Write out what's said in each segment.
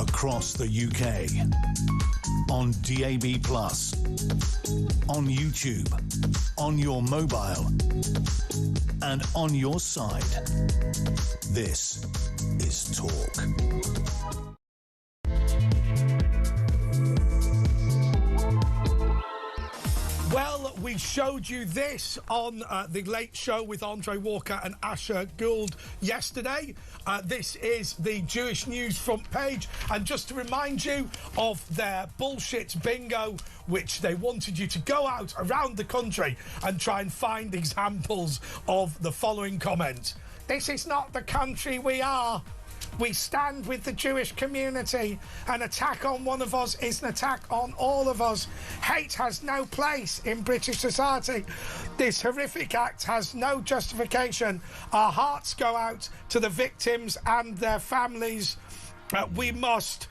across the UK, on DAB+, on YouTube, on your mobile, and on your side. This is Talk. Well, we showed you this on The Late Show with Andre Walker and Asher Gould yesterday. This is the Jewish News front page. And just to remind you of their bullshit bingo, which they wanted you to go out around the country and try and find examples of the following comment. This is not the country we are. We stand with the Jewish community. An attack on one of us is an attack on all of us. Hate has no place in British society. This horrific act has no justification. Our hearts go out to the victims and their families. We must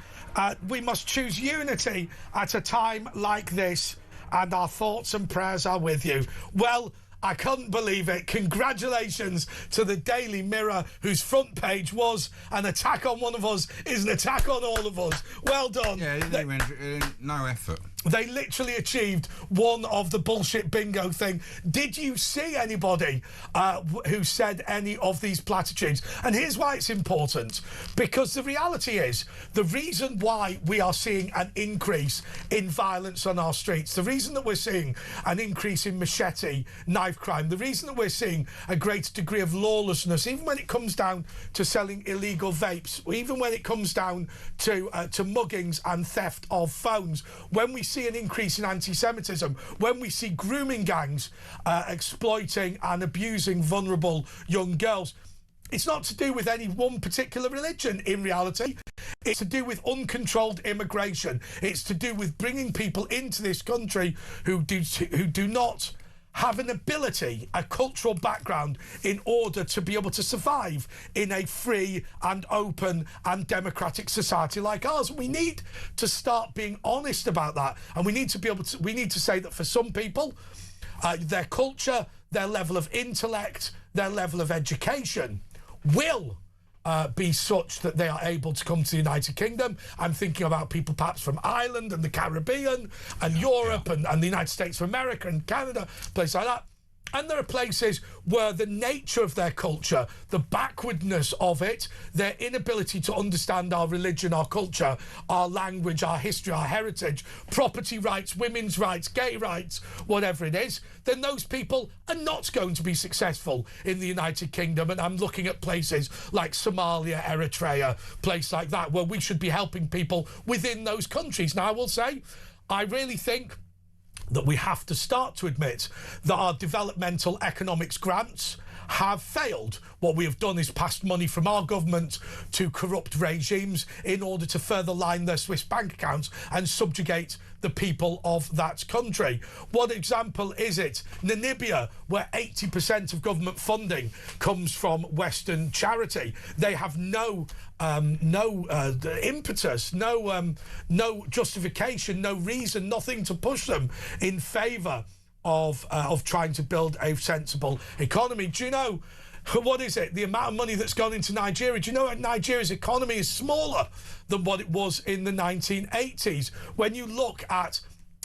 choose unity at a time like this, and our thoughts and prayers are with you. Well, I couldn't believe it. Congratulations to the Daily Mirror, whose front page was an attack on one of us is an attack on all of us. Well done. Yeah, no effort. They literally achieved one of the bullshit bingo thing. Did you see anybody who said any of these platitudes? And here's why it's important. Because the reality is, the reason why we are seeing an increase in violence on our streets, the reason that we're seeing an increase in machete knife crime, the reason that we're seeing a greater degree of lawlessness, even when it comes down to selling illegal vapes, even when it comes down to muggings and theft of phones, when we see an increase in anti-Semitism, when we see grooming gangs exploiting and abusing vulnerable young girls, it's not to do with any one particular religion in reality. It's to do with uncontrolled immigration. It's to do with bringing people into this country who do not have an ability, a cultural background, in order to be able to survive in a free and open and democratic society like ours. We need to start being honest about that, and we need to say that for some people, their culture, their level of intellect, their level of education will be such that they are able to come to the United Kingdom. I'm thinking about people perhaps from Ireland and the Caribbean and Europe and the United States of America and Canada, places like that. And there are places where the nature of their culture, the backwardness of it, their inability to understand our religion, our culture, our language, our history, our heritage, property rights, women's rights, gay rights, whatever it is, then those people are not going to be successful in the United Kingdom. And I'm looking at places like Somalia, Eritrea, place like that, where we should be helping people within those countries. Now, I will say, I really think that we have to start to admit that our developmental economics grants have failed. What we have done is passed money from our government to corrupt regimes in order to further line their Swiss bank accounts and subjugate the people of that country. What example is it? Namibia, where 80% of government funding comes from Western charity. They have no impetus, no justification, no reason, nothing to push them in favour of trying to build a sensible economy. Do you know, what is it? The amount of money that's gone into Nigeria. Do you know that Nigeria's economy is smaller than what it was in the 1980s? When you look at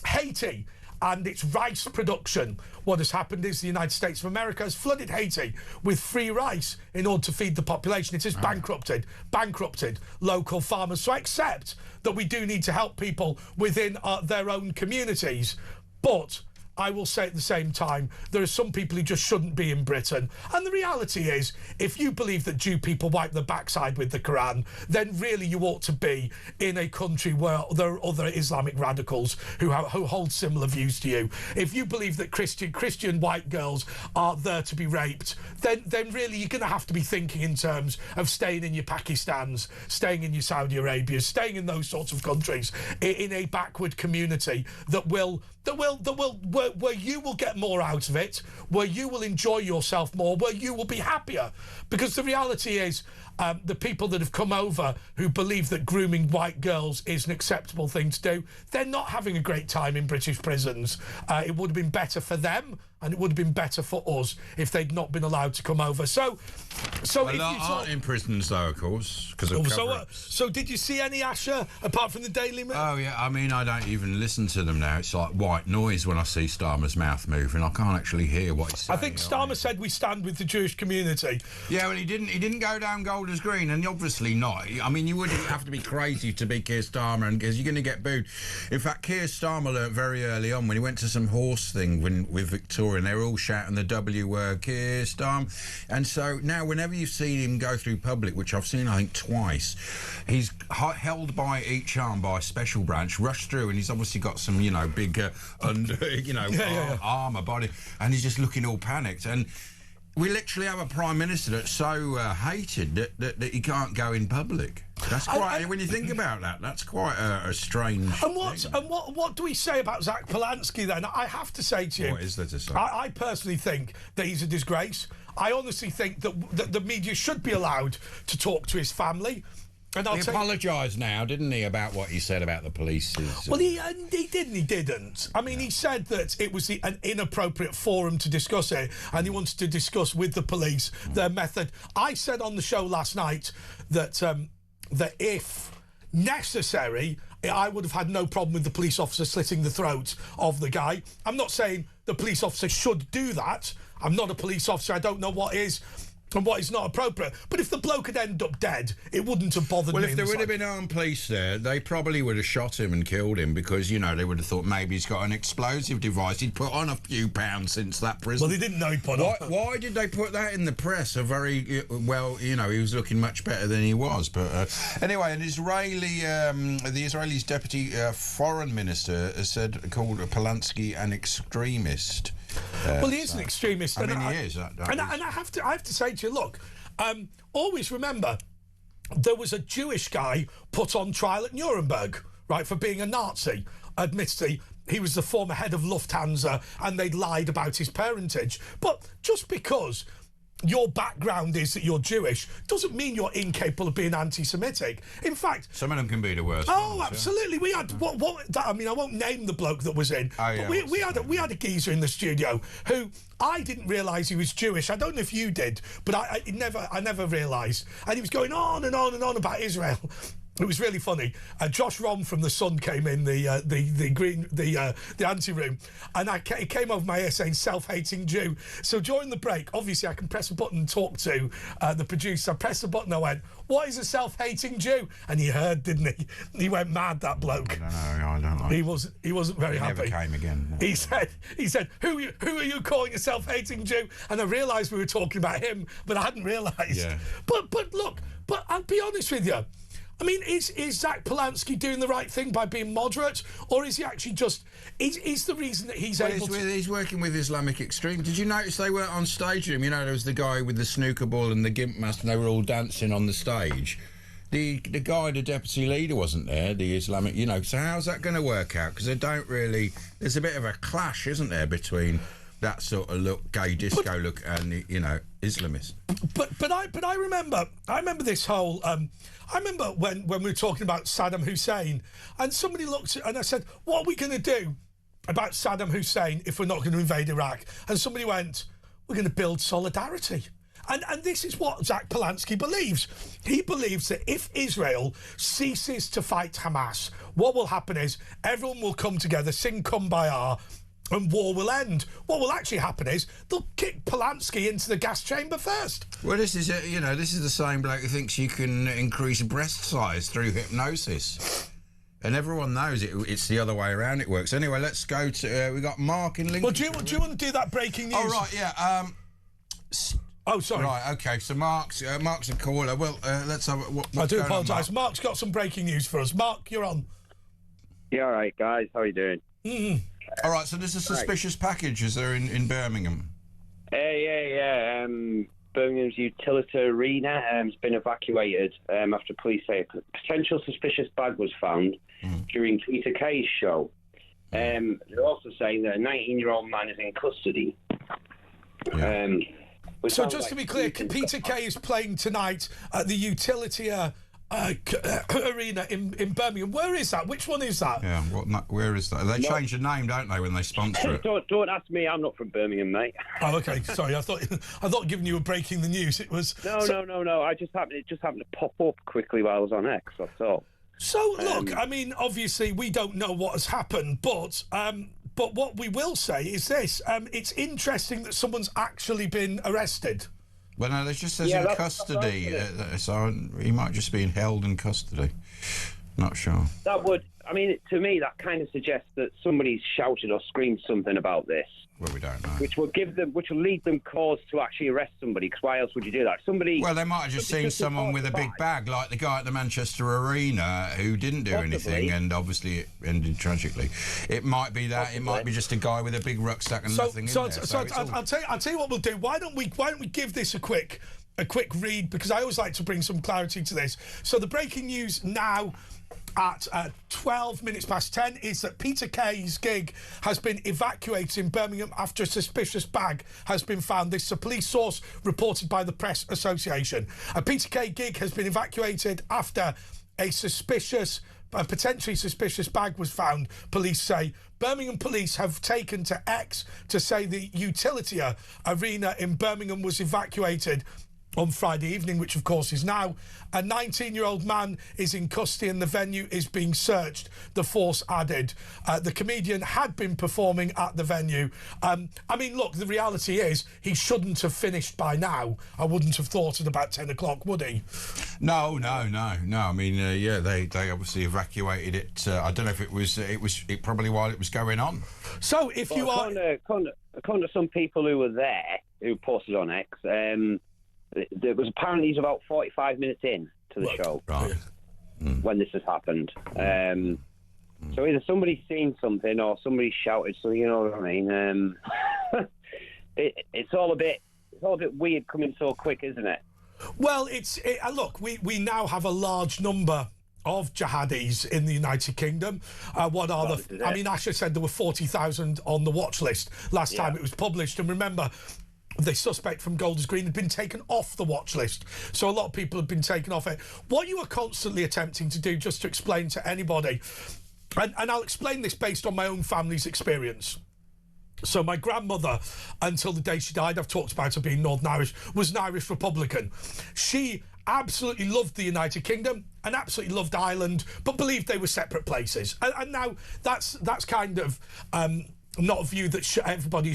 Haiti and its rice production, what has happened is the United States of America has flooded Haiti with free rice in order to feed the population. It has bankrupted local farmers. So I accept that we do need to help people within their own communities, but I will say at the same time, there are some people who just shouldn't be in Britain. And the reality is, if you believe that Jew people wipe their backside with the Quran, then really you ought to be in a country where there are other Islamic radicals who hold similar views to you. If you believe that Christian white girls are there to be raped, then really you're going to have to be thinking in terms of staying in your Pakistans, staying in your Saudi Arabias, staying in those sorts of countries, in a backward community where you will get more out of it, where you will enjoy yourself more, where you will be happier. Because the reality is, the people that have come over who believe that grooming white girls is an acceptable thing to do, they're not having a great time in British prisons. It would have been better for them and it would have been better for us if they'd not been allowed to come over. So Well, they aren't in prisons, though, of course, because of cover-ups. So did you see any, Asher, apart from the Daily Mail? Oh, yeah, I mean, I don't even listen to them now. It's like white noise when I see Starmer's mouth moving. I can't actually hear what he's saying. I think Starmer said we stand with the Jewish community. Yeah, well, he didn't go down Golders Green, and obviously not. I mean, you wouldn't have to be crazy to be Keir Starmer, because you're going to get booed. In fact, Keir Starmer learnt very early on when he went to some horse thing with Victoria, and they were all shouting the W word, Keir Starmer. And so now, whenever you've seen him go through public, which I've seen, I think, twice, he's held by each arm by a special branch, rushed through, and he's obviously got some, big, armour body, and he's just looking all panicked. And we literally have a Prime Minister that's so hated that he can't go in public. That's quite, when you think about that, that's quite a strange thing. What do we say about Zach Polanski then? I have to say to you... What is there to say? I personally think that he's a disgrace. I honestly think that the media should be allowed to talk to his family. And he apologised now, didn't he, about what he said about the police? Well, he didn't. I mean, he said that it was an inappropriate forum to discuss it, and he wanted to discuss with the police their method. I said on the show last night that if necessary, I would have had no problem with the police officer slitting the throat of the guy. I'm not saying the police officer should do that. I'm not a police officer. I don't know what is and what is not appropriate. But if the bloke had ended up dead, it wouldn't have bothered me. Well, if there would have been armed police there, they probably would have shot him and killed him because, they would have thought maybe he's got an explosive device. He'd put on a few pounds since that prison. Well, they didn't know he put on. Why did they put that in the press? He was looking much better than he was. But anyway, the Israeli's deputy foreign minister has called Polanski an extremist. Well, he is an extremist. He is. And I have to say to you, look, always remember, there was a Jewish guy put on trial at Nuremberg, right, for being a Nazi. Admittedly, he was the former head of Lufthansa, and they'd lied about his parentage. But just because your background is that you're Jewish doesn't mean you're incapable of being anti-Semitic. In fact, some of them can be the worst. Oh, absolutely. Yeah. We had I won't name the bloke that was in. Oh, yeah, but we had a geezer in the studio who I didn't realise he was Jewish. I don't know if you did, but I never realised. And he was going on and on and on about Israel. It was really funny. Josh Rom from The Sun came in the ante-room, and he came over my ear saying self-hating Jew. So during the break, obviously I can press a button and talk to the producer. I pressed the button, I went, "What is a self-hating Jew?" And he heard, didn't he? He went mad, that bloke. I don't know. He wasn't very happy. Never came again. No. He said, who are you calling a self-hating Jew? And I realised we were talking about him, but I hadn't realised. Yeah. But look, I'll be honest with you. I mean, is Zach Polanski doing the right thing by being moderate, or is he actually just... Is the reason that he's able to... He's working with Islamic extreme. Did you notice they weren't on stage with him? There was the guy with the snooker ball and the gimp mask, and they were all dancing on the stage. The guy, the deputy leader, wasn't there, the Islamic... so how's that going to work out? Because they don't really... There's a bit of a clash, isn't there, between that sort of look, gay disco look, and, Islamist. But I remember this whole... I remember when we were talking about Saddam Hussein, and somebody looked and I said, "What are we going to do about Saddam Hussein if we're not going to invade Iraq?" And somebody went, "We're going to build solidarity." And this is what Zach Polanski believes. He believes that if Israel ceases to fight Hamas, what will happen is everyone will come together, sing Kumbaya, and war will end. What will actually happen is they'll kick Polanski into the gas chamber first. Well, this is the same bloke who thinks you can increase breast size through hypnosis. And everyone knows it's the other way around it works. Anyway, let's go to... we got Mark in Lincoln. Well, do you want to do that breaking news? Oh, right, yeah. Oh, sorry. Right, OK, so Mark's a caller. Well, let's have... I do apologise. Mark's got some breaking news for us. Mark, you're on. Yeah, all right, guys. How are you doing? Mm-hmm. All right, so there's a suspicious package, is there, in Birmingham? Yeah. Birmingham's Utility Arena has been evacuated after police say a potential suspicious bag was found during Peter Kay's show. They're also saying that a 19-year-old man is in custody. Yeah. So just to be clear, Peter Kay is playing tonight at the Utility arena in Birmingham. Where is that? Which one is that? Yeah, where is that? They change the name, don't they, when they sponsor it? Don't ask me. I'm not from Birmingham, mate. Oh, okay. Sorry, I thought giving you a breaking the news. It was no. It just happened to pop up quickly while I was on X. That's all. So look, I mean, obviously we don't know what has happened, but what we will say is this: it's interesting that someone's actually been arrested. Well, no, it just says in custody, so he might just be held in custody. Not sure. That would, I mean, to me, that kind of suggests that somebody's shouted or screamed something about this. Well, we don't know. Which will lead them cause to actually arrest somebody. Because why else would you do that? Well, they might have just seen someone with a big bag, like the guy at the Manchester Arena who didn't do anything, and obviously it ended tragically. It might be that. Possibly. It might be just a guy with a big rucksack and nothing in there. So I'll tell you what we'll do. Why don't we give this a quick read, because I always like to bring some clarity to this. So the breaking news now at 12 minutes past 10 is that Peter Kay's gig has been evacuated in Birmingham after a suspicious bag has been found. This is a police source reported by the Press Association. A Peter Kay gig has been evacuated after a potentially suspicious bag was found, police say. Birmingham police have taken to X to say the Utilita Arena in Birmingham was evacuated on Friday evening, which of course is now. A 19-year-old man is in custody and the venue is being searched, the force added. The comedian had been performing at the venue. I mean, look, the reality is he shouldn't have finished by now. I wouldn't have thought at about 10 o'clock, would he? No. I mean, they obviously evacuated it. I don't know if it was probably while it was going on. So if you are... According to some people who were there, who posted on X, there was apparently he's about 45 minutes in to the show when this has happened. So either somebody's seen something or somebody shouted. So you know what I mean. It's all a bit weird coming so quick, isn't it? Well, look, we now have a large number of jihadis in the United Kingdom. I mean, Asher said there were 40,000 on the watch list last time it was published, and remember, the suspect from Gould Green had been taken off the watch list. So a lot of people have been taken off it. What you are constantly attempting to do, just to explain to anybody, and I'll explain this based on my own family's experience. So my grandmother, until the day she died, I've talked about her being Northern Irish, was an Irish Republican. She absolutely loved the United Kingdom and absolutely loved Ireland, but believed they were separate places. And now that's kind of... not a view that everybody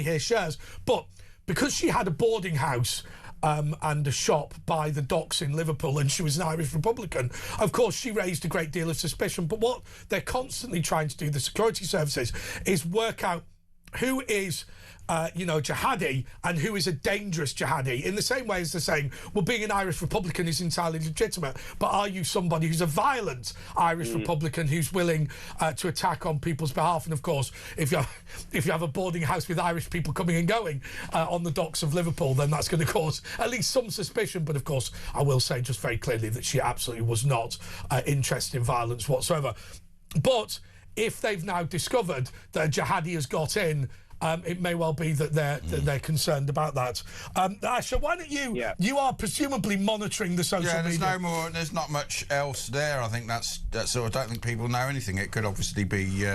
here shares, but because she had a boarding house and a shop by the docks in Liverpool, and she was an Irish Republican, of course she raised a great deal of suspicion. But what they're constantly trying to do, the security services, is work out who is jihadi and who is a dangerous jihadi, in the same way as they're saying, well, being an Irish Republican is entirely legitimate, but are you somebody who's a violent Irish Republican who's willing to attack on people's behalf? And of course, if you have a boarding house with Irish people coming and going on the docks of Liverpool, then that's going to cause at least some suspicion. But of course, I will say just very clearly that she absolutely was not interested in violence whatsoever. But if they've now discovered that a jihadi has got in, it may well be that they're concerned about that. Asher, why don't you? Yeah. You are presumably monitoring the social media. Yeah, there's not much else there. I think that's all. I don't think people know anything. It could obviously be.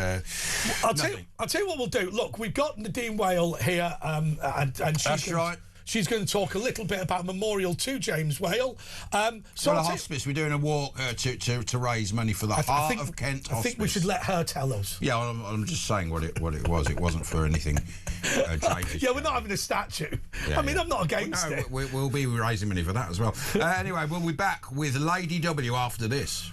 I'll tell you what we'll do. Look, we've got Nadine Whale here, and that's right. She's going to talk a little bit about memorial to James Whale. The hospice. We're doing a walk to raise money for the Heart of Kent Hospice. I think we should let her tell us. Yeah, I'm just saying what it was. It wasn't for anything. Yeah, we're not having a statue. Yeah, I'm not against it. We'll be raising money for that as well. Anyway, we'll be back with Lady W after this.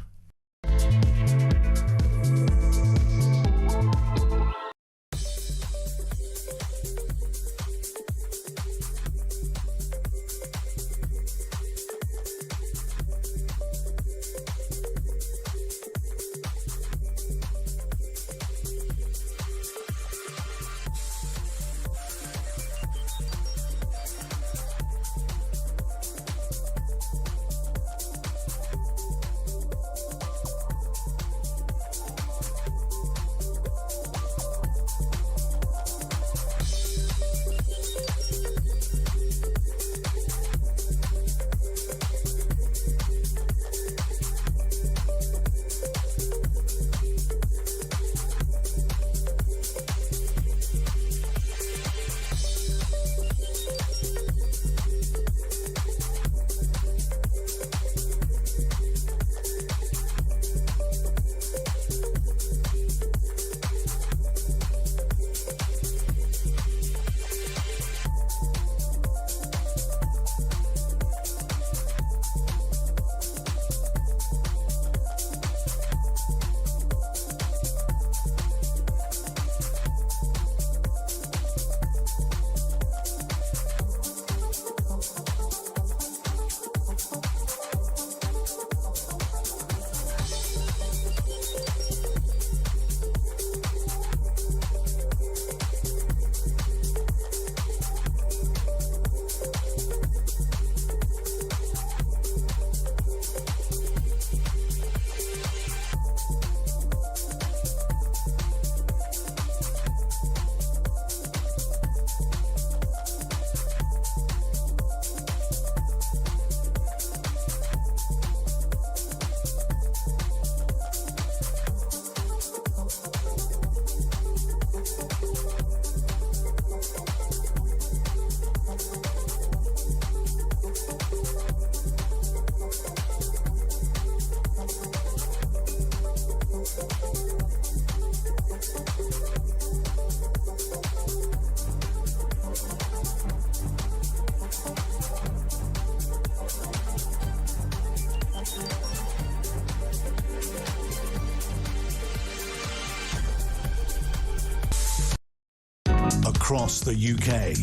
across the UK.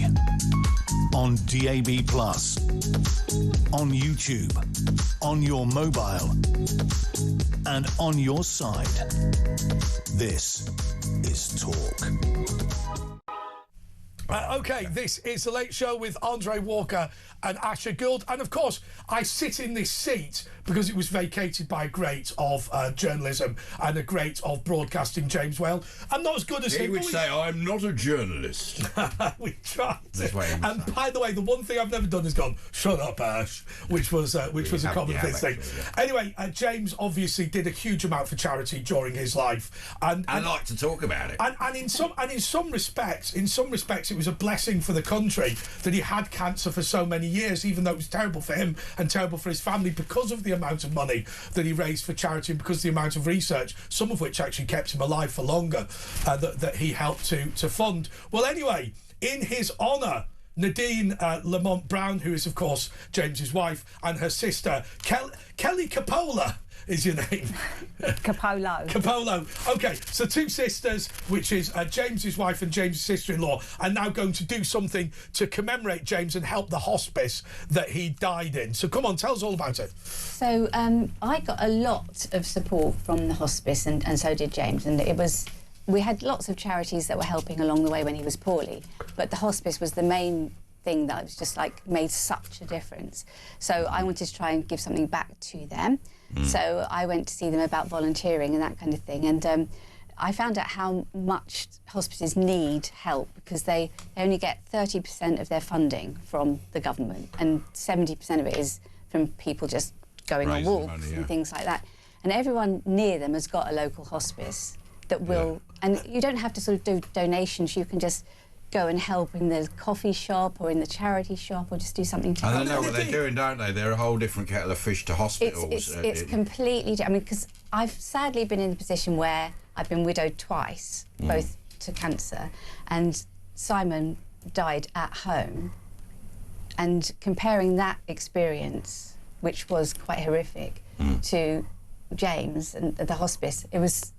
On DAB+, on YouTube, on your mobile, and on your side. This is Talk. Okay, this is The Late Show with Andre Walker and Asher Gould. And of course, I sit in this seat because it was vacated by a great of journalism and a great of broadcasting, James Whale. I'm not as good as him. He would say, I'm not a journalist. We tried. And by the way, the one thing I've never done is gone, shut up, Ash, which was a common thing. Anyway, James obviously did a huge amount for charity during his life. And I like to talk about it. And in some respects, it was a blessing for the country that he had cancer for so many years, even though it was terrible for him and terrible for his family because of the amount of money that he raised for charity and because of the amount of research, some of which actually kept him alive for longer, that he helped to fund. Well, anyway, in his honour, Nadine Lamont Brown, who is, of course, James's wife, and her sister, Kelly Capola, is your name? Capolo. Okay, so two sisters, which is James's wife and James's sister-in-law, are now going to do something to commemorate James and help the hospice that he died in. So come on, tell us all about it. So I got a lot of support from the hospice, and so did James, and we had lots of charities that were helping along the way when he was poorly, but the hospice was the main thing that was just like made such a difference. So I wanted to try and give something back to them. So I went to see them about volunteering and that kind of thing, and I found out how much hospices need help because they only get 30% of their funding from the government, and 70% of it is from people just going on walks and things like that. And everyone near them has got a local hospice that will, and you don't have to sort of do donations, you can just go and help in the coffee shop or in the charity shop or just do something to help. And they know what they're doing, don't they? They're a whole different kettle of fish to hospitals. It's completely... I mean, because I've sadly been in the position where I've been widowed twice, both to cancer, and Simon died at home. And comparing that experience, which was quite horrific, to James and the hospice, it was...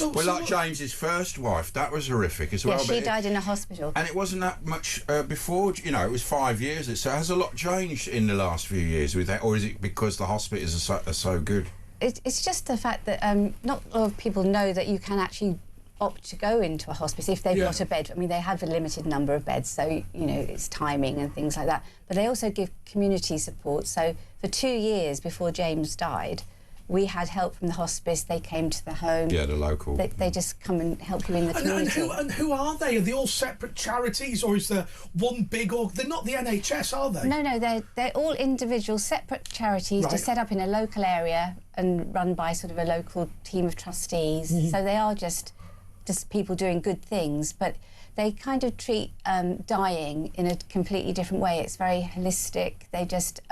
Well, like James's first wife, that was horrific as well. Yeah, she died in a hospital. And it wasn't that much before, you know, it was 5 years. So has a lot changed in the last few years with that? Or is it because the hospitals are so good? It's just the fact that not a lot of people know that you can actually opt to go into a hospice if they've got a bed. I mean, they have a limited number of beds, so, you know, it's timing and things like that. But they also give community support. So for 2 years before James died, we had help from the hospice. They came to the home. Yeah, the local. They just come and help you in the community. And who are they? Are they all separate charities, or is there one big org? They're not the NHS, are they? No, they're all individual, separate charities just set up in a local area and run by sort of a local team of trustees. So they are just people doing good things, but they kind of treat dying in a completely different way. It's very holistic. They just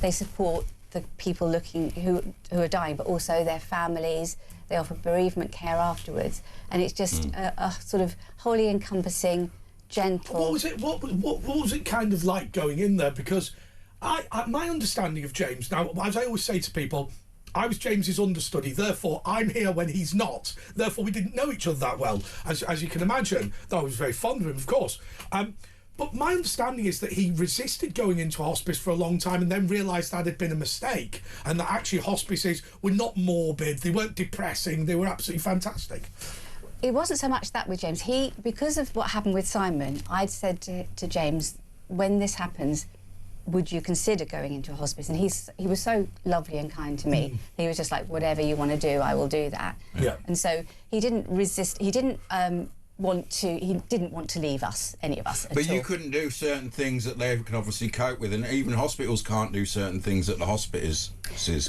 they support the people who are dying, but also their families. They offer bereavement care afterwards, and it's just a sort of wholly encompassing, gentle. What was it kind of like going in there? Because my understanding of James, now, as I always say to people, I was James's understudy, therefore I'm here when he's not. Therefore we didn't know each other that well, as you can imagine. Though I was very fond of him, of course. But my understanding is that he resisted going into a hospice for a long time and then realised that had been a mistake, and that actually hospices were not morbid, they weren't depressing, they were absolutely fantastic. It wasn't so much that with James. Because of what happened with Simon, I'd said to James, when this happens, would you consider going into a hospice? And he was so lovely and kind to me. He was just like, whatever you want to do, I will do that. Yeah. And so he didn't resist. He didn't want to leave us, any of us. But you couldn't do certain things that they can obviously cope with, and even hospitals can't do certain things that the hospices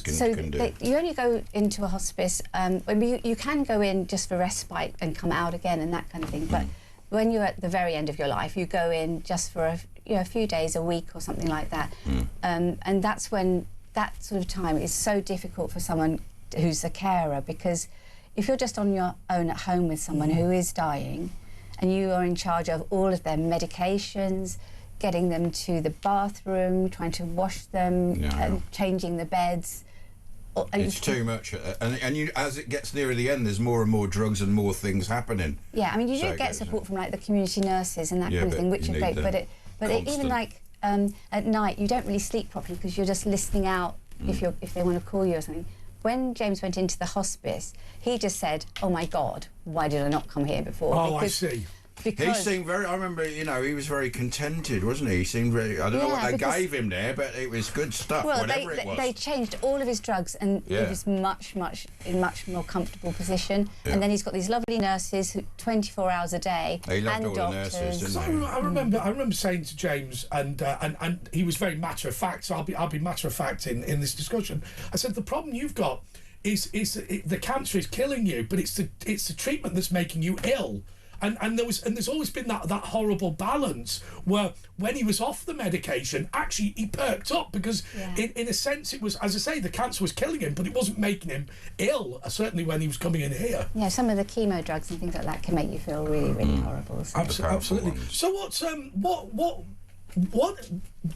can do. You only go into a hospice. You can go in just for respite and come out again and that kind of thing. But when you're at the very end of your life, you go in just for a few days, a week or something like that. And that's when that sort of time is so difficult for someone who's a carer, because if you're just on your own at home with someone who is dying and you are in charge of all of their medications, getting them to the bathroom, trying to wash them, changing the beds, It's too much, and you, as it gets nearer the end, there's more and more drugs and more things happening. Yeah, I mean, you do get support from like the community nurses and that kind of thing, which is great. But even like at night, you don't really sleep properly because you're just listening out if they want to call you or something. When James went into the hospice, he just said, "Oh my God, why did I not come here before?" Oh, I see. He seemed very. I remember, you know, he was very contented, wasn't he? He seemed very. I don't know what they gave him there, but it was good stuff. Well, whatever it was. they changed all of his drugs, and he was much more comfortable position. Yeah. And then he's got these lovely nurses, 24 hours a day, He loved and all doctors. the nurses, didn't he? I remember saying to James, and he was very matter of fact. So I'll be matter of fact in this discussion. I said the problem you've got is the cancer is killing you, but it's the treatment that's making you ill. And there's always been that horrible balance where when he was off the medication, actually he perked up because in a sense it was, as I say, the cancer was killing him, but it wasn't making him ill. Certainly when he was coming in here. Yeah, some of the chemo drugs and things like that can make you feel really, really horrible. So. Absolutely. So what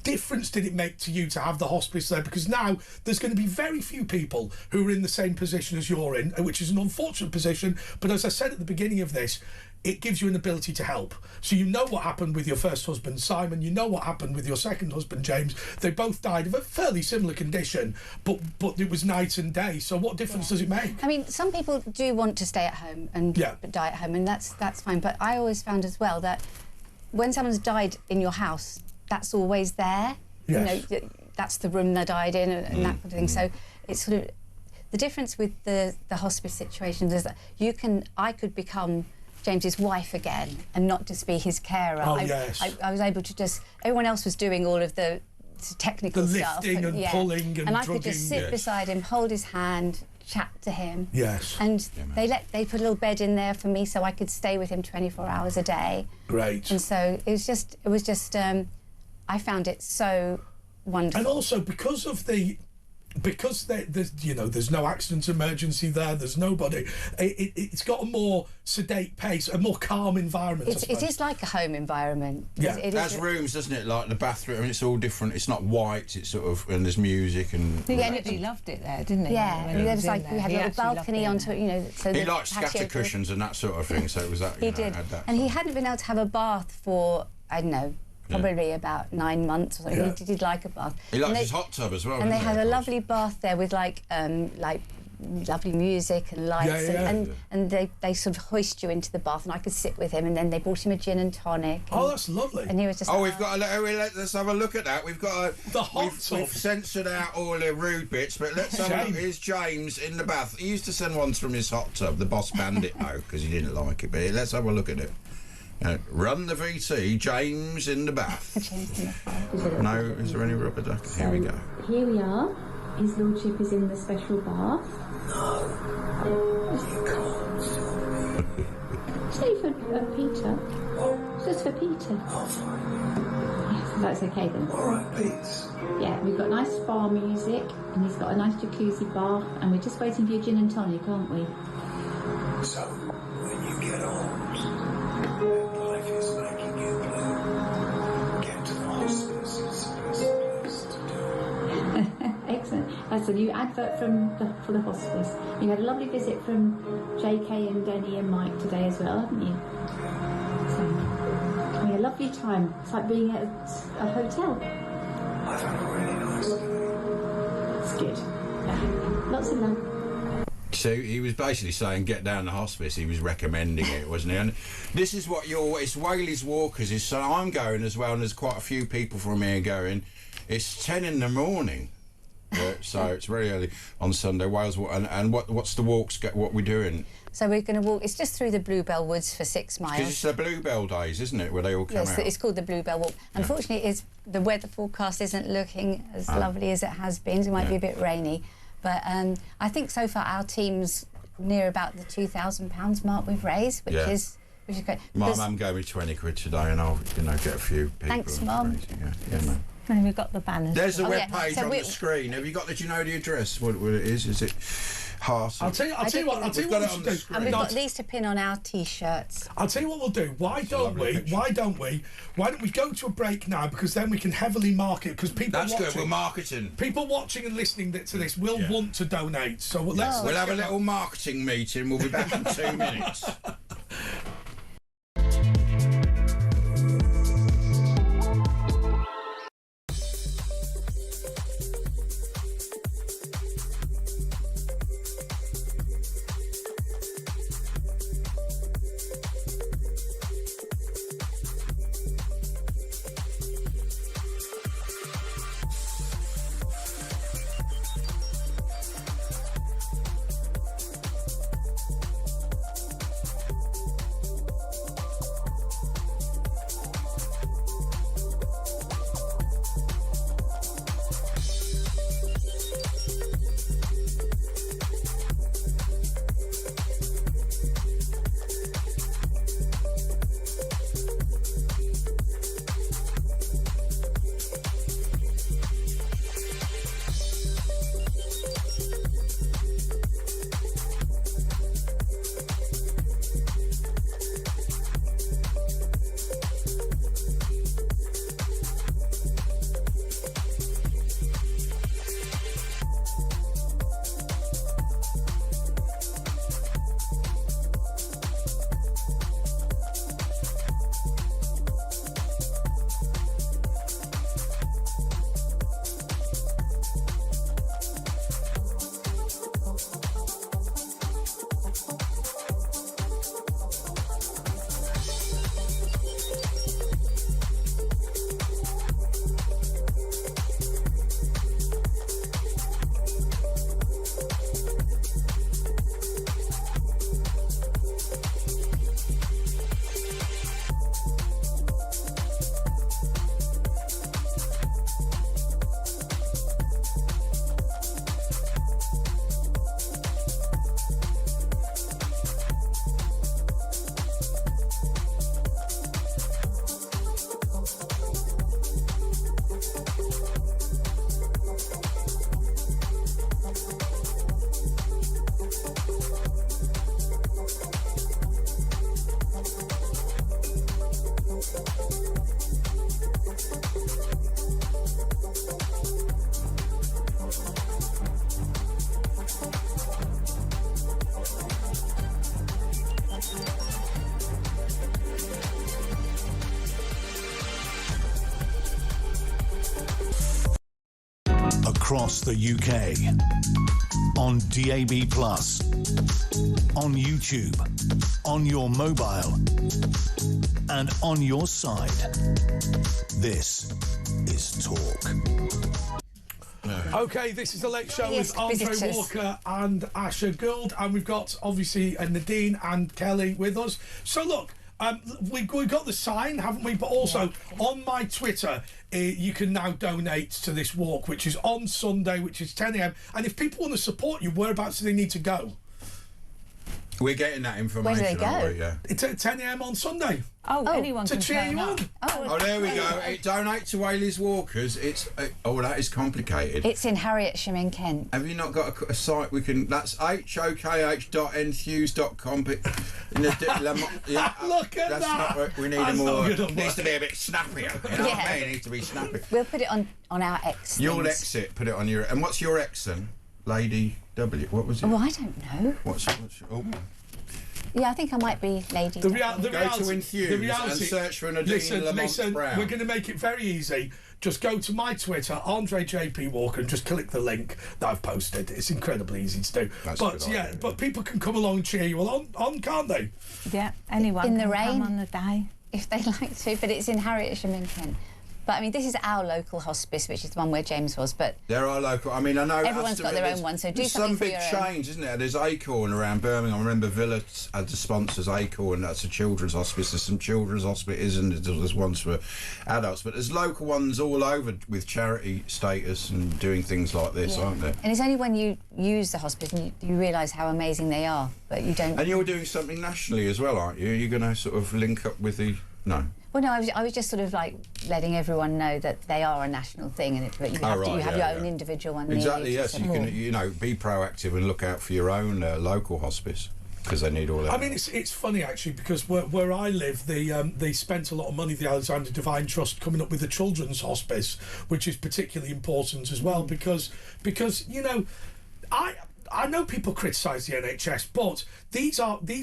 difference did it make to you to have the hospice there? Because now there's going to be very few people who are in the same position as you're in, which is an unfortunate position. But as I said at the beginning of this, it gives you an ability to help. So you know what happened with your first husband, Simon. You know what happened with your second husband, James. They both died of a fairly similar condition, but it was night and day. So what difference does it make? I mean, some people do want to stay at home and die at home, and that's fine. But I always found as well that when someone's died in your house, that's always there. Yes. You know, that's the room they died in and that kind of thing. So it's sort of the difference with the hospice situation is that I could become James's wife again and not just be his carer. Oh, I was able to just. Everyone else was doing all of the technical stuff, lifting and pulling and I could just sit beside him, hold his hand, chat to him. Yes. And they put a little bed in there for me so I could stay with him 24 hours a day. Great. And so it was just. I found it so wonderful. And also because there's no accident emergency there, there's nobody, it's got a more sedate pace, a more calm environment. It is like a home environment. Yeah. It has rooms, doesn't it? Like the bathroom, I mean, it's all different. It's not white, it's sort of, and there's music and... He actually loved it there, didn't he? Yeah, and there was like, we had a little balcony onto it, you know. So he liked scatter cushions and that sort of thing, so it was that, he did. And he hadn't been able to have a bath for, I don't know, probably about 9 months or something. Yeah. He did like a bath. He liked his hot tub as well. And they had a lovely bath there with like lovely music and lights, and they sort of hoist you into the bath, and I could sit with him, and then they brought him a gin and tonic. Oh, that's lovely. And he was just. Oh, we've got. Let's have a look at that. We've got the hot tub. We've censored out all the rude bits, but let's have a look. Here's James in the bath. He used to send ones from his hot tub. The boss banned it though because he didn't like it. But let's have a look at it. Run the VT, James in the bath. No, is there any rubber duck? Here we go. Here we are. His Lordship is in the special bath. No, you can't. It's only for Peter. It's just for Peter. Oh, fine. Yes, that's okay then. All right, Pete. Yeah, we've got nice spa music, and he's got a nice jacuzzi bath, and we're just waiting for your gin and tonic, aren't we? So, when you get old, life is making you blue, get to the hospice. It's the best place to do it. Excellent. That's a new advert for the hospice. You had a lovely visit from JK and Denny and Mike today as well, haven't you? So, we had a lovely time. It's like being at a hotel. I've had a really nice day. It's good. Yeah. Lots of love. So he was basically saying, get down the hospice. He was recommending it, wasn't he? And this is what it's Whaley's Walkers. So I'm going as well, and there's quite a few people from here going. It's 10 in the morning, so it's very early on Sunday. Wales, and what's the walks? What we're doing? So we're going to walk. It's just through the Bluebell Woods for 6 miles. Because it's the Bluebell days, isn't it, where they all come out? It's called the Bluebell Walk. Unfortunately, the weather forecast isn't looking as lovely as it has been. So it might be a bit rainy. But I think so far our team's near about the £2,000 mark we've raised, which is great. My mum gave me 20 quid today, and I'll get a few people. Thanks, Mum. And we've got the banners. There's a Oh, web yeah. page So on the screen. Have you got? Do you know the address? What it is? Is it Haas? I'll tell you what we should do. And we've got these to pin on our T-shirts. I'll tell you what we'll do. Why don't we go to a break now, because then we can heavily market, because people That's watching, good. We're marketing. people watching and listening to this will want to donate. So let's We'll have a little marketing meeting. We'll be back in 2 minutes. Across the UK, on DAB+, on YouTube, on your mobile, and on your side. This is Talk. Okay, this is the Late Show Yes, with Andre visitors. Walker and Asher Gould, and we've got obviously Nadine and Kelly with us. So look, we got the sign, haven't we? But also on my Twitter, you can now donate to this walk, which is on Sunday, which is 10 a.m. And if people want to support you, whereabouts do they need to go? We're getting that information. Where do they aren't go? we? Yeah. It's at 10 a.m. on Sunday Oh, anyone to can cheer turn you up. on. Oh, there we go. Donate to Whaley's Walkers. That is complicated. It's in Harrietsham in Kent. Have you not got a site we can? That's hokh.enthuse.com. Yeah, Look at that's that. Not, we need That's a more. not It good needs to be a bit snappier. You know what I Yeah. mean? It needs to be snappy. We'll put it on our X. You'll things. exit. Put it on your. And what's your X then? Lady W. What was it? Oh, I don't know. What's your, oh. Yeah, I think I might be Lady. The Go reality, to Enthuse and search for Nadine Lamont Brown. We're going to make it very easy. Just go to my Twitter, Andre JP Walker, and just click the link that I've posted. It's incredibly easy to do. That's a But good idea, but people can come along and cheer you on, can't they? Yeah, anyone In the can rain. come on the day. if they like to, but it's in Harrietsham in Kent. But I mean, this is our local hospice, which is the one where James was. But there are local. I mean, I know everyone's got their own one, so do there's something some for big your own. chains, isn't there? There's Acorn around Birmingham. I remember Villa had the sponsors Acorn. That's a children's hospice. There's some children's hospices, and there's ones for adults. But there's local ones all over with charity status and doing things like this, aren't there? And it's only when you use the hospice and you realise how amazing they are, but you don't. And you're doing something nationally as well, aren't you? You're going to sort of link up with the No. Well, no, I was just sort of like letting everyone know that they are a national thing, and but you have your own individual one. Exactly. near you Yes, you can be proactive and look out for your own local hospice because they need all that. I mean, it's funny actually because where I live, they spent a lot of money, the Alexander Divine Trust, coming up with a children's hospice, which is particularly important as well because I know people criticise the NHS, but these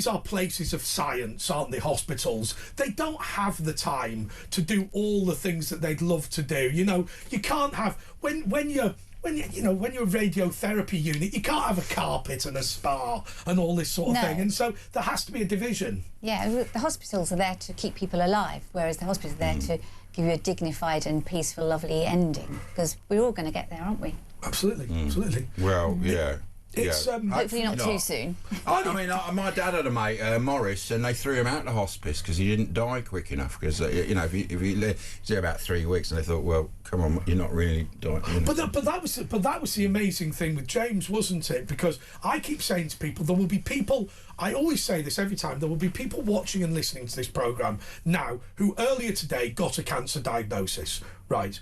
are places of science, aren't they? Hospitals. They don't have the time to do all the things that they'd love to do. You can't have when you're a radiotherapy unit, you can't have a carpet and a spa and all this sort of thing. And so there has to be a division. Yeah, the hospitals are there to keep people alive, whereas the hospice is there to give you a dignified and peaceful, lovely ending. Because we're all going to get there, aren't we? Absolutely, absolutely. Well, yeah. It's hopefully not too soon. I mean, my dad had a mate, Morris, and they threw him out of hospice because he didn't die quick enough. Because if he lived about 3 weeks, and they thought, well, come on, you're not really dying. But that was the amazing thing with James, wasn't it? Because I keep saying to people, there will be people. I always say this every time. There will be people watching and listening to this programme now who earlier today got a cancer diagnosis, right?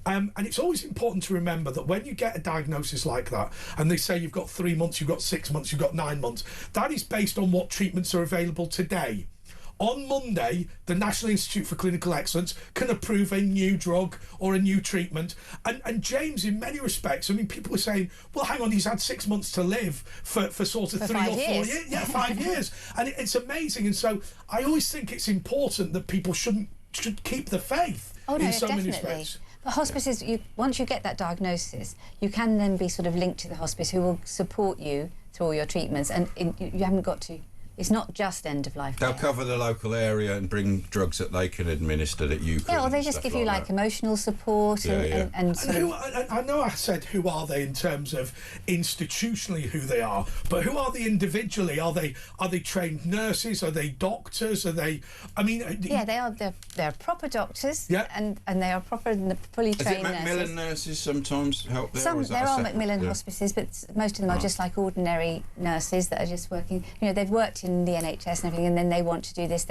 And it's always important to remember that when you get a diagnosis like that, and they say you've got 3 months, you've got 6 months, you've got 9 months, that is based on what treatments are available today. On Monday, the National Institute for Clinical Excellence can approve a new drug or a new treatment. And James, in many respects, I mean, people are saying, well, hang on, he's had 6 months to live for sort of 3 or 4 years. Yeah, 5 years. And it's amazing. And so I always think it's important that people should keep the faith in so many respects. But hospices, once you get that diagnosis, you can then be sort of linked to the hospice who will support you through all your treatments, and you haven't got to. It's not just end of life. They'll cover the local area and bring drugs that they can administer that you can. Yeah, or they just give you like emotional support and sort of. I know I said who are they in terms of institutionally who they are, but who are they individually? Are they trained nurses? Are they doctors? Are they? I mean, yeah, they are. They're proper doctors. Yeah. and they are proper and fully trained nurses. Is it Macmillan nurses sometimes help there? There are Macmillan hospices, but most of them are just like ordinary nurses that are just working. They've worked in the NHS and everything, and then they want to do this.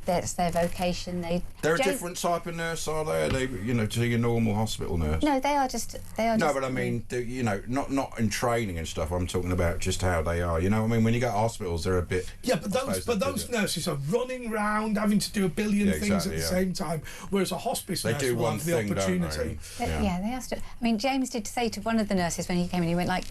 That's their vocation. They're a different type of nurse, are they? Are they, to your normal hospital nurse? No, they are just. No, but I mean, not in training and stuff. I'm talking about just how they are. I mean, when you go to hospitals, they're a bit. Yeah, but those nurses are running around, having to do a billion things at the same time, whereas a hospice nurse will have the opportunity. Yeah, they have to. I mean, James did say to one of the nurses when he came in, he went like,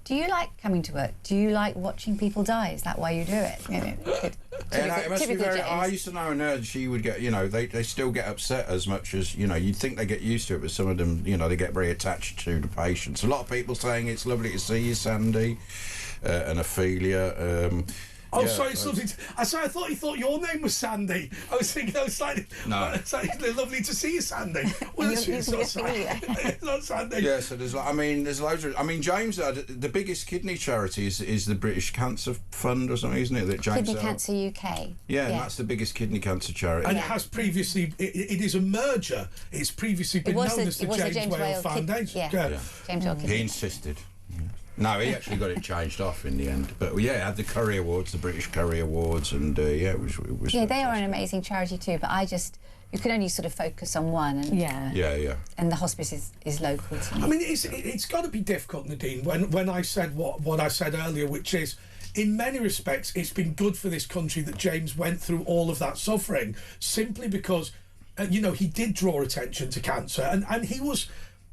do you like coming to work? Do you like watching people die? Is that why you do it? It must be very. I used to know a nurse. She would get. They still get upset as much as you'd think they get used to it, but some of them, they get very attached to the patients. A lot of people saying it's lovely to see you, Sandy, and Ophelia. Sorry, it's lovely. I thought you thought your name was Sandy. I was thinking, it's lovely to see you, Sandy. Well, it's not Sandy. It's not Sandy. Yeah, so there's loads of. I mean, James, the biggest kidney charity is the British Cancer Fund or something, isn't it? That James Kidney Cancer UK. Yeah, and that's the biggest kidney cancer charity. And it has previously. It is a merger. It's previously been known as the James Whale Foundation. James Whale. He insisted. No, he actually got it changed off in the end. But it had the Curry Awards, the British Curry Awards, and it was. Yeah, they are an amazing charity too. But you can only sort of focus on one. And And the hospice is local to me. I mean, it's got to be difficult, Nadine. When I said what I said earlier, which is, in many respects, it's been good for this country that James went through all of that suffering, simply because, he did draw attention to cancer, and he was.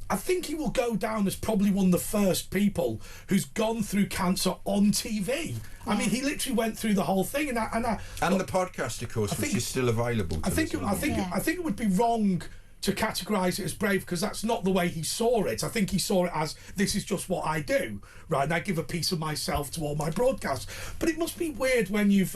I think he will go down as probably one of the first people who's gone through cancer on TV. I mean, he literally went through the whole thing, and the podcast, of course, which is still available. I think it would be wrong to categorise it as brave, because that's not the way he saw it. I think he saw it as, this is just what I do, right? And I give a piece of myself to all my broadcasts. But it must be weird when you've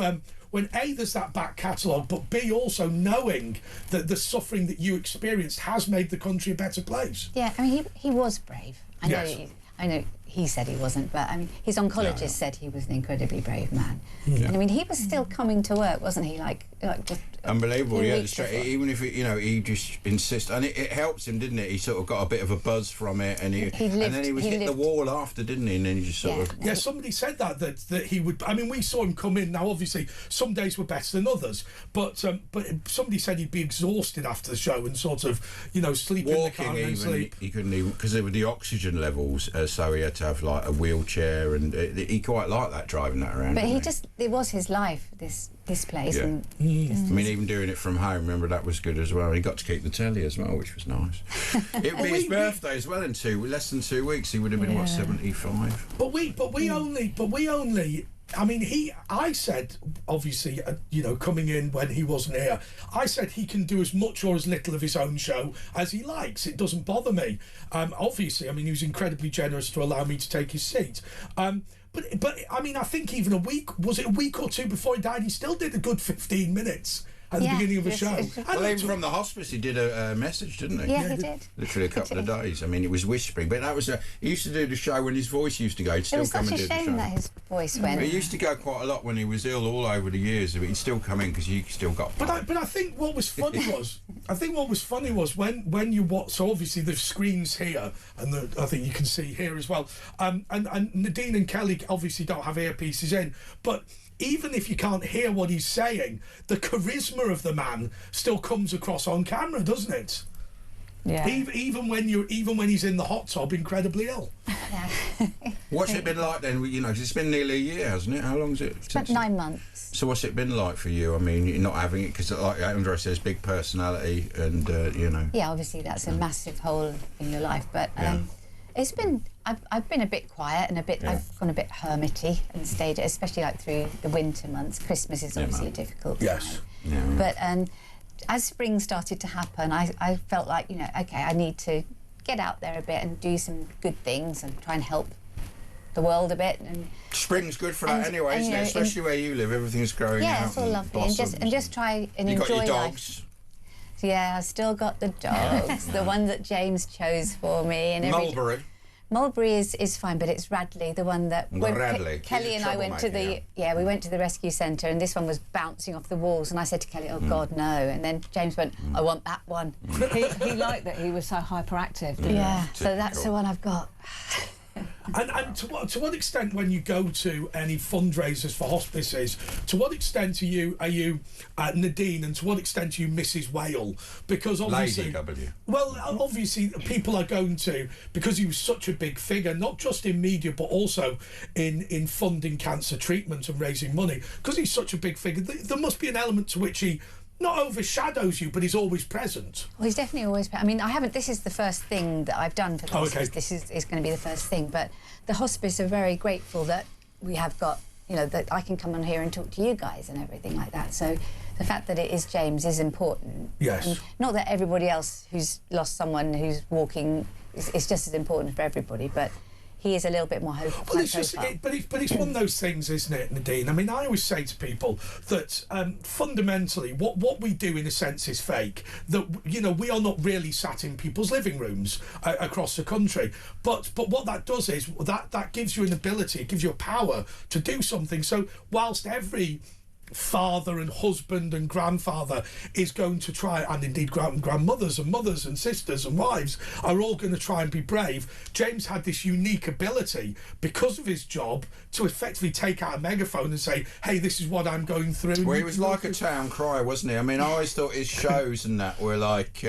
when A, there's that back catalogue, but B, also knowing that the suffering that you experienced has made the country a better place. Yeah, I mean, he was brave. I know he said he wasn't, but I mean, his oncologist said he was an incredibly brave man. And I mean, he was still coming to work, wasn't he? Like just unbelievable. few Yeah, weeks before. even if he just insists, and it helps him, didn't it? He sort of got a bit of a buzz from it, and and then he was hit the wall after, didn't he? And then he just sort of. Yeah, somebody said that he would. I mean, we saw him come in. Now, obviously, some days were better than others, but somebody said he'd be exhausted after the show and sort of, sleep in the car and even sleep. he couldn't even, because there were the oxygen levels, so he had to have like a wheelchair, and he quite liked that, driving that around. But didn't it was his life, this place. Yeah. And I mean, even doing it from home, remember, that was good as well. He got to keep the telly as well, which was nice. It would be his birthday as well in less than 2 weeks. He would have been 75. But we only. I mean, I said, obviously, coming in when he wasn't here, I said he can do as much or as little of his own show as he likes. It doesn't bother me. Obviously, I mean, he was incredibly generous to allow me to take his seat. But I mean, I think even a week or two before he died, he still did a good 15 minutes at the beginning of the show. Well, even from the hospice, he did a message, didn't he? Yeah, he did. Literally a couple of days. I mean, it was whispering, but that was he used to do the show when his voice used to go. He'd It still was come such and a do the show. shame that his voice went. He used to go quite a lot when he was ill, all over the years. But he'd still come in because he still got. But I think what was funny was when you watch. So obviously the screens here, and I think you can see here as well. And Nadine and Kelly obviously don't have earpieces in, but even if you can't hear what he's saying, the charisma of the man still comes across on camera, doesn't it? Yeah. Even when he's in the hot tub, incredibly ill. What's it been like then? 'Cause it's been nearly a year, hasn't it? How long's it? About 9 months. So what's it been like for you? I mean, you're not having it because, like Andre says, big personality, and Yeah, obviously that's a massive hole in your life, but it's been. I've been a bit quiet and I've gone a bit hermity and stayed, especially like through the winter months. Christmas is obviously a difficult time. Yes. Yeah. But as spring started to happen, I felt like, okay, I need to get out there a bit and do some good things and try and help the world a bit. And spring's good for that anyway, isn't it? Especially where you live, everything's growing out. yeah, it's all lovely, and just try and you enjoy got your life. dogs. Yeah, I've still got the dogs, the one that James chose for me, and Mulberry. Mulberry is fine, but it's Radley, the one that Radley. Kelly He's a and I went to the we went to the rescue centre, and this one was bouncing off the walls, and I said to Kelly, "Oh God, no!" And then James went, "I want that one." he liked that he was so hyperactive, didn't Yeah, so that's the one I've got. And to what extent, when you go to any fundraisers for hospices, to what extent are you Nadine, and to what extent are you Mrs. Whale? Because obviously, Lady W. Well, obviously, people are going to, because he was such a big figure, not just in media but also in funding cancer treatment and raising money. Because he's such a big figure, there must be an element to which he not overshadows you, but he's always present. Well, he's definitely always. I mean, I haven't. This is the first thing that I've done for the hospice. This is going to be the first thing. But the hospice are very grateful that we have got, that I can come on here and talk to you guys and everything like that. So the fact that it is James is important. Yes. And not that everybody else who's lost someone who's walking is just as important for everybody, but he is a little bit more hopeful. Well, it's just, but it's one of those things, isn't it, Nadine? I mean, I always say to people that fundamentally, what we do in a sense is fake. That we are not really sat in people's living rooms across the country. But what that does is that gives you an ability, it gives you a power to do something. So whilst every father and husband and grandfather is going to try, and indeed grandmothers and mothers and sisters and wives are all going to try and be brave, James had this unique ability because of his job to effectively take out a megaphone and say, hey, this is what I'm going through. Well, he was like a town crier, wasn't he? I mean, I always thought his shows and that were like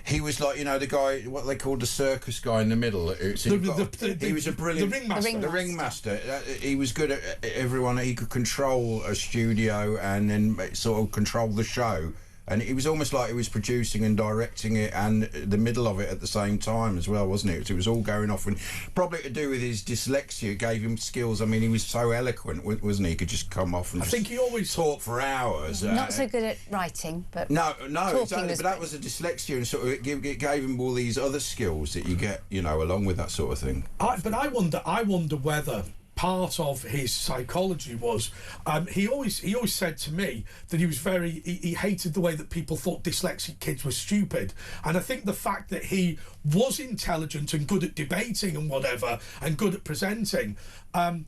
he was like, the guy, what they called the circus guy in the middle. He was a brilliant... The ringmaster. He was good at everyone. He could control a studio and then sort of control the show. And it was almost like he was producing and directing it and the middle of it at the same time as well, wasn't it? So it was all going off, and probably to do with his dyslexia gave him skills. I mean, he was so eloquent, wasn't he? He could just come off and I think he always talk for hours. Not so good at writing, but no, exactly. But that was a dyslexia, and sort of it gave him all these other skills that you get, along with that sort of thing. But I wonder whether part of his psychology was he always said to me that he was he hated the way that people thought dyslexic kids were stupid, and I think the fact that he was intelligent and good at debating and whatever and good at presenting, and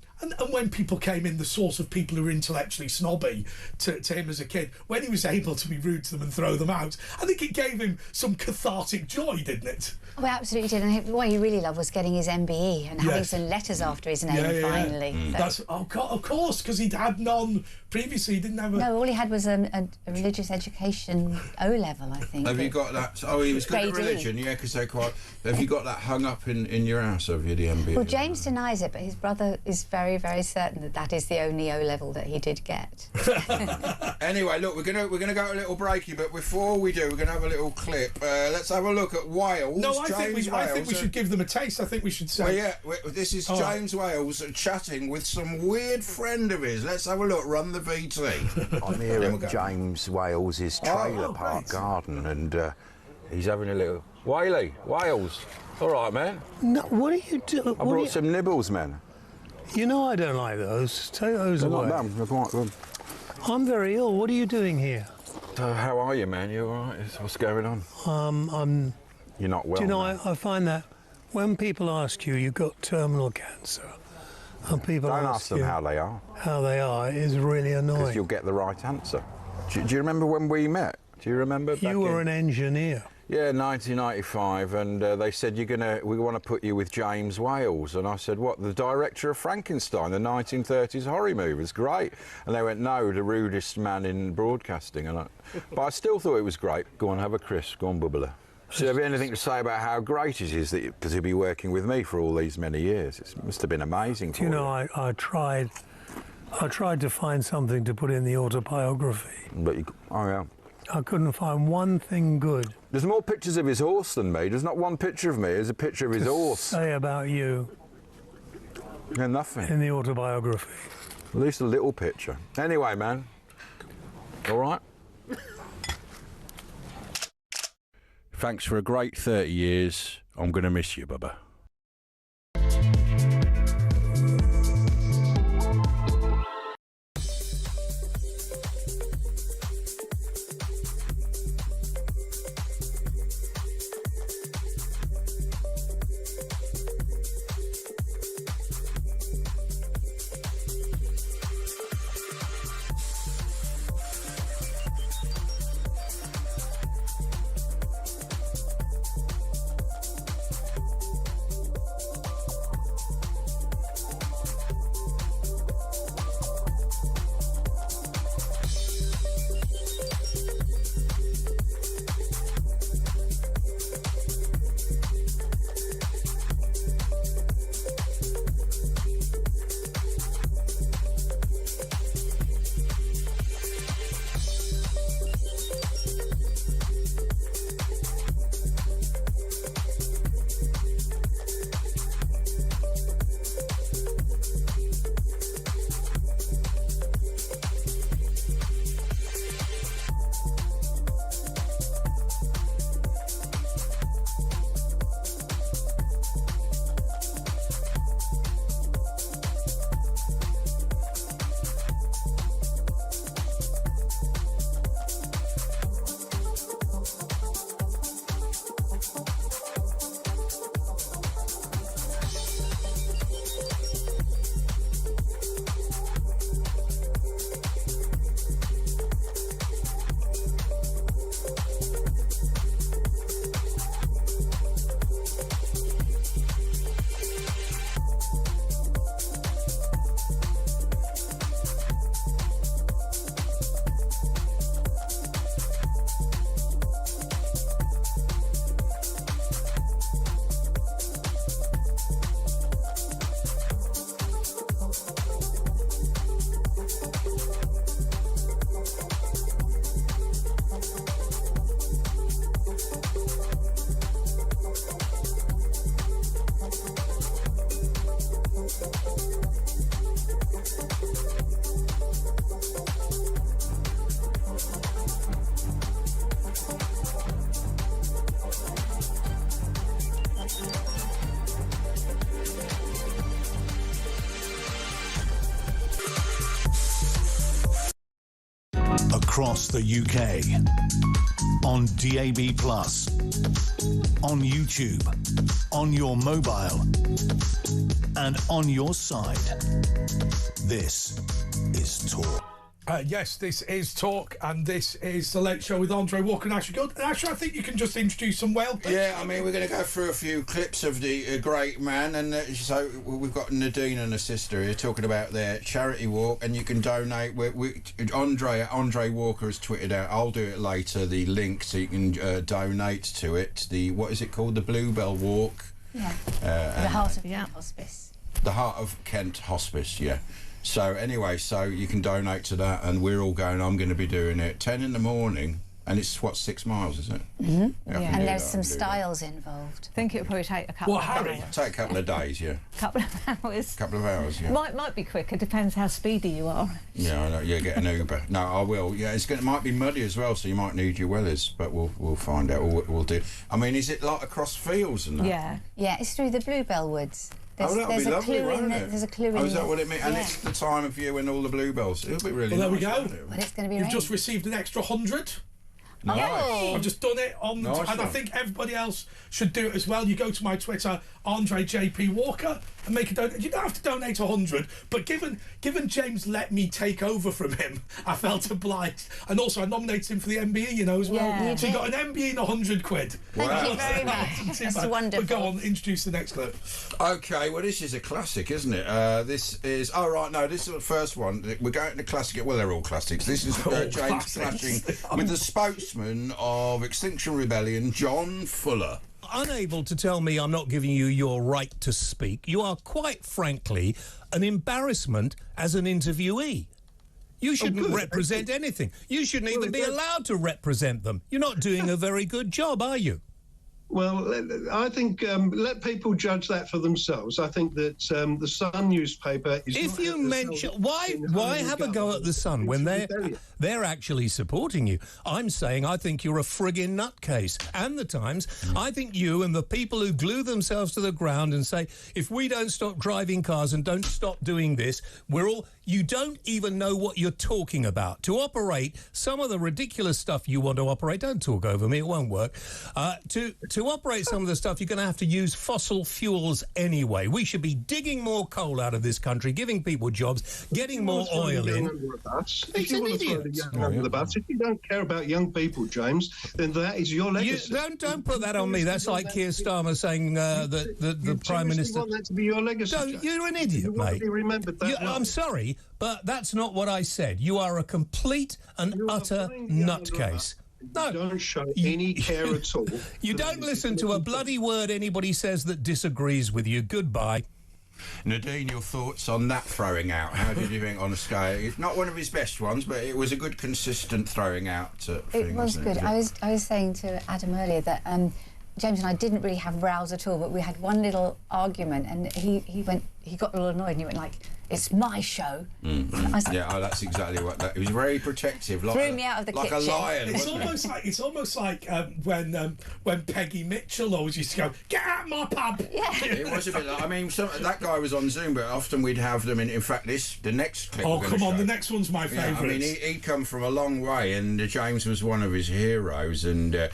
when people came in, the sort of people who were intellectually snobby to him as a kid, when he was able to be rude to them and throw them out, I think it gave him some cathartic joy, didn't it? Oh, it absolutely did. And what he really loved was getting his MBE and having some letters after his name finally. That's of course, because he'd had none previously. He didn't have a... No, all he had was a religious education O-level, I think. Have you got that? Oh, he was good at religion, yeah, because they're quite... Have you got that hung up in your house, have you, the MBE? Well, James denies it, but his brother is very, very certain that that is the only O-level that he did get. Anyway, look, we're gonna go a little breaky, but before we do, we're gonna have a little clip. Let's have a look at Wales. No, I think we should give them a taste. I think we should say... Well, yeah, this is James Wales chatting with some weird friend of his. Let's have a look. Run the VT. I'm here at James Wales's trailer park garden, and he's having a little... Whaley, Wales. All right, man. No, what are you doing? I brought some nibbles, man. You know I don't like those. Take those away. Not them. They're quite good. I'm very ill. What are you doing here? So how are you, man? You all right? What's going on? You're not well. Do you know, I find that when people ask you, you've got terminal cancer, and people don't ask them how they are. How they are is really annoying. Because you'll get the right answer. Do you remember when we met? Do you remember? You were an engineer. Yeah, 1995, and they said we want to put you with James Wales, and I said, what, the director of Frankenstein, the 1930s horror movie? It's great. And they went, no, the rudest man in broadcasting. But I still thought it was great. Go on, have a crisp. Go on, bubbler. So have you anything to say about how great it is that to be working with me for all these many years? It must have been amazing for you. You know, I tried to find something to put in the autobiography. But oh yeah. I couldn't find one thing good. There's more pictures of his horse than me. There's not one picture of me. There's a picture of his horse. Say about you. Yeah, nothing. In the autobiography. At least a little picture. Anyway, man. All right? Thanks for a great 30 years. I'm going to miss you, Bubba. across the UK. On DAB+, on YouTube, on your mobile, and on your side. This is Talk. Yes, this is Talk, and this is The Late Show with Andre Walker and Asher Gould. And Asher, I think you can just introduce some whale clips. Yeah, I mean, we're going to go through a few clips of the great man, and so we've got Nadine and her sister here talking about their charity walk, and you can donate. Andre Walker has tweeted out, I'll do it later, the link so you can donate to it. What is it called? The Bluebell Walk? Yeah. The Heart of Kent Hospice. The Heart of Kent Hospice, yeah. So anyway, so you can donate to that, and we're all going. I'm going to be doing it 10 in the morning, and it's 6 miles, is it? Mm-hmm. Yeah. And there's some styles involved. I think it would probably take a couple of hours. Take a couple of days, yeah. Couple of hours. Couple of hours, yeah. Might be quicker. Depends how speedy you are. Yeah, I know. Yeah, get an Uber. No, I will. Yeah, it might be muddy as well, so you might need your wellies, but we'll find out. We'll do. I mean, is it like across fields and that? Yeah. Yeah, it's through the Bluebell Woods. That'll be lovely, won't it? There's a clue in is that what it means? Yeah. And it's the time of year when all the bluebells. It'll be really well, nice. There we go. Well, it's going to be You've rain. just received an extra 100. Nice. Oh. I've just done it on, Nice and I one. think everybody else should do it as well. You go to my Twitter, Andre JP Walker, and make a donation. You don't have to donate 100, but given James let me take over from him, I felt obliged. And also, I nominated him for the MBE, as well. Yeah, so you got an MBE and 100 quid. Thank you very much. That's wonderful. But go on, introduce the next clip. Okay, well, this is a classic, isn't it? This is... Oh, right, no, this is the first one. We're going to classic... Well, they're all classics. This is James clashing with the spokesman of Extinction Rebellion, John Fuller. Unable to tell me I'm not giving you your right to speak. You are, quite frankly, an embarrassment as an interviewee. You shouldn't represent anything. You shouldn't even be allowed to represent them. You're not doing a very good job, are you? Well, I think let people judge that for themselves. I think that the Sun newspaper is... If you mention... Why have a go at the Sun when they're actually supporting you? I'm saying I think you're a friggin' nutcase. And the Times, I think you and the people who glue themselves to the ground and say, if we don't stop driving cars and don't stop doing this, we're all... You don't even know what you're talking about. To operate some of the ridiculous stuff you want to operate, don't talk over me, it won't work. To operate some of the stuff, you're going to have to use fossil fuels anyway. We should be digging more coal out of this country, giving people jobs, getting more oil in. If you want to throw the young under the bus, if you don't care about young people, James, then that is your legacy. Don't put that on me. That's like Keir Starmer saying that the Prime Minister... You want that to be your legacy, you're an idiot, mate. Be remembered that way. I'm sorry, but that's not what I said. You are a complete and utter nutcase. No, you don't show any care at all. You don't listen to a bloody word anybody says that disagrees with you. Goodbye. Nadine, your thoughts on that throwing out? How did you think on a scale? It's not one of his best ones, but it was a good, consistent throwing out thing. It was good. I was saying to Adam earlier that James and I didn't really have rows at all, but we had one little argument, and he got a little annoyed, and he went like, "It's my show." Mm-hmm. I was like, yeah, that's exactly what that. It was very protective, threw me out of the kitchen. a lion. It's almost like when Peggy Mitchell always used to go, "Get out my pub." Yeah, it was a bit like. I mean, that guy was on Zoom, but often we'd have them in fact, the next clip. Oh, come on, the next one's my favourite. I mean, he'd come from a long way, and James was one of his heroes, and.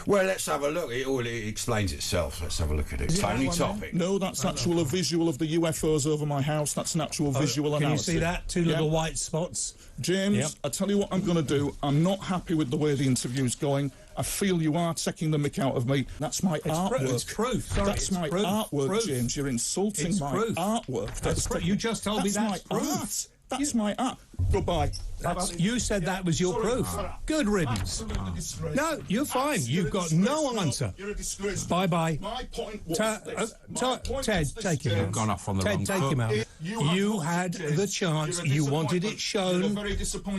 Well, let's have a look. It explains itself. Let's have a look at it. Tony Topic. No, that's a visual of the UFOs over my house. That's an actual visual analysis. Can you see that? Two little white spots. James, I tell you what I'm going to do. I'm not happy with the way the interview's going. I feel you are taking the mick out of me. That's my artwork. It's proof. Sorry, that's my artwork, James. You're insulting my artwork. That's proof. You just told me that's my proof. Art. That's my art. Goodbye. You said that was your proof. Good riddance. No, you're fine. You've got no answer. You're a disgrace. Bye-bye. My point was Ted, take him out. You've gone off on the wrong Ted, take him out. You had the chance. You wanted it shown.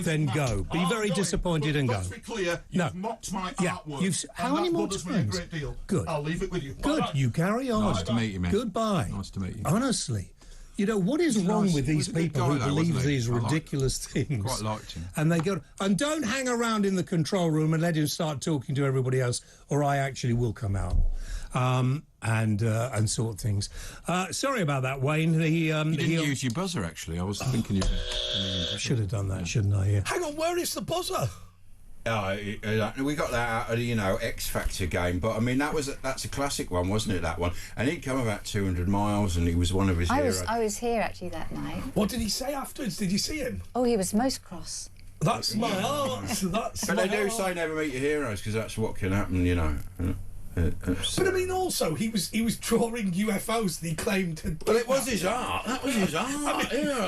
Then go. Be very disappointed and go. Let's be clear. You've mocked my artwork. How many more times? Good. I'll leave it with you. Good. You carry on. Nice to meet you, man. Goodbye. Nice to meet you. Honestly. You know, what is wrong nice. with these He was a good people guy, who though, believe wasn't he? these I liked- ridiculous things? Quite liked him. And they go, and don't hang around in the control room and let him start talking to everybody else, or I actually will come out. And sort things. Sorry about that, Wayne. You didn't use your buzzer, actually. I was thinking you should have done that, shouldn't I? Yeah. Hang on, where is the buzzer? We got that out of the, X Factor game, but I mean that's a classic one, wasn't it? That one, and he'd come about 200 miles, and he was one of his heroes. I was here actually that night. What did he say afterwards? Did you see him? Oh, he was most cross. That's my art. But they do say never meet your heroes, because that's what can happen, But I mean, also he was drawing UFOs that he claimed had. Well, it was his art. That was his art.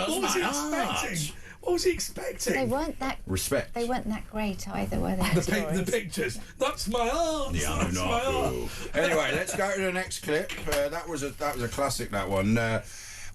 What was he expecting? What was he expecting? They weren't that respect. They weren't that great either, were they? The pictures. That's my art. That's my art. Anyway, let's go to the next clip. That was a classic. That one.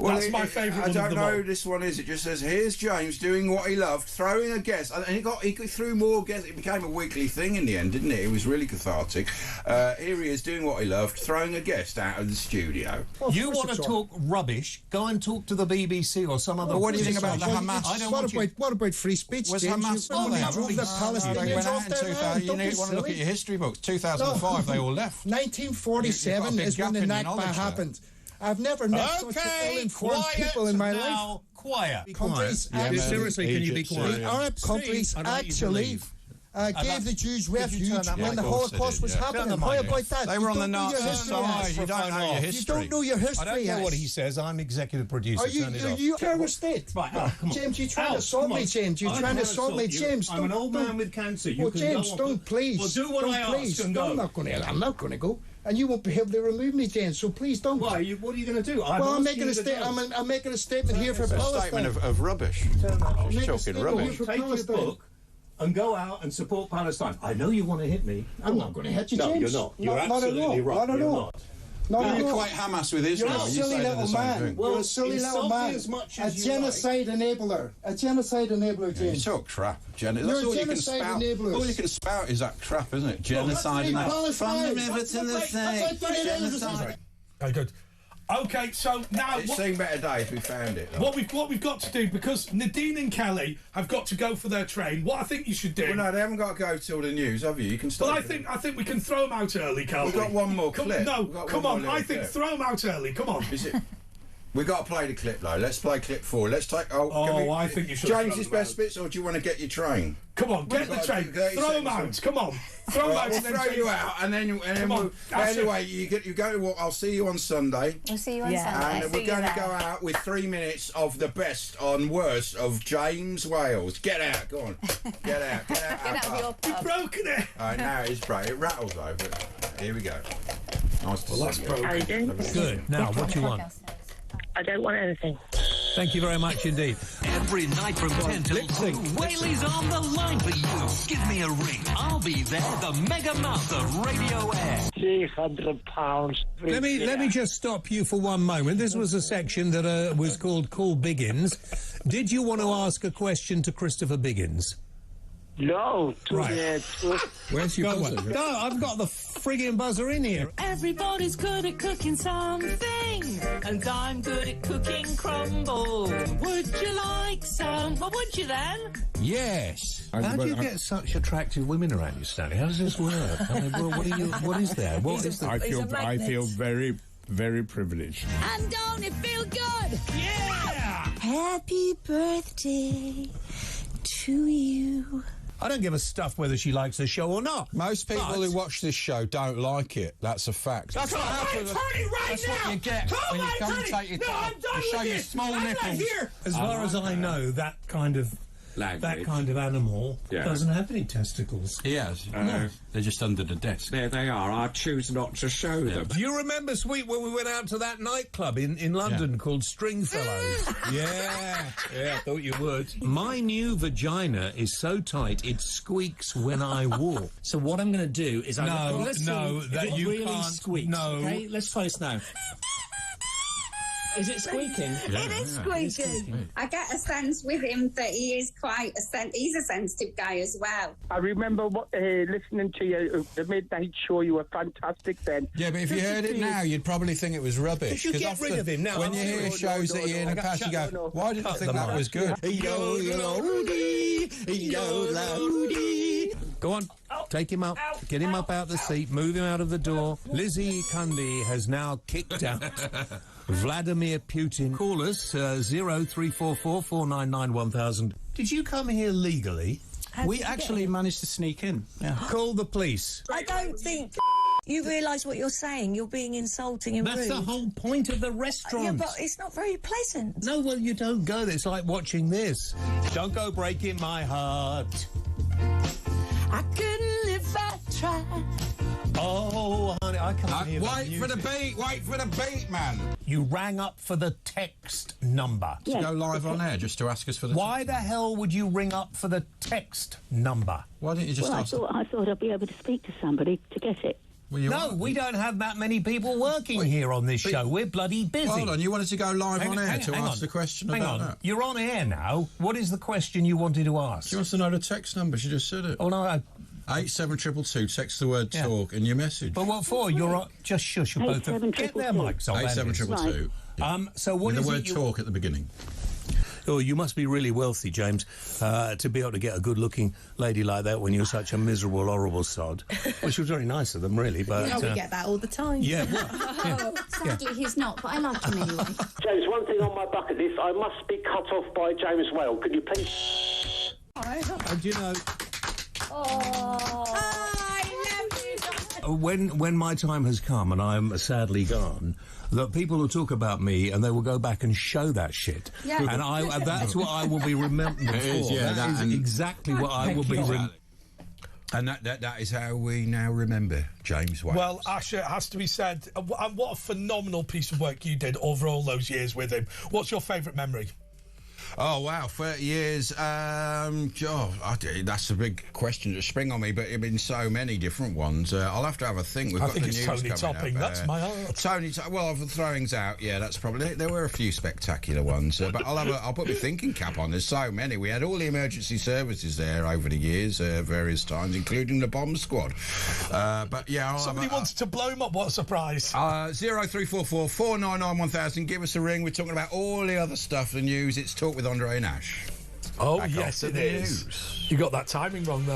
That's my favourite one. I don't of them know all. who this one is. It just says, "Here's James doing what he loved, throwing a guess," and he threw more guess. It became a weekly thing in the end, didn't it? It was really cathartic. Here he is doing what he loved, throwing a guest out of the studio. Well, you want to talk rubbish? Go and talk to the BBC or some other. Well, what do you think about the Hamas? I don't want you. What about free speech? Was James? Hamas You there? drove the Palestinians Went out off in their 2000. land. You Don't be want to look at silly. your history books. 2005, they all left. 1947 You've got a big is when the gap in your Nakba knowledge there. happened. I've never met such ill-informed people in my life. Quiet. Countries Yeah, actually, seriously, can you be quiet? the Arab countries I don't want you to actually leave. gave the Jews refuge turn that when the mic off? Holocaust was Yeah. happening. How about that? They You were on don't the know your Nazi history, side. Ash. You don't know your You history. don't know your history. I don't know what Ash. he says. I'm executive producer. Are you, Turn it are off. you terrorist state? Right, come on. James, you trying to Al, assault come me, on. James? You're I trying to can't assault me, assault you. James. I'm an old man with cancer. You Well, can James, go on. don't please. Well, do what don't I ask please. and go. I'm not going to go. And you won't be able to remove me, James. So please don't. Why? What are you going to do? Well, I'm making a statement. I'm making a statement here for It's a Palestine. statement of rubbish. I'm She's making a talking statement rubbish. here for Take your Palestine. book and go out and support Palestine. I know you want to hit me. I'm not going to hit you, No, James. you're not. You're Not at all. absolutely right. Not at You're all. not. Not Well, at you all. equate Hamas with Israel. You're a You silly say they're little the same man. thing. Well, You're a silly little insult me man. as much A as you genocide enabler. A genocide enabler, You James. talk crap, That's You're a all you can genocide spout. enablers. All you can spout is that crap, isn't it? Genocide and that. Palestine. From the river to the sea. Genocide. Okay, good. Okay, so now It's seen better days. We found it. what we've got to do, because Nadine and Kelly have got to go for their train. What I think you should do. Well, no, they haven't got to go till the news, have you? You can start. Well, I think we can throw them out early, Kelly. We've got one more clip. No, We've got come one on. more I little think clip. throw them out early. Come on. Is it? We've got to play the clip though. Let's play clip 4. Let's take. I think you should. James's best bits, or do you want to get your train? Come on, get the train. Throw them out. Come on. Throw them out. We'll throw you out, and then on. anyway, you go to. I'll see you on Sunday. We'll see you on Yeah. Sunday. And we're going to go out with 3 minutes of the best on worst of James Wales. Get out, go on. Get out, get out. Get out of your pub. Broken it. All right, now it's bright. It rattles though, but here we go. Nice to see you. How you doing? Good. Now, what do you want? I don't want anything. Thank you very much indeed. Every night from 10 till 2, Whaley's on the line for you. Give me a ring. I'll be there, the Mega Mouth of Radio Air. £300. Let me just stop you for one moment. This was a section that was called Call Biggins. Did you want to ask a question to Christopher Biggins? No. Right. Where's your buzzer? No, I've got the friggin' buzzer in here. Everybody's good at cooking something, and I'm good at cooking crumble. Would you like some? Well, would you then? Yes. How do you get such attractive women around you, Stanley? How does this work? I mean, what is there? What is there? I feel very, very privileged. And don't it feel good? Yeah! Happy birthday to you. I don't give a stuff whether she likes the show or not. Most people who watch this show don't like it. That's a fact. That's what happens. That's what you get when you commentate it. You show your small nipples. As far as I know, that kind of animal doesn't have any testicles. He has. No. They're just under the desk. There they are. I choose not to show them. Do you remember, Sweet, when we went out to that nightclub in London called Stringfellows? Yeah, I thought you would. My new vagina is so tight it squeaks when I walk. So what I'm going to do is that you really can't. squeaks. No. Okay, let's try this now. Is it squeaking? It is squeaking. I get a sense with him that he is quite he's a sensitive guy as well. I remember listening to you, the midnight show. You were fantastic then. Yeah, but if you heard it now, you'd probably think it was rubbish. Could you get rid of him now? When you hear shows that you hear in the past, you go, why did I think that was good? Go on, take him up, get him up out the seat, move him out of the door. Lizzie Cundy has now kicked out Vladimir Putin. Call us 0344 499 1000. Did you come here legally? We actually managed to sneak in. Yeah. Call the police. I don't think you realise what you're saying. You're being insulting and rude. That's the whole point of the restaurant. Yeah, but it's not very pleasant. No, well, you don't go there. It's like watching this. Don't go breaking my heart. I couldn't if I tried. Oh, honey, I can't hear that Wait for the beat, wait for the beat, man. You rang up for the text number. To go live on air just to ask us for the... Why the hell would you ring up for the text number? Why didn't you just ask... I thought I'd be able to speak to somebody to get it. Well, no, we don't have that many people working here on this show. We're bloody busy. Hold on, you wanted to go live on air to ask the question about that? You're on air now. What is the question you wanted to ask? She wants to know the text number. She just said it. Oh, no, 87222, text the word talk in your message. But what for? You're on... Just shush, you both. Get their mics on. 87222. Right. So what with is the word talk at the beginning. Oh, you must be really wealthy, James, to be able to get a good-looking lady like that when you're such a miserable, horrible sod. Which was very nice of them, really, but... we get that all the time. Yeah, well, Sadly, he's not, but I like him anyway. James, one thing on my bucket list, I must be cut off by James Whale. Could you please... And you know... Oh, I love you. When my time has come and I'm sadly gone, that people will talk about me and they will go back and show that shit. Yeah. And that's what I will be remembered for. That is exactly what I will be remembered. And that is how we now remember James Whale. Well, Asher, it has to be said, and what a phenomenal piece of work you did over all those years with him. What's your favourite memory? Oh, wow, 30 years. That's a big question to spring on me, but it's been so many different ones. I'll have to have a think. We've got the news Tony coming Topping. up. That's my heart. Well, the throwings out, yeah, that's probably... There were a few spectacular ones, but I'll put my thinking cap on. There's so many. We had all the emergency services there over the years, various times, including the bomb squad. But, yeah... Somebody wanted to blow him up. What a surprise. 0344 499 1000. Give us a ring. We're talking about all the other stuff, the news. It's Talk with Andre and Ash. Oh, Back yes, after it the is. news. You got that timing wrong there.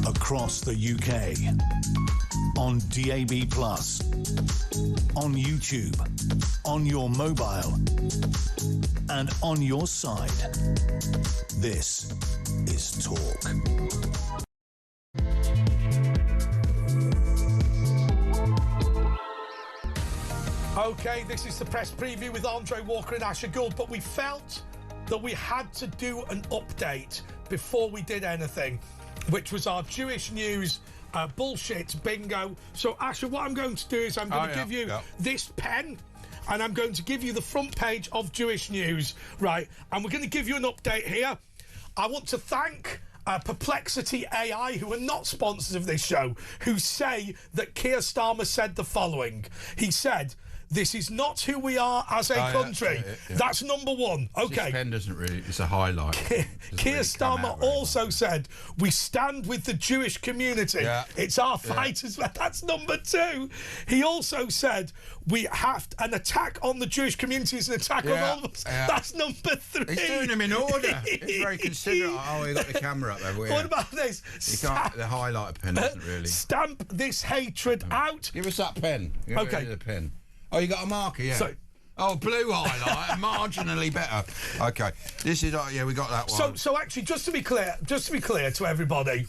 across the UK, on DAB+, on YouTube, on your mobile, and on your side. This is Talk. Okay, this is the press preview with Andre Walker and Asher Gould, but we felt that we had to do an update before we did anything, which was our Jewish news bullshit bingo. So, Asher, what I'm going to do is I'm going to give you this pen, and I'm going to give you the front page of Jewish news, right? And we're going to give you an update here. I want to thank Perplexity AI, who are not sponsors of this show, who say that Keir Starmer said the following. He said, "This is not who we are as a country." That's number one. Okay. This pen doesn't really, it's a highlight. Keir Starmer also said, "We stand with the Jewish community. It's our fight as well." That's number two. He also said, "We have an attack on the Jewish community is an attack on all of us." That's number three. He's doing them in order. He's very considerate. Oh, you got the camera up there. What about this? You can't, the highlighter pen doesn't really. Stamp this hatred out. Give us that pen. Okay. The pen. Oh, you got a marker, yeah. So, blue highlight, marginally better. Okay, this is we got that one. So actually, just to be clear to everybody,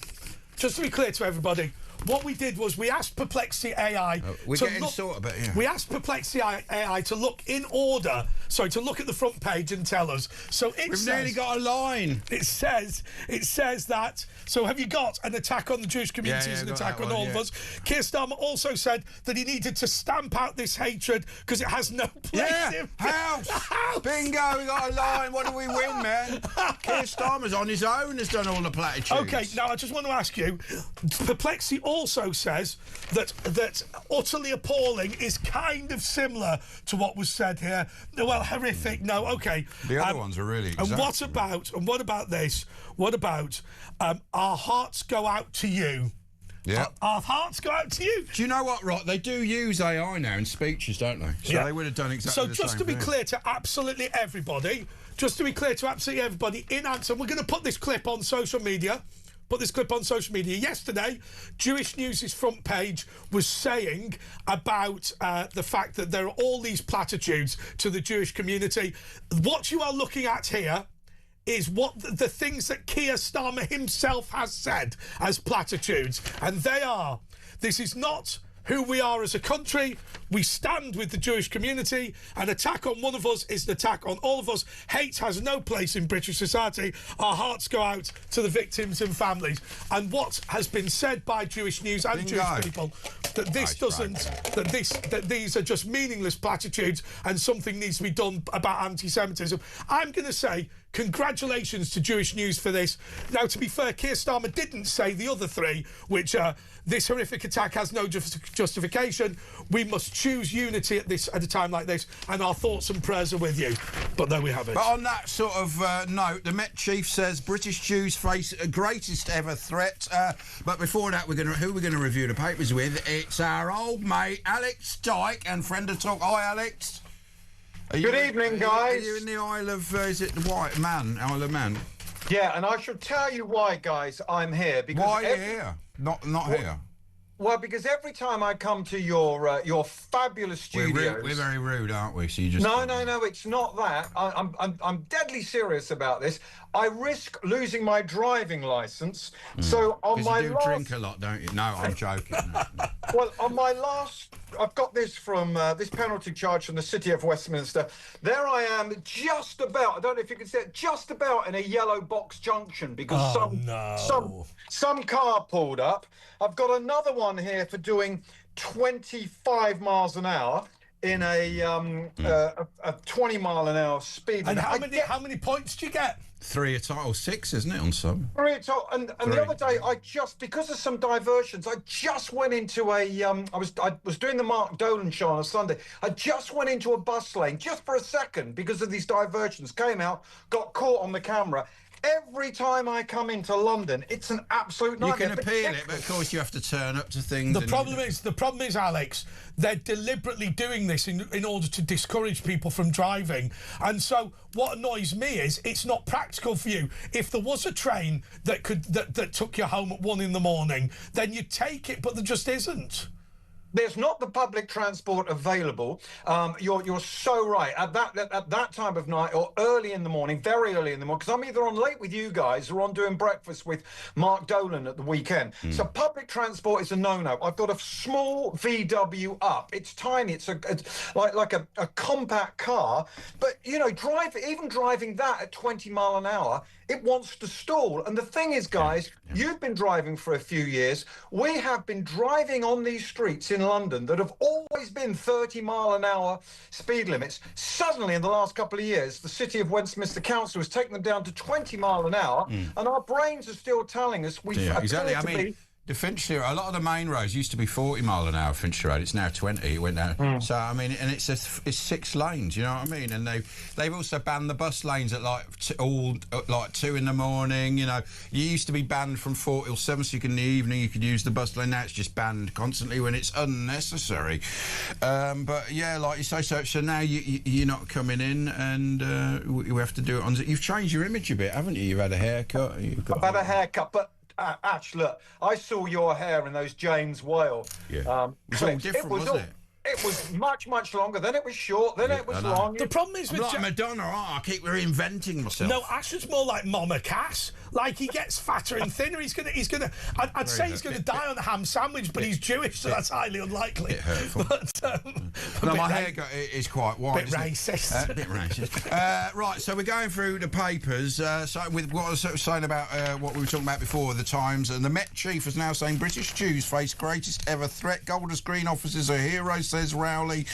what we did was we asked Perplexity AI. We're getting sort of it, yeah. We asked Perplexity AI to look in order. Sorry, to look at the front page and tell us. So we've nearly got a line. It says that. So have you got an attack on the Jewish community is an attack on all of us? Keir Starmer also said that he needed to stamp out this hatred because it has no place in House. Bingo, we got a line. What do we win, man? Keir Starmer's on his own has done all the platitudes. Okay, now I just want to ask you, Perplexity also says that utterly appalling is kind of similar to what was said here. Well, horrific. No, okay. The other ones are really exact. And what about this? What about our hearts go out to you? Yeah. Our hearts go out to you. Do you know what, Rod? They do use AI now in speeches, don't they? So they would have done exactly the same thing. So just to be clear to absolutely everybody, in answer, we're going to put this clip on social media. Yesterday, Jewish News' front page was saying about the fact that there are all these platitudes to the Jewish community. What you are looking at here is what the things that Keir Starmer himself has said as platitudes. And they are, this is not who we are as a country. We stand with the Jewish community. An attack on one of us is an attack on all of us. Hate has no place in British society. Our hearts go out to the victims and families. And what has been said by Jewish News and Jewish people, that this that these are just meaningless platitudes and something needs to be done about anti-Semitism. I'm going to say congratulations to Jewish News for this. Now, to be fair, Keir Starmer didn't say the other three, which this horrific attack has no justification. We must choose unity at a time like this, and our thoughts and prayers are with you. But there we have it. But on that sort of note, the Met Chief says British Jews face a greatest ever threat. But before that, who we're going to review the papers with? It's our old mate Alex Dyke and friend of Talk. Hi, Alex. Good evening, guys. Are you in the Isle of, is it the Isle of Man? Yeah, and I shall tell you why, guys, I'm here. Because why are you here? Not here? Well, because every time I come to your fabulous studios... We're very rude, aren't we? So you just... No, it's not that. I'm deadly serious about this. I risk losing my driving licence. So on my you drink a lot, don't you? No, I'm joking. Well, on my last... I've got this from this penalty charge from the City of Westminster. There I am, just about, I don't know if you can see it, just about in a yellow box junction because some car pulled up. I've got another one here for doing 25 miles an hour in a 20 mile an hour speed. And how many points do you get? 3 a time, or 6, isn't it, on some? 3 a time. And the other day, because of some diversions, I just went into a, I was doing the Mark Dolan show on a Sunday. I just went into a bus lane, just for a second, because of these diversions. Came out, got caught on the camera. Every time I come into London, it's an absolute You nightmare. can appeal it, but of course you have to turn up to things. The problem is, Alex, they're deliberately doing this in order to discourage people from driving. And so what annoys me is it's not practical for you. If there was a train that took you home at 1 a.m, then you'd take it, but there just isn't. There's not the public transport available. You're so right. At that time of night or early in the morning, very early in the morning, because I'm either on Late with you guys or on doing breakfast with Mark Dolan at the weekend. So public transport is a no-no. I've got a small VW up. It's tiny. It's like a compact car. But, you know, even driving that at 20 mile an hour, it wants to stall. And the thing is, guys, you've been driving for a few years. We have been driving on these streets in London that have always been 30 mile an hour speed limits. Suddenly, in the last couple of years, the City of Westminster Council has taken them down to 20 mile an hour, and our brains are still telling us we exactly. I mean, the Finchley, a lot of the main roads used to be 40 mile an hour. Finchley Road, it's now 20. It went down. So I mean, and it's 6 lanes. You know what I mean? And they've also banned the bus lanes at like 2 in the morning. You know, you used to be banned from 4 till 7, so in the evening you could use the bus lane. Now it's just banned constantly when it's unnecessary. But yeah, like you say, so now you're not coming in, and we have to do it on. You've changed your image a bit, haven't you? You've had a haircut. I've had a haircut, but. Ash, look, I saw your hair in those James Whale it was all different, wasn't it? It was much, much longer. Then it was short. Then it was long. The problem is with like Madonna. I keep reinventing myself. No, Ash is more like Mama Cass. Like he gets fatter and thinner. He's gonna. I'd say he's gonna die on a ham sandwich, but he's Jewish, so that's highly unlikely. Bit hurtful. But my hair is quite white. Bit racist. Bit racist. Right, so we're going through the papers. So with what I was saying about what we were talking about before, the Times, and the Met chief is now saying British Jews face greatest ever threat. Golders Green officers are heroes, says Rowley.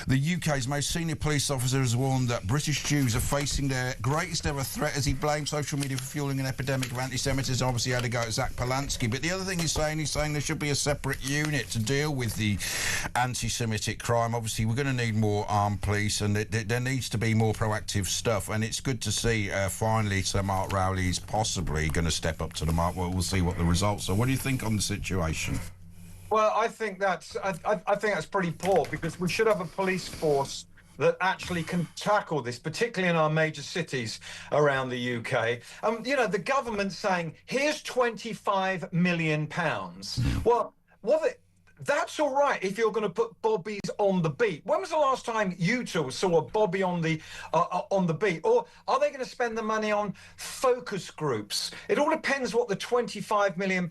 The UK's most senior police officer has warned that British Jews are facing their greatest ever threat as he blames social media for fueling an epidemic of anti-Semitism. Obviously had a go at Zach Polanski. But the other thing he's saying there should be a separate unit to deal with the anti-Semitic crime. Obviously, we're going to need more armed police, and there needs to be more proactive stuff. And it's good to see finally Sir Mark Rowley is possibly going to step up to the mark. Well, we'll see what the results are. What do you think on the situation? Well, I think that's pretty poor, because we should have a police force that actually can tackle this, particularly in our major cities around the UK. You know, the government's saying, here's £25 million. Well, that's all right if you're going to put bobbies on the beat. When was the last time you two saw a bobby on the beat? Or are they going to spend the money on focus groups? It all depends what the £25 million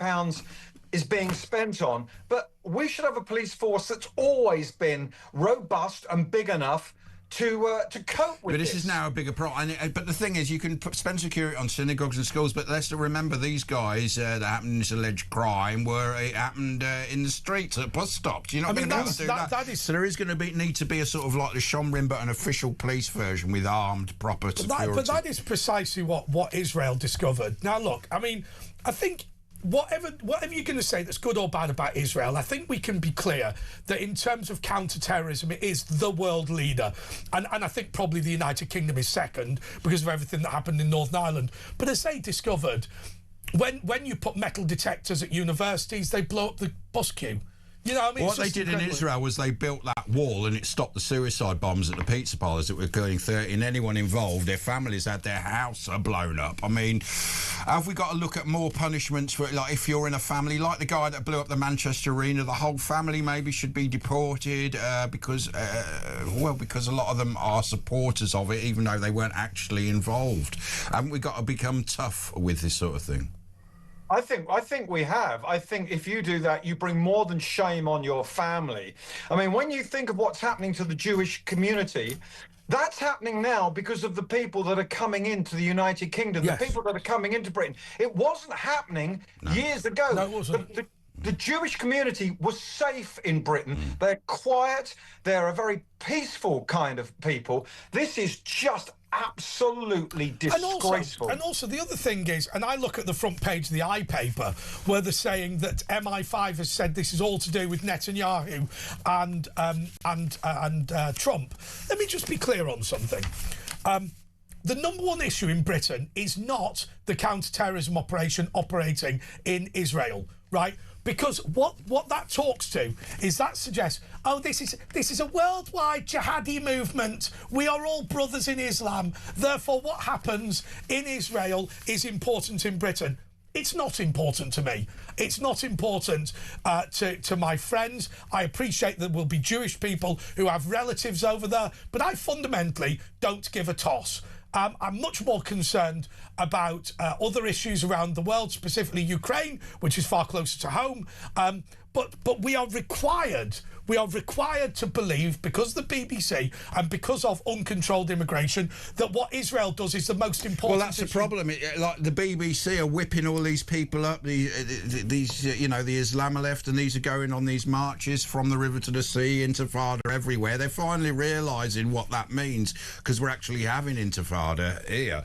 is being spent on. But we should have a police force that's always been robust and big enough to cope with this. But this is now a bigger problem. But the thing is, you can spend security on synagogues and schools, but let's remember these guys that happened in this alleged crime it happened in the streets at bus stops. You're not going to be able to do that. So there is going to need to be a sort of like the Sean Rimber, an official police version with armed, proper security. But that is precisely what Israel discovered. Now, look, I mean, I think whatever you're going to say that's good or bad about Israel, I think we can be clear that in terms of counter-terrorism, it is the world leader. And I think probably the United Kingdom is second because of everything that happened in Northern Ireland. But as they discovered, when you put metal detectors at universities, they blow up the bus queue. You know, I mean, what they did in Israel was they built that wall and it stopped the suicide bombs at the pizza parlours that were killing 30, and anyone involved, their families had their house blown up. I mean, have we got to look at more punishments for, like, if you're in a family, like the guy that blew up the Manchester Arena, the whole family maybe should be deported because a lot of them are supporters of it, even though they weren't actually involved. Haven't we got to become tough with this sort of thing? I think we have. I think if you do that, you bring more than shame on your family. I mean, when you think of what's happening to the Jewish community, that's happening now because of the people that are coming into the United Kingdom, the people that are coming into Britain. It wasn't happening years ago. No, it wasn't. The Jewish community was safe in Britain. They're quiet. They're a very peaceful kind of people. This is just absolutely disgraceful. And also the other thing is, and I look at the front page of the iPaper where they're saying that MI5 has said this is all to do with Netanyahu and Trump. Let me just be clear on something. the number one issue in Britain is not the counter-terrorism operation operating in Israel, right? Because what that talks to is that suggests, oh, this is a worldwide jihadi movement. We are all brothers in Islam. Therefore, what happens in Israel is important in Britain. It's not important to me. It's not important to my friends. I appreciate that there will be Jewish people who have relatives over there, but I fundamentally don't give a toss. I'm much more concerned about other issues around the world, specifically Ukraine, which is far closer to home. But we are required to believe, because of the BBC and because of uncontrolled immigration, that what Israel does is the most important. Well, that's the problem. Like the BBC are whipping all these people up. These you know, the Islam left, and these are going on these marches from the river to the sea, intifada everywhere. They're finally realising what that means, because we're actually having intifada here.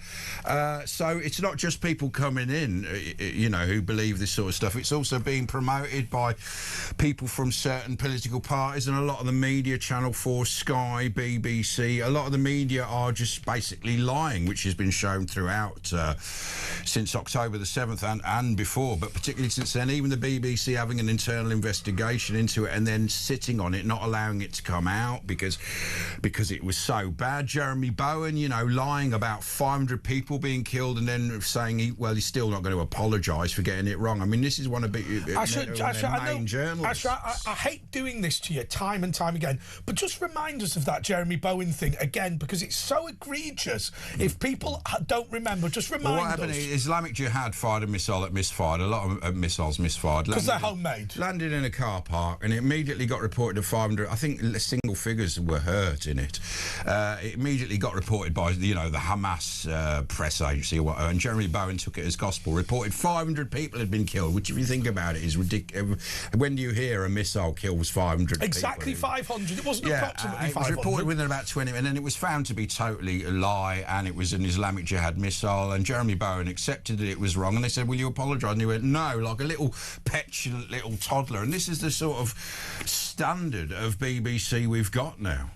So it's not just people coming in, you know, who believe this sort of stuff. It's also being promoted by people from certain political parties, and a lot of the media, Channel 4, Sky, BBC, a lot of the media are just basically lying, which has been shown throughout since October the 7th and before, but particularly since then. Even the BBC having an internal investigation into it and then sitting on it, not allowing it to come out because it was so bad. Jeremy Bowen, you know, lying about 500 people being killed and then saying he's still not going to apologise for getting it wrong. I mean, this is one of the main journalists. I hate doing this to you time and time again, but just remind us of that Jeremy Bowen thing again, because it's so egregious. If people don't remember, just remind us. What happened? Islamic Jihad fired a missile that misfired. A lot of missiles misfired. Because they're homemade. Landed in a car park, and it immediately got reported to 500. I think single figures were hurt in it. It immediately got reported by, you know, the Hamas press agency or whatever, and Jeremy Bowen took it as gospel. Reported 500 people had been killed, which, if you think about it, is ridiculous. When do you hear a missile kills 500 exactly people? 500. It wasn't approximately 500. It was reported within about 20, and then it was found to be totally a lie, and it was an Islamic Jihad missile, and Jeremy Bowen accepted that it was wrong, and they said, will you apologise? And he went, no, like a little petulant little toddler. And this is the sort of standard of BBC we've got now.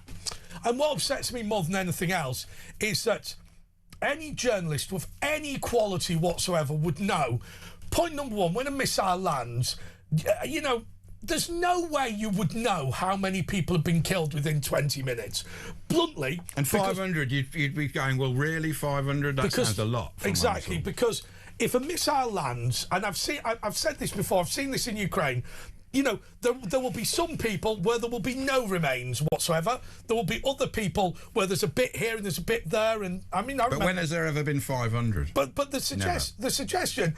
And what upsets me more than anything else is that any journalist with any quality whatsoever would know, point number one, when a missile lands, you know, there's no way you would know how many people have been killed within 20 minutes. Bluntly. And 500, you'd be going, well, really, 500? That sounds a lot. Exactly, because if a missile lands, and I've said this before, I've seen this in Ukraine, you know, there will be some people where there will be no remains whatsoever. There will be other people where there's a bit here and there's a bit there, and I mean, But when has there ever been 500? But the suggestion.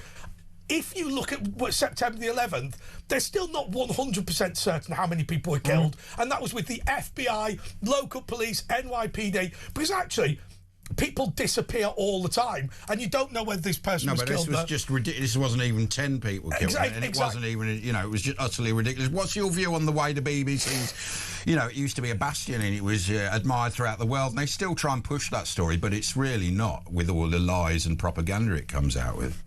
If you look at September the 11th, they're still not 100% certain how many people were killed. And that was with the FBI, local police, NYPD. Because actually, people disappear all the time, and you don't know whether this person was killed. No, but this was just ridiculous. This wasn't even 10 people killed. And it wasn't even, you know, it was just utterly ridiculous. What's your view on the way the BBC's, you know, it used to be a bastion and it was admired throughout the world, and they still try and push that story, but it's really not, with all the lies and propaganda it comes out with.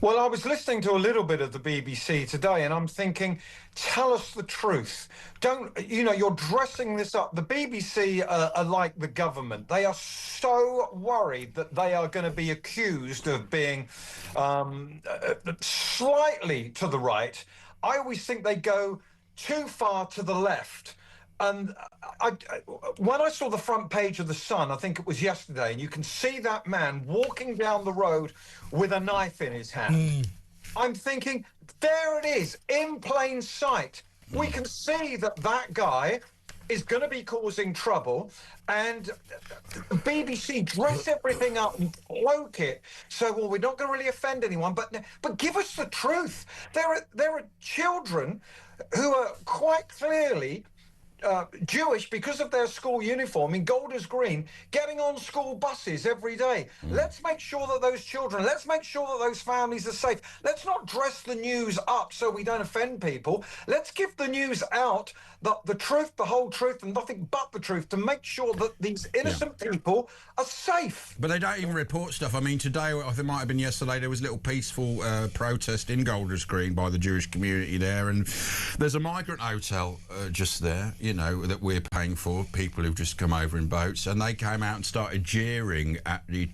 Well, I was listening to a little bit of the BBC today, and I'm thinking, tell us the truth. Don't, you know, you're dressing this up. The BBC are like the government. They are so worried that they are going to be accused of being slightly to the right. I always think they go too far to the left. And when I saw the front page of The Sun, I think it was yesterday, and you can see that man walking down the road with a knife in his hand. I'm thinking, there it is, in plain sight. We can see that guy is going to be causing trouble, and BBC dress everything up and cloak it so, well, we're not going to really offend anyone, but give us the truth. There are children who are quite clearly Jewish because of their school uniform in Golders Green, getting on school buses every day. Let's make sure that those children, let's make sure that those families are safe. Let's not dress the news up so we don't offend people. Let's give the news out, the truth, the whole truth, and nothing but the truth, to make sure that these innocent people are safe. But they don't even report stuff. I mean, today, I think it might have been yesterday, there was a little peaceful protest in Golders Green by the Jewish community there, and there's a migrant hotel just there. you know, that we're paying for, people who've just come over in boats, and they came out and started jeering at the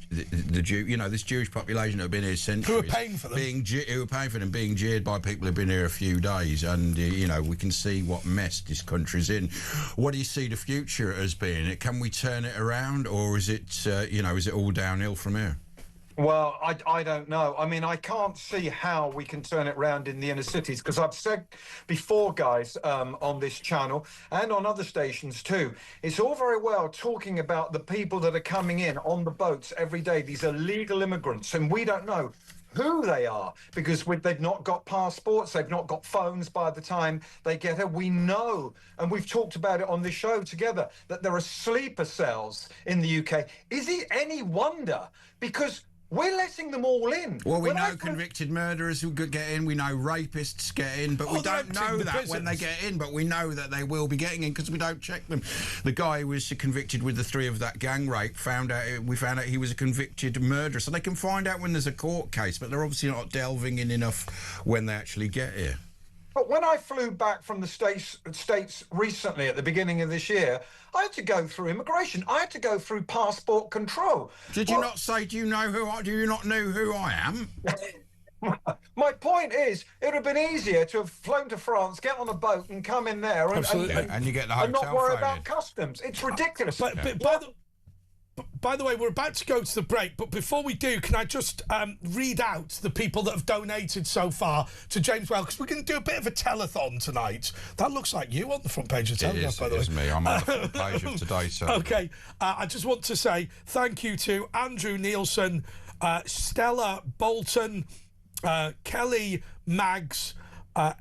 Jew, you know, this Jewish population that have been here centuries. Who are paying for them? Who are paying for them, being jeered by people who've been here a few days, and, you know, we can see what mess this country's in. What do you see the future as being? Can we turn it around, or is it, you know, is it all downhill from here? Well, I don't know. I mean, I can't see how we can turn it around in the inner cities, because I've said before, guys, on this channel and on other stations too, it's all very well talking about the people that are coming in on the boats every day, these illegal immigrants, and we don't know who they are, because they've not got passports, they've not got phones by the time they get here. We know, and we've talked about it on this show together, that there are sleeper cells in the UK. Is it any wonder? Because we're letting them all in. Well, we know convicted murderers who could get in, we know rapists get in, but we don't know that when they get in, but we know that they will be getting in because we don't check them. The guy who was convicted with the 3 of that gang rape, we found out he was a convicted murderer, so they can find out when there's a court case, but they're obviously not delving in enough when they actually get here. But when I flew back from the States recently at the beginning of this year, I had to go through immigration. I had to go through passport control. Did you not say, do you not know who I am? My point is, it would have been easier to have flown to France, get on a boat and come in there and you get the hotel and not worry phone about in. customs. It's ridiculous. But by the way, we're about to go to the break, but before we do, can I just read out the people that have donated so far to James Whale, because we're going to do a bit of a telethon tonight. That looks like you on the front page of Telegraph, by the way. It is me. I'm on the front page of today, so. OK, I just want to say thank you to Andrew Nielsen, Stella Bolton, Kelly Maggs,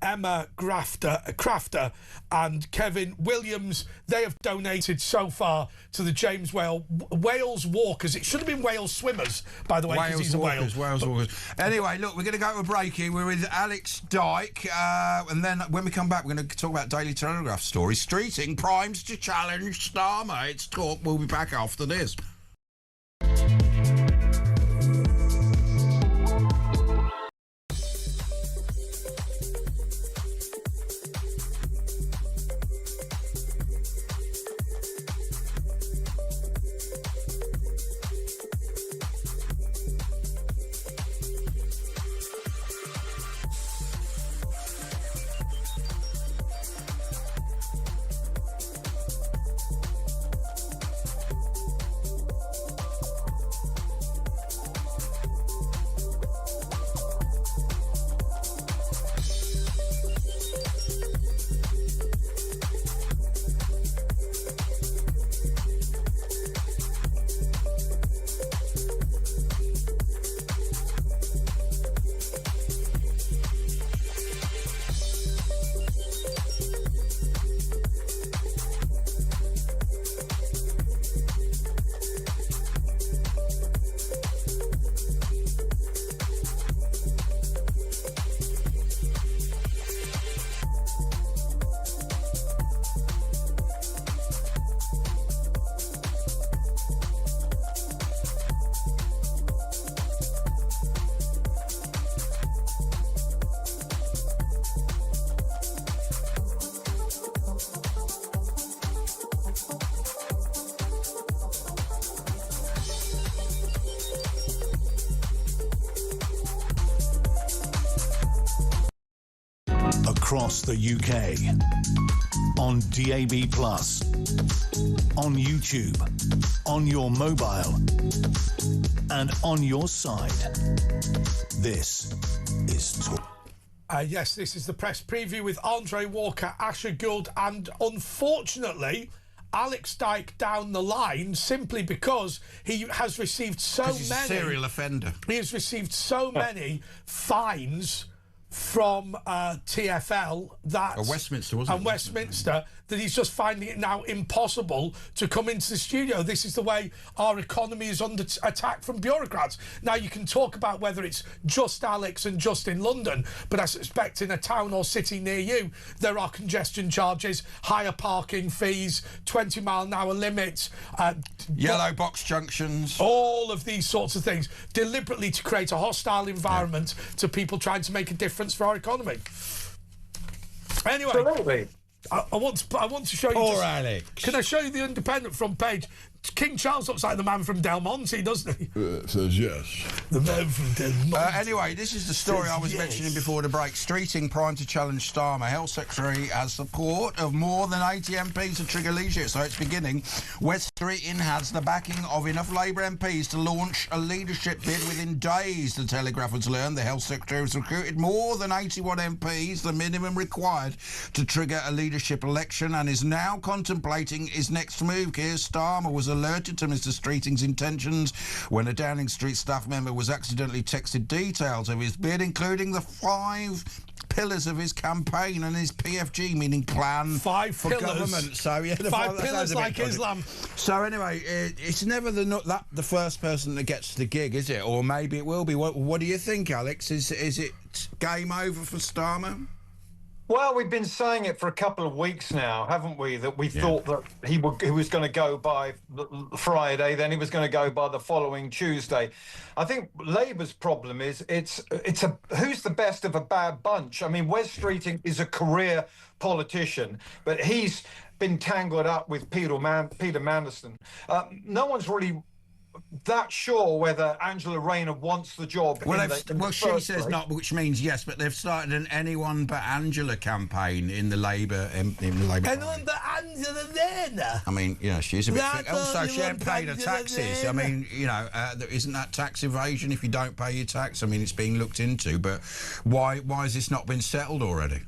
Emma Crafter and Kevin Williams. They have donated so far to the James Wales Walkers. It should have been Wales Swimmers, by the way, because he's a whale. Wales Walkers. Anyway, look, we're going to go to a break here. We're with Alex Dyke, and then when we come back, we're going to talk about Daily Telegraph stories. Streeting primes to challenge Starmates talk. We'll be back after this. Across the UK, on DAB+, on YouTube, on your mobile, and on your side. This is Talk. Yes, this is the press preview with Andre Walker, Asher Gould, and unfortunately, Alex Dyke down the line, simply because he has received so many... He's a serial offender. He has received so many fines from TfL that Westminster, wasn't it? And Westminster, that he's just finding it now impossible to come into the studio. This is the way our economy is under attack from bureaucrats. Now, you can talk about whether it's just Alex and just in London, but I suspect in a town or city near you, there are congestion charges, higher parking fees, 20-mile-an-hour limits, yellow box junctions, all of these sorts of things, deliberately to create a hostile environment to people trying to make a difference for our economy. Anyway, absolutely. I want to show you. Poor just- Alex. Can I show you the Independent front page? King Charles looks like the man from Del Monte, doesn't he? Says yes. The man from Del Monte. Anyway, this is the story Says I was yes. mentioning before the break. Streeting primed to challenge Starmer. Health Secretary has support of more than 80 MPs to trigger leadership. So it's beginning. West Streeting has the backing of enough Labour MPs to launch a leadership bid within days. The Telegraph has learned the Health Secretary has recruited more than 81 MPs, the minimum required to trigger a leadership election, and is now contemplating his next move. Keir Starmer was alerted to Mr Streeting's intentions when a Downing Street staff member was accidentally texted details of his bid, including the 5 pillars of his campaign and his PFG, meaning plan 5 for pillars. government. So yeah, the 5 that pillars sounds a bit like dodgy. Islam. So anyway, it's never the first person that gets the gig, is it? Or maybe it will be. What do you think, Alex? Is it game over for Starmer? Well, we've been saying it for a couple of weeks now, haven't we? That we thought that he was going to go by Friday, then he was going to go by the following Tuesday. I think Labour's problem is it's a who's the best of a bad bunch. I mean, Wes Streeting is a career politician, but he's been tangled up with Peter Mandelson. No one's really that sure whether Angela Rayner wants the job. Well, she says not, which means yes, but they've started an anyone but Angela campaign in the Labour. Anyone but Angela Rayner. I mean, you know, she's a bit. That Also, she ain't paid her Angela taxes. I Rayner. mean, you know, isn't that tax evasion if you don't pay your tax? I mean, it's being looked into, but why has this not been settled already?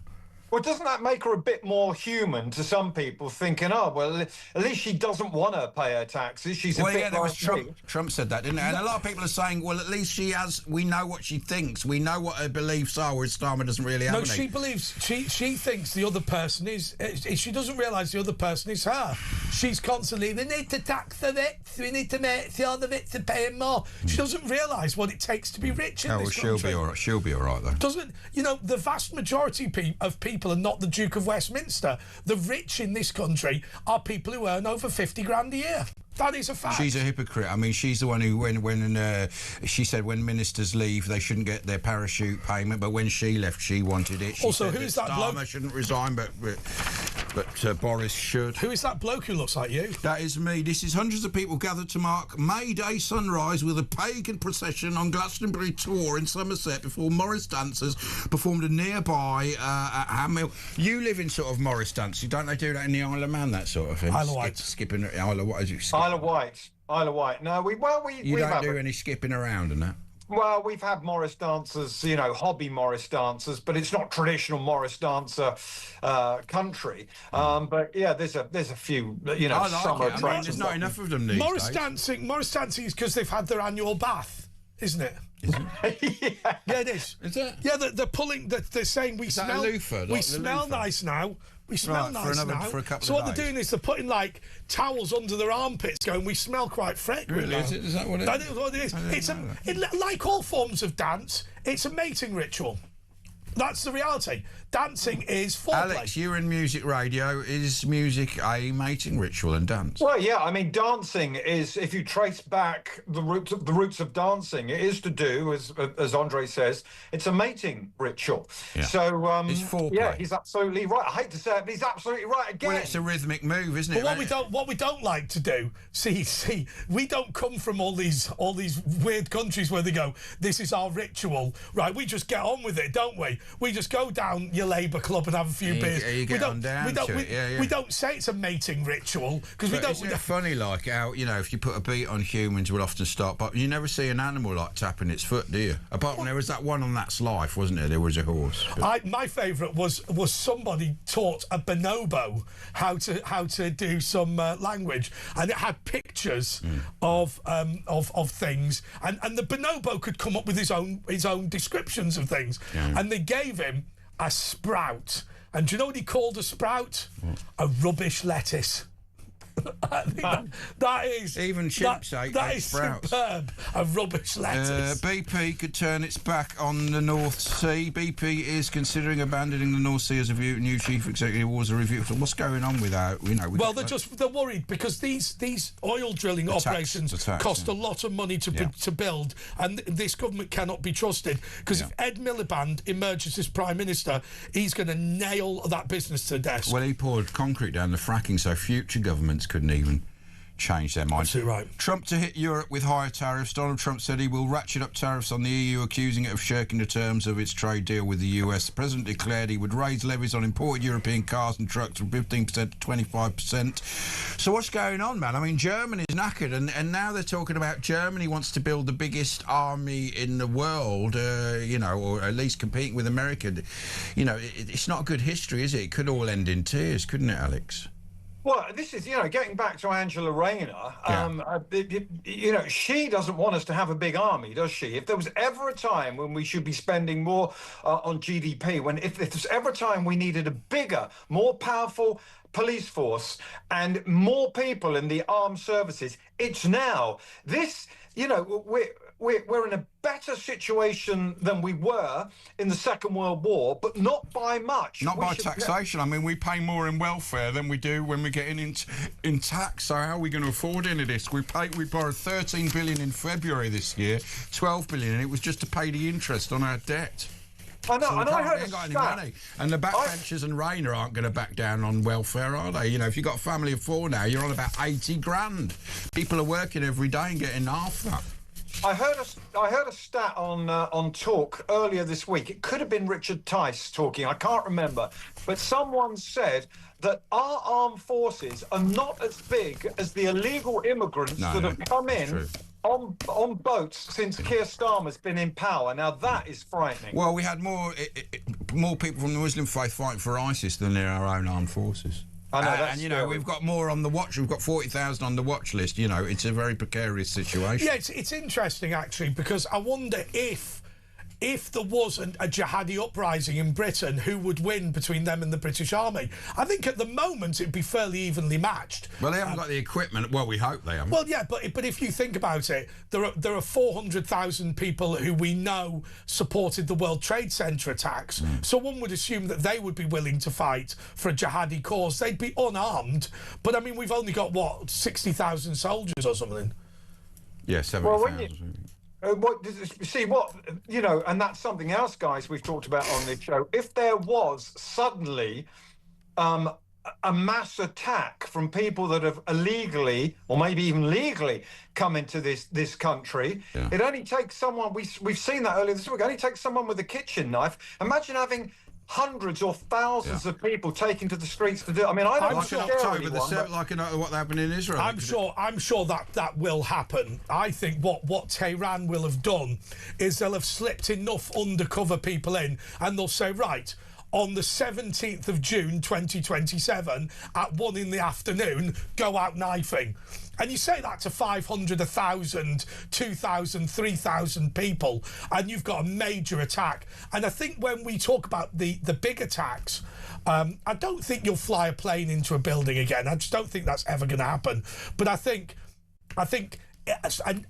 Well, doesn't that make her a bit more human to some people, thinking, oh, well, at least she doesn't want to pay her taxes. She's a bit yeah, that was like me. Trump said that, didn't it? And a lot of people are saying, well, at least she has. We know what she thinks. We know what her beliefs are. Whereas Starmer doesn't really have No, any. she believes she thinks the other person is. She doesn't realise the other person is her. She's constantly. We need to tax the rich. We need to make sure the rich are paying more. She doesn't realise what it takes to be rich in this she'll country. be all right. She'll be all right though. Doesn't the vast majority of people are not the Duke of Westminster. The rich in this country are people who earn over 50 grand a year. That is a fact. She's a hypocrite. I mean, she's the one who, when she said when ministers leave, they shouldn't get their parachute payment, but when she left, she wanted it. She Also, said who's that bloke? Starmer shouldn't resign, but Boris should. Who is that bloke who looks like you? That is me. This is hundreds of people gathered to mark May Day sunrise with a pagan procession on Glastonbury Tor in Somerset before Morris dancers performed a nearby at Hammill. You live in sort of Morris dancing, don't they do that in the Isle of Man, that sort of thing? Isle of Wight. Skipping Isle of Wight. Isle of Wight. Isle of Wight. No, we You don't do any skipping around and that? Well, we've had Morris dancers, you know, hobby Morris dancers, but it's not traditional Morris dancer country. But yeah, there's a few, you know, I like summer it. I mean, tracks. there's not enough of them these Morris days. dancing is because they've had their annual bath, isn't it? Yeah, it is. Is it? Yeah, they're pulling. They're saying we Is that smell. a loofah, like we the smell loofah? nice now. We smell Right, nice now. for a couple So of what they're days. doing is they're putting like towels under their armpits, going, "We smell quite fragrant." Really? now." Is that what it That is? is what it is. I didn't It's know like all forms of dance. It's a mating ritual. That's the reality. Dancing is foreplay. Alex, you're in music radio. Is music a mating ritual and dance? Well, yeah, I mean, dancing is, if you trace back the roots of dancing, it is to do, as Andre says, it's a mating ritual. Yeah. So, It's foreplay. yeah, he's absolutely right. I hate to say it, but he's absolutely right again. Well, it's a rhythmic move, isn't it? But what we don't like to do, see, we don't come from all these weird countries where they go, this is our ritual, right? We just get on with it, don't we? We just go down your Labour club and have a few beers. You We don't say it's a mating ritual because we don't. Isn't it funny, like how, you know, if you put a beat on, humans will often start, but you never see an animal like tapping its foot, do you? Apart from there was that one on That's Life, wasn't there? There was a horse. My favourite was somebody taught a bonobo how to do some language, and it had pictures of things, and the bonobo could come up with his own descriptions of things, and they gave him a sprout. And do you know what he called a sprout? A rubbish lettuce. I think that is even chimps that is sprouts. superb. A rubbish lettuce. BP could turn its back on the North Sea. BP is considering abandoning the North Sea as a view. New chief executive was a review. So what's going on with that? Well, they're worried because these oil drilling operations cost a lot of money to build, and this government cannot be trusted because if Ed Miliband emerges as Prime Minister, he's going to nail that business to the desk. Well, he poured concrete down the fracking, so future governments couldn't even change their mind. Absolutely right. Trump to hit Europe with higher tariffs. Donald Trump said he will ratchet up tariffs on the EU, accusing it of shirking the terms of its trade deal with the US. The president declared he would raise levies on imported European cars and trucks from 15% to 25%. So what's going on, man? I mean, Germany's knackered, and now they're talking about Germany wants to build the biggest army in the world, or at least competing with America. It's not a good history, is it? It could all end in tears, couldn't it, Alex? Well, this is, getting back to Angela Rayner, she doesn't want us to have a big army, does she? If there was ever a time when we should be spending more on GDP, if there's ever a time we needed a bigger, more powerful police force and more people in the armed services, it's now. This, we're in a better situation than we were in the Second World War, but not by much. Not by taxation. I mean, we pay more in welfare than we do when we're getting in tax. So how are we going to afford any of this? We borrowed 13 billion in February this year, 12 billion, and it was just to pay the interest on our debt. I know, So and I heard a got any stat. money. And the backbenchers and Rayner aren't going to back down on welfare, are they? If you've got a family of 4 now, you're on about 80 grand. People are working every day and getting half that. I heard a stat on Talk earlier this week. It could have been Richard Tice talking. I can't remember, but someone said that our armed forces are not as big as the illegal immigrants that have come in on boats since Keir Starmer's been in power. Now that is frightening. Well, we had more people from the Muslim faith fighting for ISIS than in our own armed forces. I know, that's and we've got more on the watch. We've got 40,000 on the watch list. It's a very precarious situation. Yeah, it's interesting actually, because I wonder if there was a jihadi uprising in Britain, who would win between them and the British Army? I think at the moment it'd be fairly evenly matched. Well, they haven't got the equipment. Well, we hope they haven't. Well, yeah, but if you think about it, there are 400,000 people who we know supported the World Trade Center attacks. So one would assume that they would be willing to fight for a jihadi cause. They'd be unarmed, but I mean, we've only got 60,000 soldiers or something. Yeah, 70,000. And that's something else, guys, we've talked about on this show. If there was suddenly a mass attack from people that have illegally or maybe even legally come into this country, it only takes someone, we've seen that earlier this week, it only takes someone with a kitchen knife. Imagine having hundreds or thousands of people taken to the streets to do. I mean, I don't like in October the 7th, like what happened in Israel. I'm sure that will happen. I think what Tehran will have done is they'll have slipped enough undercover people in, and they'll say, right, on the 17th of June 2027 at 1 in the afternoon, go out knifing. And you say that to 500, 1,000, 2,000, 3,000 people, and you've got a major attack. And I think when we talk about the big attacks, I don't think you'll fly a plane into a building again. I just don't think that's ever going to happen. But I think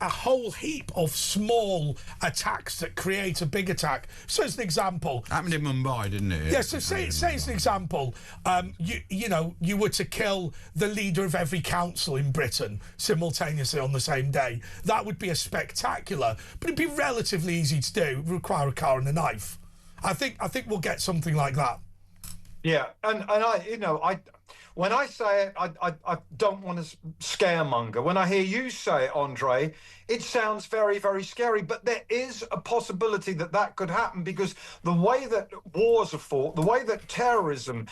a whole heap of small attacks that create a big attack. So as an example, happened in Mumbai, didn't it? Yeah. So say as an example, you were to kill the leader of every council in Britain simultaneously on the same day. That would be a spectacular, but it'd be relatively easy to do. It would require a car and a knife. I think we'll get something like that. Yeah, and when I say it, I don't want to scaremonger. When I hear you say it, Andre, it sounds very, very scary. But there is a possibility that could happen, because the way that wars are fought, the way that terrorism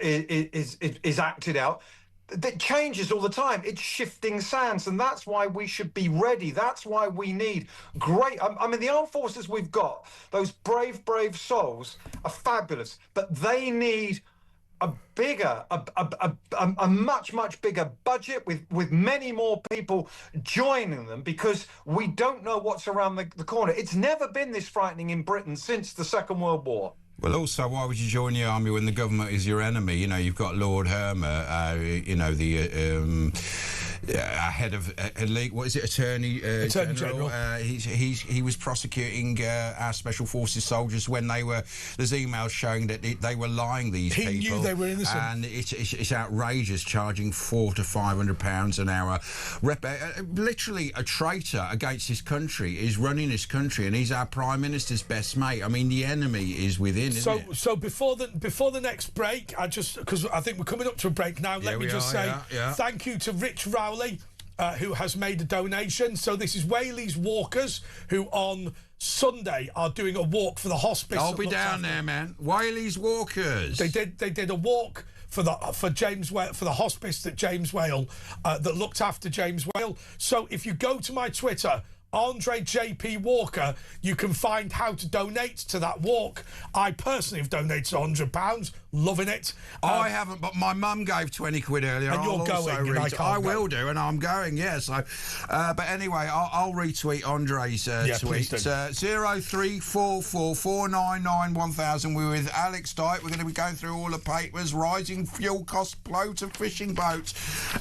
is acted out, that changes all the time. It's shifting sands, and that's why we should be ready. That's why we need I mean, the armed forces we've got, those brave souls are fabulous, but they need a much bigger budget with many more people joining them, because we don't know what's around the corner. It's never been this frightening in Britain since the Second World War. Well, also, why would you join the army when the government is your enemy? You know, you've got Lord Hermer, you know, the head of what is it, Attorney General? He was prosecuting our special forces soldiers when they were. There's emails showing that they were lying. These people. He knew they were innocent, and it's outrageous, charging £400 to £500 an hour. Literally, a traitor against his country is running his country, and he's our Prime Minister's best mate. I mean, the enemy is within. So before the next break, because I think we're coming up to a break now. Let me just say thank you to Rich Rowley, who has made a donation. So this is Whaley's Walkers, who on Sunday are doing a walk for the hospice. I'll be down there, man. Whaley's Walkers. They did a walk for James Whale, for the hospice that James Whale that looked after James Whale. So if you go to my Twitter, Andre JP Walker, you can find how to donate to that walk. I personally have donated £100, loving it. I haven't, but my mum gave 20 quid earlier. And you're going, and I will do, and I'm going, yeah. So, but anyway, I'll retweet Andre's tweet. 03444991,000. We're with Alex Dyke. We're going to be going through all the papers. Rising fuel costs blow to fishing boats,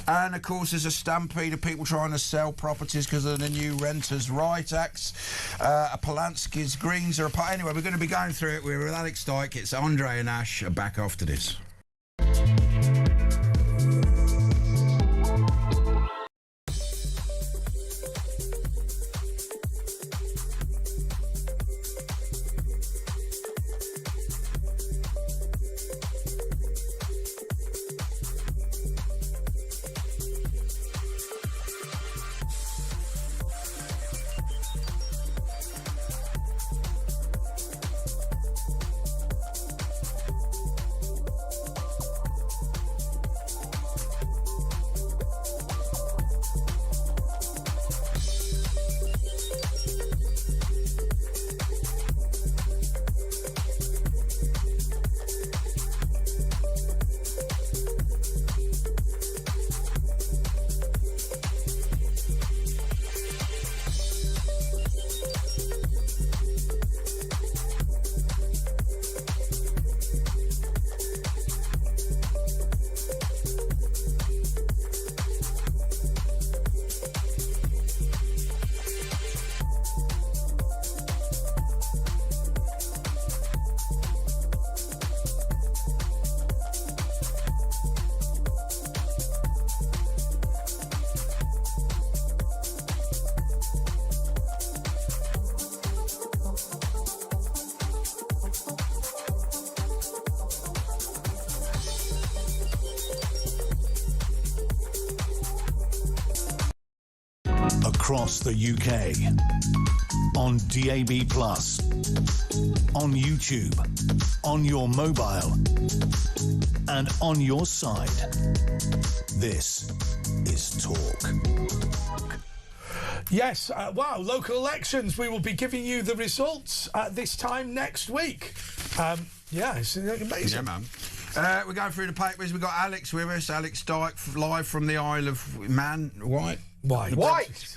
and of course, there's a stampede of people trying to sell properties because of the new Renters' Right Acts. Polanski's Greens are apart. Anyway, we're going to be going through it. We're with Alex Dyke. It's Andre and Ash back after this. Across the UK, on DAB+, on YouTube, on your mobile, and on your side. This is Talk. Yes, wow, local elections. We will be giving you the results this time next week. Yeah, it's amazing. Yeah, man. We're going through the papers. We've got Alex with us, Alex Dyke, live from the Isle of Man. White?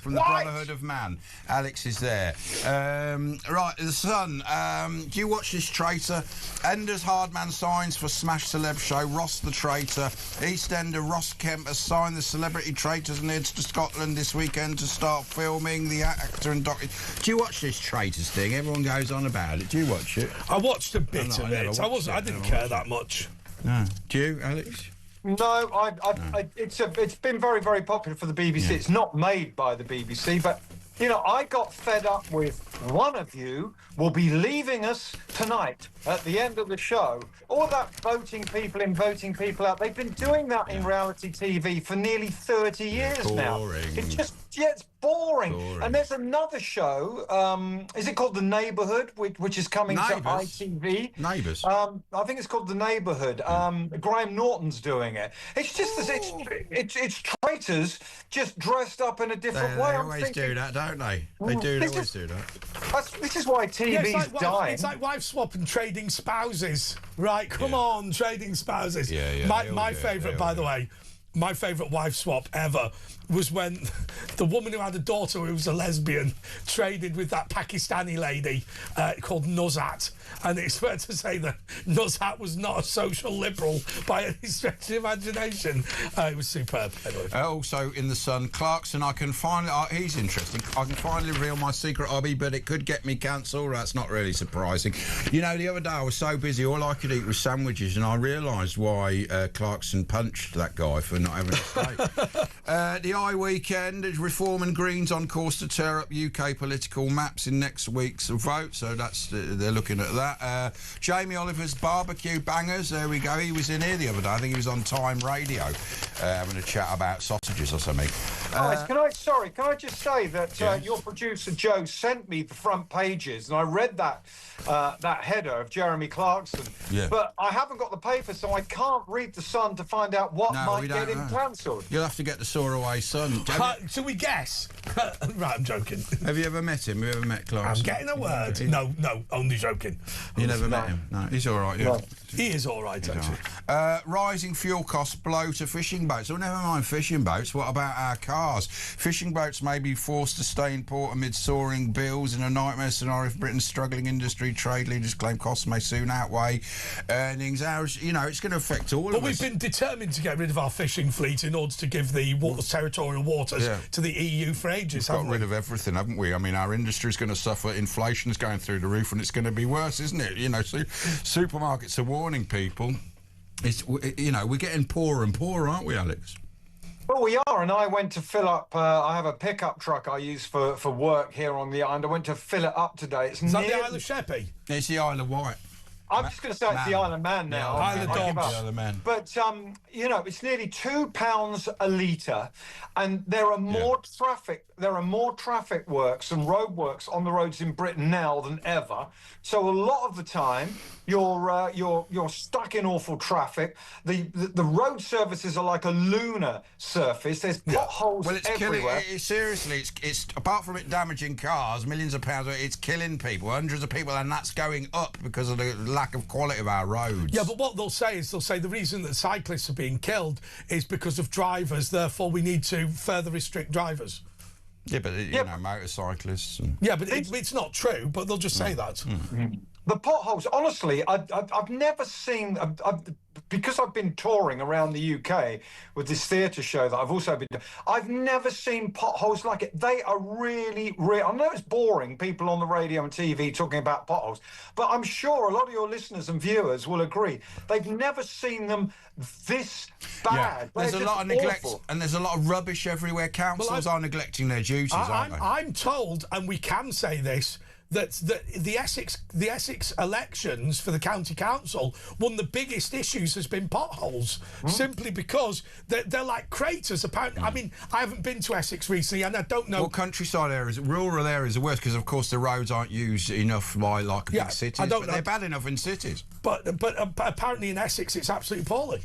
From the Brotherhood of Man. Alex is there. Right, the Sun. Do you watch this traitor? Enders Hardman signs for Smash Celeb show. Ross the traitor. EastEnder Ross Kemp has signed the celebrity traitors and heads to Scotland this weekend to start filming. The actor and doctor. Do you watch this traitors thing? Everyone goes on about it. Do you watch it? I watched a bit of it. I didn't care that much. No. Do you, Alex? No, it's been very, very popular for the BBC. Yeah. It's not made by the BBC, but, you know, I got fed up with one of you will be leaving us tonight at the end of the show. All that voting people in, voting people out, they've been doing that in reality TV for nearly 30 years now. It's just, it's boring. And there's another show, is it called The Neighbourhood, which is coming to ITV? Neighbours. I think it's called The Neighbourhood. Graham Norton's doing it. It's just, it's traitors just dressed up in a different way. They always do that, don't they? They always do that. This is why TV's dying. It's like wife swap and trading spouses. Right, come on, trading spouses. Yeah, my favourite, by the way, my favourite wife swap ever was when the woman who had a daughter who was a lesbian traded with that Pakistani lady called Nuzhat. And it's fair to say that Nuzhat was not a social liberal by any stretch of the imagination. It was superb. Anyway. Also in the Sun, Clarkson, I can finally... he's interesting. I can finally reveal my secret hobby, but it could get me cancelled. That's not really surprising. You know, the other day I was so busy, all I could eat was sandwiches, and I realised why Clarkson punched that guy for not having a steak. The Eye Weekend, Reform and Greens on course to tear up UK political maps in next week's vote, so that's they're looking at that. Jamie Oliver's barbecue bangers, there we go. He was in here the other day. I think he was on Time Radio having a chat about sausages or something. Guys, can I just say that your producer Joe sent me the front pages, and I read that header of Jeremy Clarkson. Yeah. But I haven't got the paper, so I can't read the Sun to find out what might get him cancelled. You'll have to get the Soaraway Sun. Shall we guess? Right, I'm joking. Have you ever met him? Have you ever met Clarkson? I'm getting a word. No, only joking. You never met him? No, he's all right, yeah. No. He is all right, actually. Rising fuel costs blow to fishing boats. Oh, never mind fishing boats. What about our cars? Fishing boats may be forced to stay in port amid soaring bills in a nightmare scenario for Britain's struggling industry. Trade leaders claim costs may soon outweigh earnings. You know, it's going to affect all of us. But we've been determined to get rid of our fishing fleet in order to give the territorial waters to the EU for ages, We've got rid of everything, haven't we? I mean, our industry's going to suffer. Inflation's going through the roof, and it's going to be worse, isn't it? You know, supermarkets are warning people. You know, we're getting poorer and poorer, aren't we, Alex? Well, we are, and I went to fill up. I have a pickup truck I use for work here on the island. I went to fill it up today. Is that the Isle of Sheppey? It's the Isle of Wight. I'm just going to say it's the Isle of Man now. Isle of Dogs. The Isle of Man. But, you know, it's nearly £2 a litre, and there are more traffic. There are more traffic works and road works on the roads in Britain now than ever. So a lot of the time, you're stuck in awful traffic. The road surfaces are like a lunar surface. There's potholes everywhere. Seriously, it's apart from it damaging cars, millions of pounds, it's killing people, hundreds of people, and that's going up because of the lack of quality of our roads. Yeah, but what they'll say is the reason that cyclists are being killed is because of drivers. Therefore, we need to further restrict drivers. Yeah, but you know, motorcyclists. Yeah, but it's not true. But they'll just say that. The potholes, honestly, I've never seen, because I've been touring around the UK with this theatre show that I've also been doing, I've never seen potholes like it. They are really real. I know it's boring, people on the radio and TV talking about potholes, but I'm sure a lot of your listeners and viewers will agree. They've never seen them this bad. Yeah. There's a lot of neglect, and there's a lot of rubbish everywhere. Councils are neglecting their duties, aren't they? I'm told, and we can say this, that the Essex elections for the county council, one of the biggest issues has been potholes, simply because they're like craters. Apparently, I mean, I haven't been to Essex recently, and I don't know. Well, countryside areas, rural areas are worse because, of course, the roads aren't used enough by big cities. I don't know. They're bad enough in cities. But apparently in Essex, it's absolutely appalling.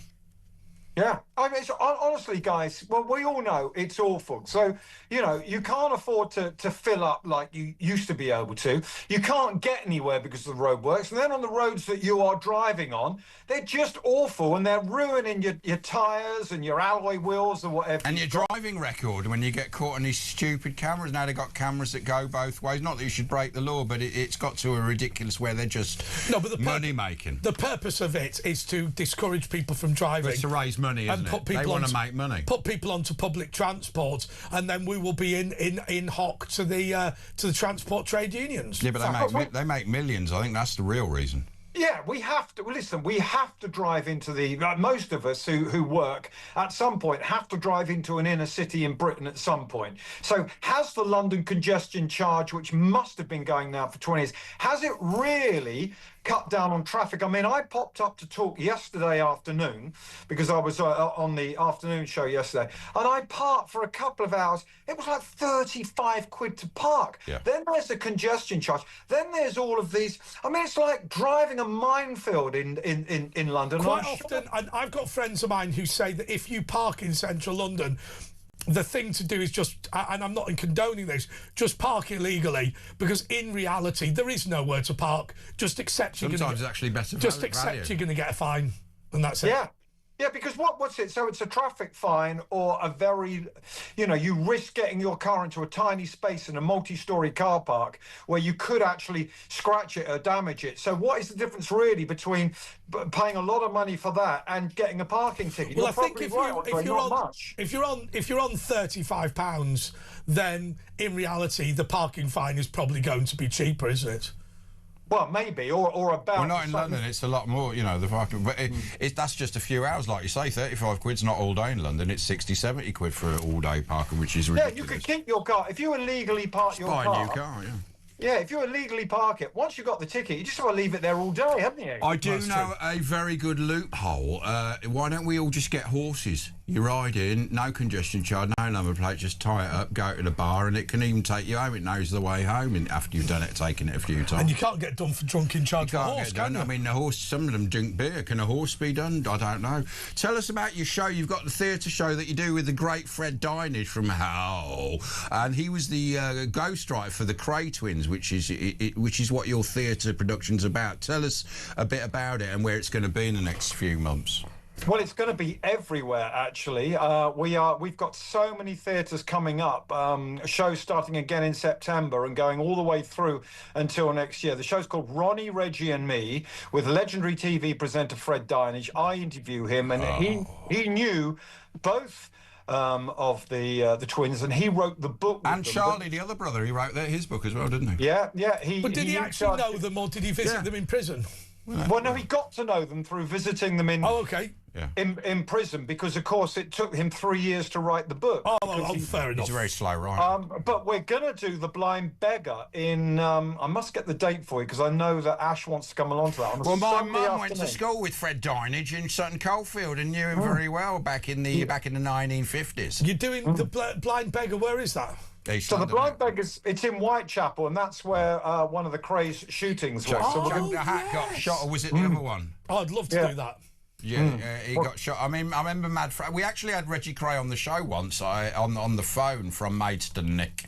Yeah, I mean, honestly, guys, well, we all know it's awful. So, you know, you can't afford to fill up like you used to be able to. You can't get anywhere because of the roadworks. And then on the roads that you are driving on, they're just awful, and they're ruining your tyres and your alloy wheels or whatever. And your driving record when you get caught on these stupid cameras. Now they've got cameras that go both ways. Not that you should break the law, but it's got to a ridiculous where they're just money-making. The purpose of it is to discourage people from driving. It's to raise money, isn't it? They want to make money. Put people onto public transport, and then we will be in hock to the transport trade unions. Yeah, but they make millions. I think that's the real reason. Yeah, we have to. Well, listen, we have to drive into the. Most of us who work at some point have to drive into an inner city in Britain at some point. So, has the London congestion charge, which must have been going now for 20 years, has it really cut down on traffic? I mean, I popped up to talk yesterday afternoon because I was on the afternoon show yesterday, and I parked for a couple of hours. It was like 35 quid to park. Yeah. Then there's the congestion charge. Then there's all of these. I mean, it's like driving a minefield in London. Quite often, and I've got friends of mine who say that if you park in central London, the thing to do is just, and I'm not condoning this, just park illegally, because in reality there is nowhere to park. Just accept you're going to. Sometimes it's actually better. Just accept you're going to get a fine, and that's it. Yeah. Yeah, because what's it? So it's a traffic fine or a very, you risk getting your car into a tiny space in a multi-storey car park where you could actually scratch it or damage it. So what is the difference really between paying a lot of money for that and getting a parking ticket? Well, You're I think probably if right, you're not on much. if you're on £35, then in reality the parking fine is probably going to be cheaper, isn't it? Well, maybe, or about... Well, not in London, it's a lot more, the parking... But that's just a few hours, like you say, 35 quid's not all day in London, it's 60, 70 quid for all-day parking, which is ridiculous. Yeah, you could keep your car. If you illegally park your car... buy a new car, yeah. Yeah, if you illegally park it, once you've got the ticket, you just want to leave it there all day, haven't you? I do know a very good loophole. Why don't we all just get horses? You ride in, no congestion charge, no number plate, just tie it up, go to the bar, and it can even take you home. It knows the way home after you've done it, taken it a few times. And you can't get done for drunken charge for a horse, can you? I mean, the horse, some of them drink beer. Can a horse be done? I don't know. Tell us about your show. You've got the theatre show that you do with the great Fred Dinage from Hull. And he was the ghostwriter for the Cray Twins, which is what your theatre production's about. Tell us a bit about it and where it's going to be in the next few months. Well, it's going to be everywhere, actually. We've got so many theatres coming up. Shows starting again in September and going all the way through until next year. The show's called Ronnie, Reggie and Me, with legendary TV presenter Fred Dinage. I interview him, and he knew both of the twins, and he wrote the book. And Charlie, the other brother, he wrote his book as well, didn't he? Yeah. But did he actually know them, or did he visit them in prison? Well, no, he got to know them through visiting them in. Oh, okay. Yeah. In prison, because of course it took him 3 years to write the book. Oh, fair enough. He's a very slow writer. But we're going to do The Blind Beggar in... I must get the date for you, because I know that Ash wants to come along to that. Well, my mum went to school with Fred Dinage in Sutton Coldfield and knew him very well back in the 1950s. You're doing The Blind Beggar, where is that? So The Blind Beggar's, it's in Whitechapel, and that's where one of the Cray's shootings was. So the hat got shot, or was it the other one? Oh, I'd love to do that. Yeah, he got shot. I mean, I remember we actually had Reggie Cray on the show once on the phone from Maidstone, Nick.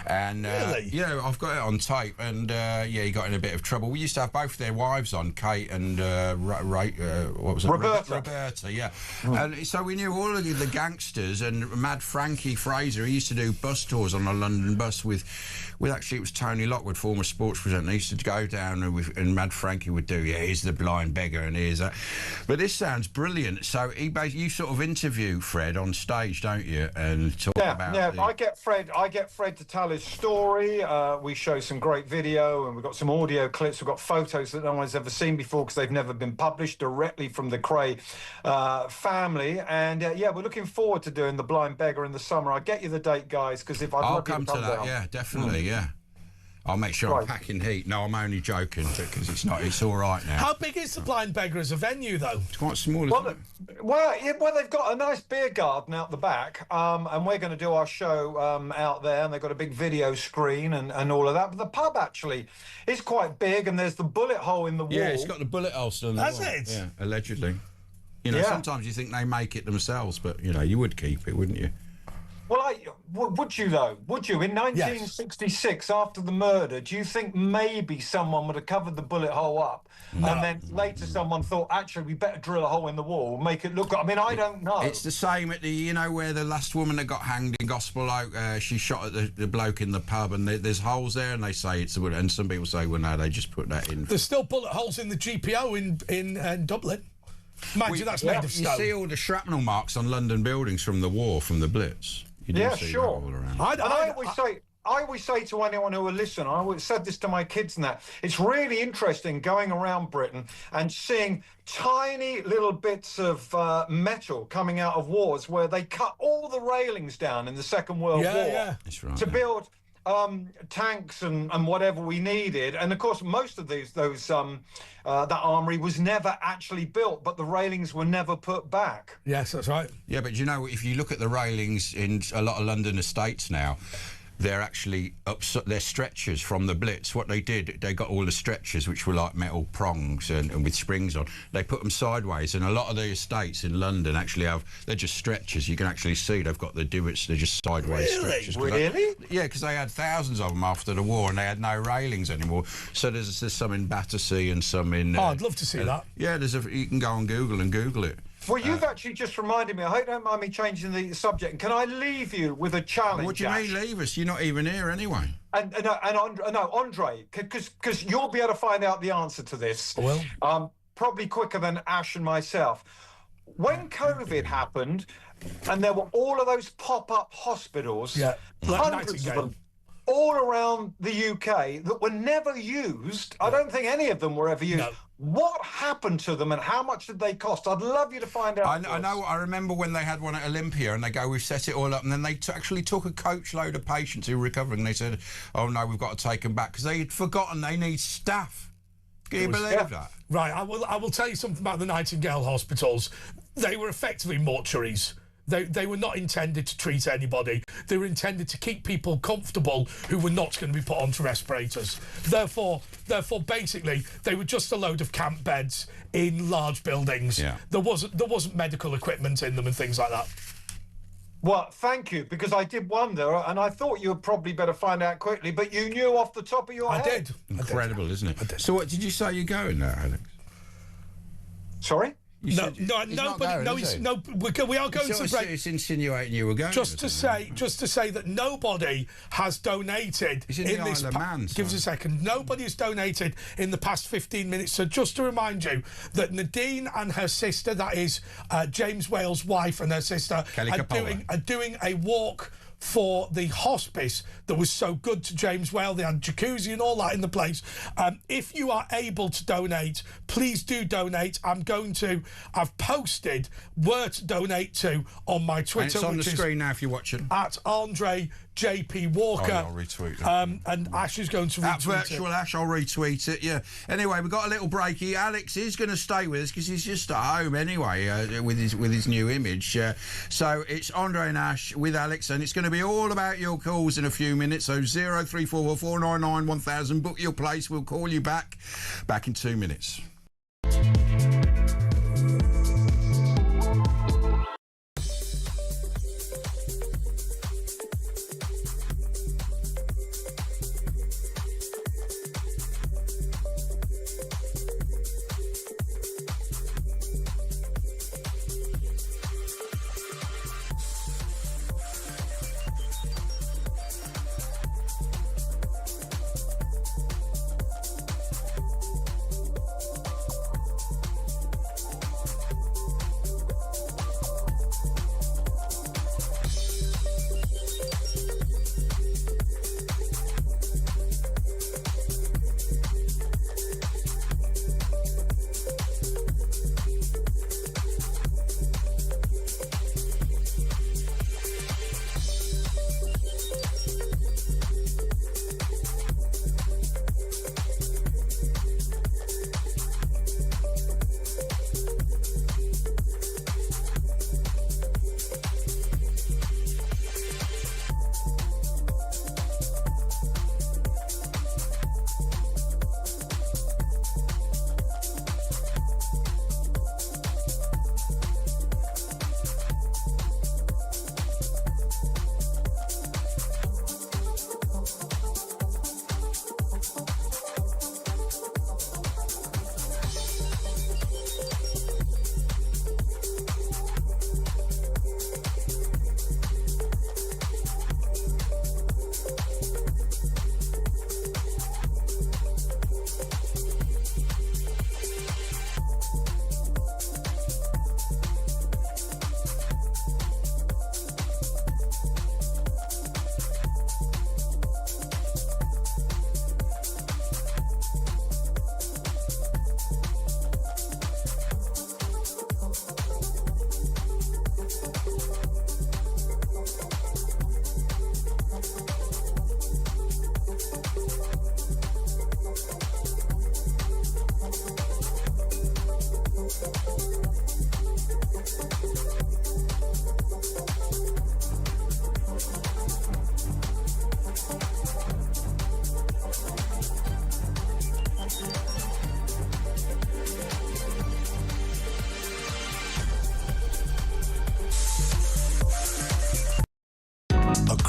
And really? Yeah, I've got it on tape. And he got in a bit of trouble. We used to have both their wives on, Kate and what was it? Roberta, yeah. And so we knew all of the gangsters. And Mad Frankie Fraser, he used to do bus tours on a London bus with actually, it was Tony Lockwood, former sports presenter. He used to go down and Mad Frankie would do, here's The Blind Beggar and here's that. But this sounds brilliant. So you sort of interview Fred on stage, don't you? And talk about I get Fred to tell his story. We show some great video, and we've got some audio clips. We've got photos that no one's ever seen before because they've never been published, directly from the Cray family. And we're looking forward to doing The Blind Beggar in the summer. I'll get you the date, guys, because if I'll come to that, yeah, definitely, yeah. I'll make sure I'm packing heat. No, I'm only joking, because it's all right now. How big is The Blind Beggar as a venue, though? It's quite small, isn't it? Well, they've got a nice beer garden out the back, and we're going to do our show out there, and they've got a big video screen and all of that. But the pub, actually, is quite big, and there's the bullet hole in the wall. Yeah, it's got the bullet hole still in the wall. Has it? Yeah, allegedly. Sometimes you think they make it themselves, but, you would keep it, wouldn't you? Well, would you, though? Would you? In 1966, after the murder, do you think maybe someone would have covered the bullet hole up? No. And then later someone thought, actually, we better drill a hole in the wall, make it look... I mean, I don't know. It's the same at the, where the last woman that got hanged in Gospel Oak, she shot at the bloke in the pub, and there's holes there, and they say it's a bullet, and some people say, well, no, they just put that in. There's still bullet holes in the GPO in Dublin. Mind you, that's made of stone. You see all the shrapnel marks on London buildings from the war, from the Blitz. Yeah, sure. I always say to anyone who will listen, I always said this to my kids and that, it's really interesting going around Britain and seeing tiny little bits of metal coming out of wars where they cut all the railings down in the Second World War That's right, to build tanks and whatever we needed. And of course, most of that armory was never actually built, but the railings were never put back. Yes, that's right. Yeah, but if you look at the railings in a lot of London estates now, they're actually they're stretchers from the Blitz. What they did, they got all the stretchers, which were like metal prongs and with springs on. They put them sideways, and a lot of the estates in London actually they're just stretchers. You can actually see they've got the divots. They're just sideways stretchers. Really? Because they had thousands of them after the war, and they had no railings anymore. So there's some in Battersea and some in. I'd love to see that. Yeah, you can go on Google and Google it. Well, you've actually just reminded me. I hope you don't mind me changing the subject. Can I leave you with a challenge? What do you mean leave us? You're not even here anyway. And Andre, because you'll be able to find out the answer to this. Well, probably quicker than Ash and myself. When COVID happened, and there were all of those pop-up hospitals, hundreds of them, all around the UK that were never used. I don't think any of them were ever used. No. What happened to them and how much did they cost? I'd love you to find out. I know. I remember when they had one at Olympia and they go, we've set it all up. And then they actually took a coach load of patients who were recovering. They said, oh, no, we've got to take them back because they had forgotten they need staff. Can you believe that? Right, I will tell you something about the Nightingale hospitals. They were effectively mortuaries. They were not intended to treat anybody. They were intended to keep people comfortable who were not going to be put onto respirators. Therefore, basically, they were just a load of camp beds in large buildings. Yeah. There wasn't medical equipment in them and things like that. Well, thank you, because I did wonder, and I thought you would probably better find out quickly, but you knew off the top of your head. I did. Incredible, isn't it? So what did you say you're going there, Alex? Sorry? We are going to break. It's insinuating you were going. Just to say that nobody has donated in this. Give us a second. Nobody has donated in the past 15 minutes. So just to remind you that Nadine and her sister, that is James Whale's wife and her sister, are doing a walk for the hospice that was so good to James Whale. They had jacuzzi and all that in the place. If you are able to donate, please do donate. I've posted where to donate to on my Twitter. And it's on the screen now if you're watching. At Andre JP Walker. I'll retweet it. And Ash is going to retweet it. Virtual Ash, I'll retweet it, yeah. Anyway, we've got a little breaky. Alex is going to stay with us because he's just at home anyway with his new image. So it's Andre and Ash with Alex, and it's going to be all about your calls in a few minutes. So 0344 499 1000. Book your place. We'll call you back in 2 minutes.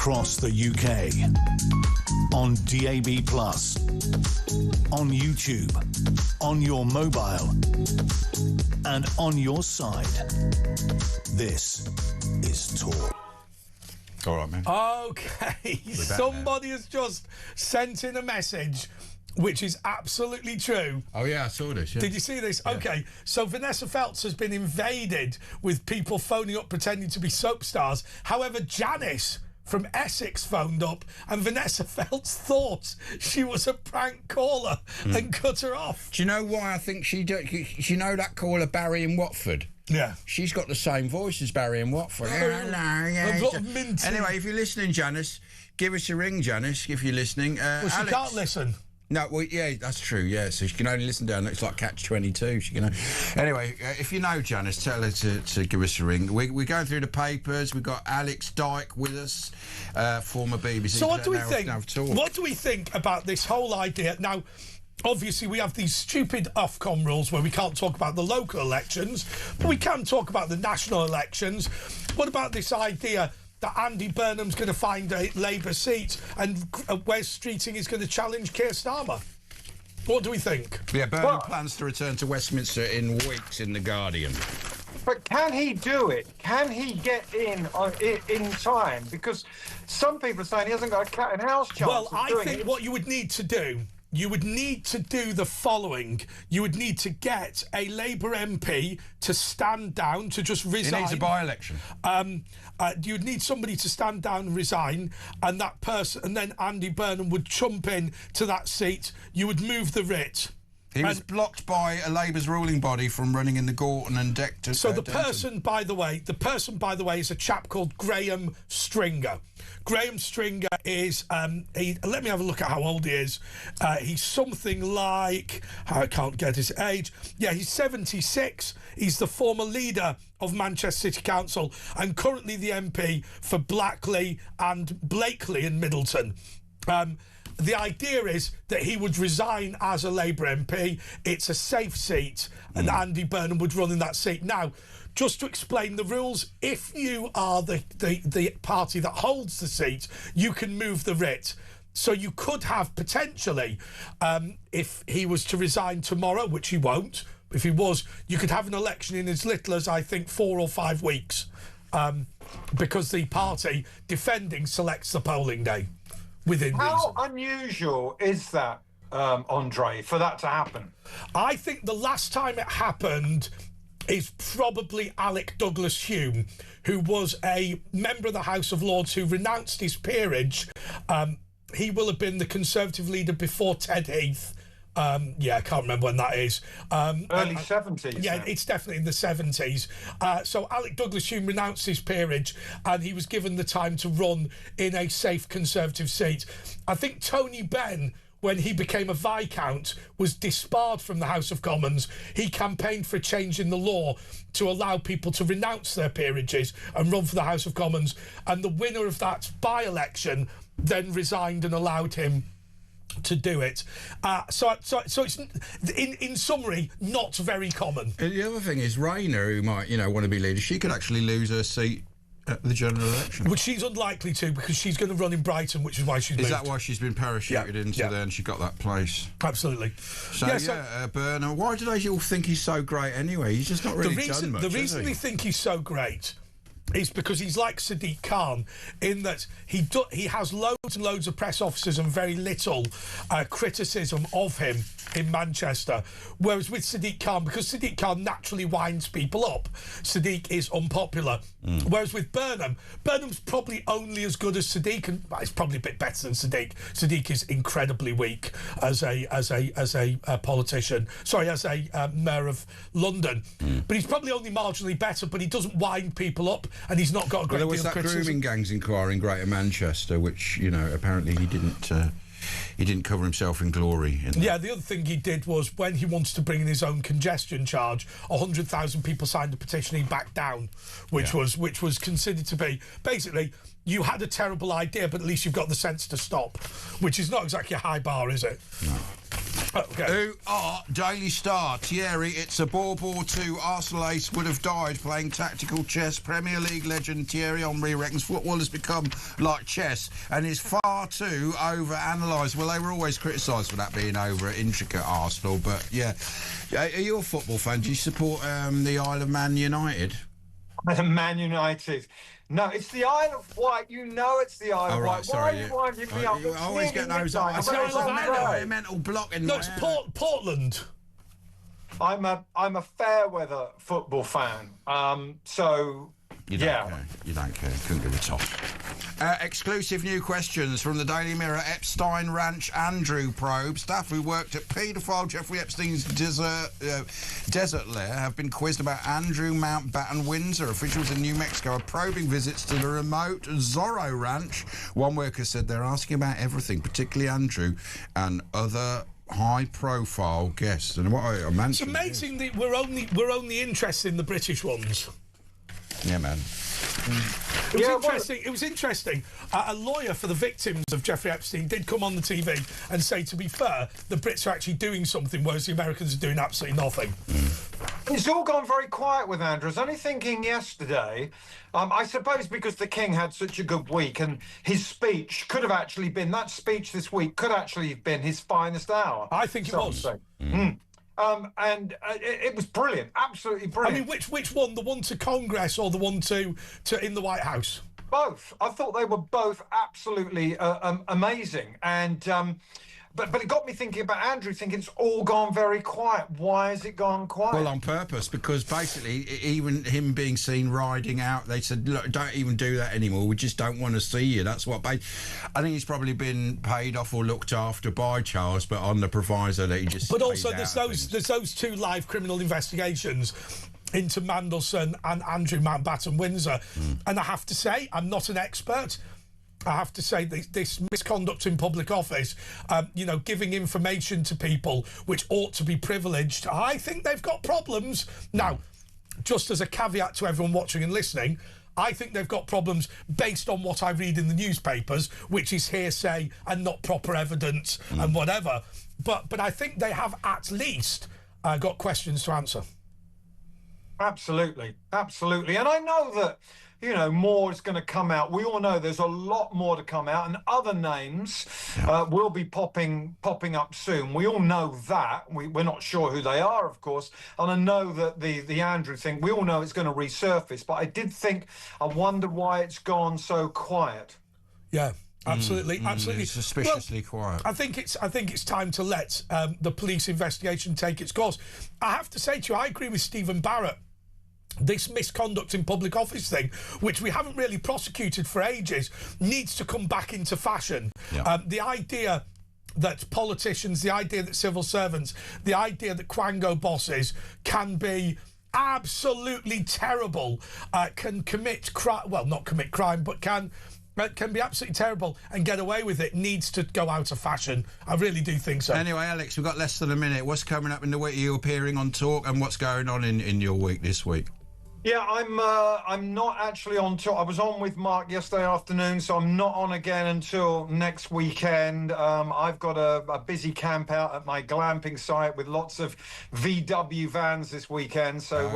across the UK. On DAB+, on YouTube, on your mobile, and on your side. This is Talk. All right, man. Okay, somebody has just sent in a message which is absolutely true. Oh, yeah, I saw this, yeah. Did you see this? Yeah. Okay, so Vanessa Feltz has been invaded with people phoning up pretending to be soap stars. However, Janice from Essex phoned up and Vanessa Feltz thought she was a prank caller and cut her off. Do you know why I think she do? You know that caller Barry in Watford? Yeah. She's got the same voice as Barry in Watford. Anyway, if you're listening, Janice, give us a ring, Janice, if you're listening. Well, she Alex, can't listen. No, well, yeah, that's true, yeah. So she can only listen down. It's like Catch-22. She can. Anyway, if you know Janice, tell her to give us a ring. We're going through the papers. We've got Alex Dyke with us, former BBC. So what do we think? What do we think about this whole idea? Now, obviously, we have these stupid Ofcom rules where we can't talk about the local elections, but we can talk about the national elections. What about this idea that Andy Burnham's going to find a Labour seat and Wes Streeting is going to challenge Keir Starmer? What do we think? Yeah, Burnham plans to return to Westminster in weeks in The Guardian. But can he do it? Can he get in time? Because some people are saying he hasn't got a cat and house chance. Well, I think what you would need to do, you would need to do the following. You would need to get a Labour MP to stand down, to just resign. He needs a by-election. You'd need somebody to stand down and resign, and that person, and then Andy Burnham would chump in to that seat. You would move the writ. He was blocked by a Labour's ruling body from running in the Gorton and Decton. So the person, by the way, is a chap called Graham Stringer. Graham Stringer is, let me have a look at how old he is. He's something like, I can't get his age. Yeah, he's 76. He's the former leader of Manchester City Council and currently the MP for Blackley and Blakely in Middleton. The idea is that he would resign as a Labour MP. It's a safe seat, and Andy Burnham would run in that seat. Now, just to explain the rules, if you are the party that holds the seat, you can move the writ. So you could have potentially, if he was to resign tomorrow, which he won't, if he was, you could have an election in as little as, I think, 4 or 5 weeks, because the party defending selects the polling day. How unusual is that, Andre, for that to happen? I think the last time it happened is probably Alec Douglas-Hume, who was a member of the House of Lords who renounced his peerage. He will have been the Conservative leader before Ted Heath. I can't remember when that is. Early 70s. Yeah, then. It's definitely in the 70s. So Alec Douglas-Hume renounced his peerage and he was given the time to run in a safe Conservative seat. I think Tony Benn, when he became a Viscount, was disbarred from the House of Commons. He campaigned for a change in the law to allow people to renounce their peerages and run for the House of Commons. And the winner of that by-election then resigned and allowed him to do it. So it's, in summary, not very common. The other thing is Rayner, who might, want to be leader, she could actually lose her seat at the general election. But she's unlikely to, because she's going to run in Brighton, which is why she's moved. Is that why she's been parachuted into there and she got that place? Absolutely. So, Bernard, why do they all think he's so great anyway? He's just not really done much, The reason they think he's so great is because he's like Sadiq Khan in that he has loads and loads of press officers and very little criticism of him in Manchester. Whereas with Sadiq Khan, because Sadiq Khan naturally winds people up, Sadiq is unpopular. Whereas with Burnham's probably only as good as Sadiq, and it's probably a bit better than Sadiq. Sadiq is incredibly weak as a politician. Sorry, as a mayor of London. But he's probably only marginally better. But he doesn't wind people up, and he's not got a great deal of criticism. There was that grooming gangs inquiry in Greater Manchester, which apparently he didn't cover himself in glory. Yeah, the other thing he did was when he wanted to bring in his own congestion charge, 100,000 people signed a petition, he backed down, which was considered to be basically you had a terrible idea, but at least you've got the sense to stop, which is not exactly a high bar, is it? No. Who are Daily Star? Thierry, it's a ball 2. Arsenal ace would have died playing tactical chess. Premier League legend Thierry Henry reckons football has become like chess and is far too over-analysed. Well, they were always criticised for that being over-intricate, Arsenal, but yeah. Are you a football fan? Do you support the Isle of Man United? Man United. No, it's the Isle of Wight. You know it's the Isle of Wight. Sorry, Why are you winding me up? You always get those eyes. It's a mental block in No, it's Portland. I'm a fair weather football fan. You don't care. Couldn't give a toss. Exclusive new questions from the Daily Mirror. Epstein Ranch Andrew probe. Staff who worked at paedophile Jeffrey Epstein's desert lair have been quizzed about Andrew Mountbatten Windsor. Officials in New Mexico are probing visits to the remote Zorro Ranch. One worker said they're asking about everything, particularly Andrew and other high-profile guests. And what I It's amazing that we're only interested in the British ones. Yeah, man. It was interesting. A lawyer for the victims of Jeffrey Epstein did come on the TV and say, to be fair, the Brits are actually doing something, whereas the Americans are doing absolutely nothing. It's all gone very quiet with Andrew. I was only thinking yesterday, I suppose because the King had such a good week and his speech could have actually been, that speech this week could actually have been his finest hour. I think it was. It was brilliant, absolutely brilliant. I mean, which one? The one to Congress or the one to in the White House? Both. I thought they were both absolutely amazing. And but it got me thinking about Andrew, thinking it's all gone very quiet. Why has it gone quiet? Well, on purpose, because basically even him being seen riding out, they said, look, don't even do that anymore. We just don't want to see you. That's what I think he's probably been paid off or looked after by Charles, but on the proviso that he just... But also there's those 2 live criminal investigations into Mandelson and Andrew Mountbatten Windsor. And I have to say, I'm not an expert. I have to say this misconduct in public office, giving information to people which ought to be privileged, I think they've got problems. Now, just as a caveat to everyone watching and listening, I think they've got problems based on what I read in the newspapers, which is hearsay and not proper evidence and whatever. But I think they have at least got questions to answer. Absolutely. And I know that, more is going to come out. We all know there's a lot more to come out, and other names will be popping up soon. We all know that. We're not sure who they are, of course. And I know that the Andrew thing, we all know it's going to resurface. But I did think, I wonder why it's gone so quiet. Yeah. Absolutely. It's suspiciously quiet. I think it's time to let the police investigation take its course. I have to say to you, I agree with Stephen Barrett. This misconduct in public office thing, which we haven't really prosecuted for ages, needs to come back into fashion. Yeah. The idea that politicians, the idea that civil servants, the idea that Quango bosses can be absolutely terrible, can commit crime, well, not commit crime, but can be absolutely terrible and get away with it, needs to go out of fashion. I really do think so. Anyway, Alex, we've got less than a minute. What's coming up in the week? Are you appearing on Talk, and what's going on in your week this week? Yeah, I'm not actually on tour. I was on with Mark yesterday afternoon, so I'm not on again until next weekend. I've got a busy camp out at my glamping site with lots of VW vans this weekend, so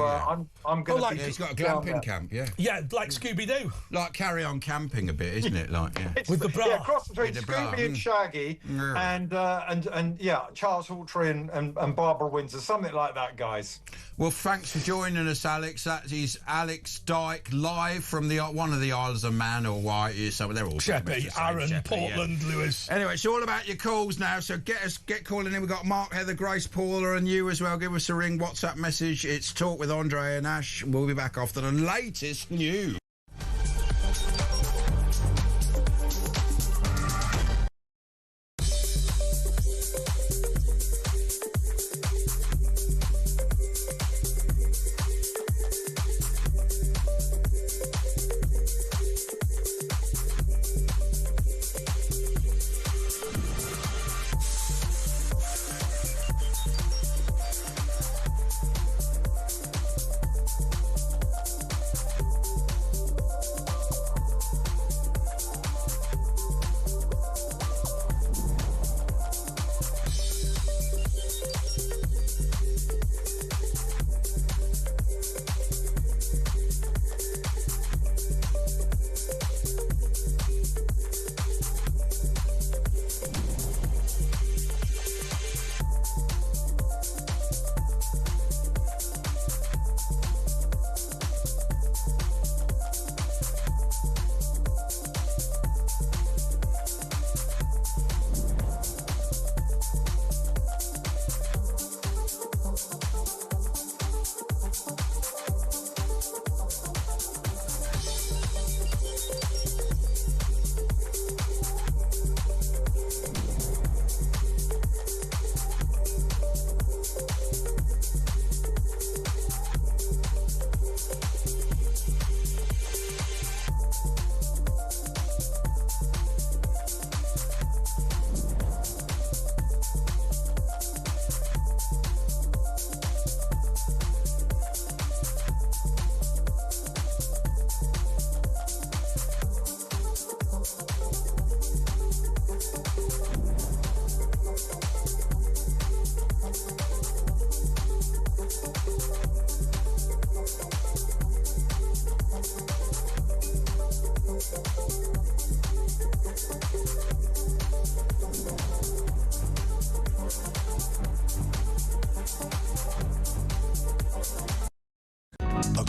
I'm going to be... he's got a glamping camp, yeah. Yeah, like Scooby-Doo. Like Carry On Camping a bit, isn't it? Like, yeah. With the bra. Yeah, cross between Scooby and Shaggy and Charles Hawtrey and Barbara Windsor, something like that, guys. Well, thanks for joining us, Alex. That is Alex Dyke, live from one of the Isles of Man or Wight. So they're all Sheppey, Aaron, Sheppey, Portland, Lewis. Anyway, it's all about your calls now. So get calling in. We've got Mark, Heather, Grace, Paula, and you as well. Give us a ring, WhatsApp message. It's Talk with Andre and Ash. We'll be back after the latest news.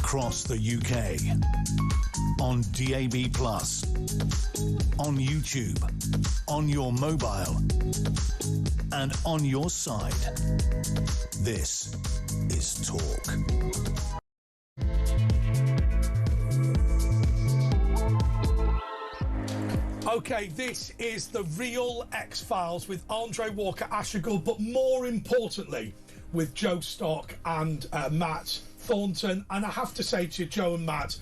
across the UK. On DAB+, on YouTube, on your mobile, and on your side. This is Talk. Okay, this is the real X-Files with Andre Walker Asher-Gould, but more importantly, with Joe Stock and Matt Thornton. And I have to say to you, Joe and Matt,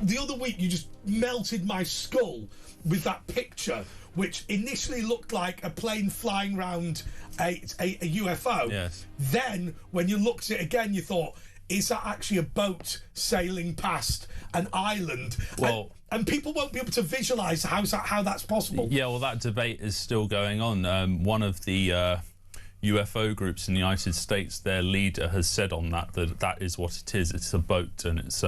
the other week you just melted my skull with that picture, which initially looked like a plane flying around a UFO. Yes. Then, when you looked at it again, you thought, is that actually a boat sailing past an island? Well, and people won't be able to visualise how that's possible. Yeah, well, that debate is still going on. One of the UFO groups in the United States, their leader has said on that is what it is. It's a boat, and it's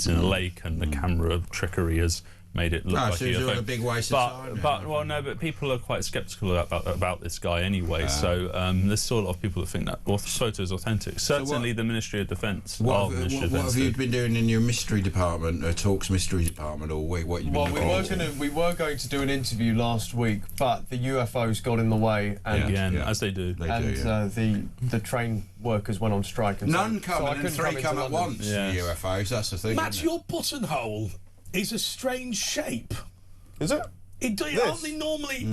in a lake, and the camera trickery has made it look like so a it's UFO. all a big waste of time. But people are quite sceptical about this guy anyway. So there's still a lot of people that think that the photo is authentic. Certainly, the Ministry of Defence. What have you been doing in your mystery department, Talk's mystery department, all week? What you been doing? We were going to do an interview last week, but the UFOs got in the way, and as they do. The train workers went on strike. And none come, and 3 come at once. Yeah. The UFOs, that's the thing. Matt, your buttonhole is a strange shape. Is it? Aren't they normally?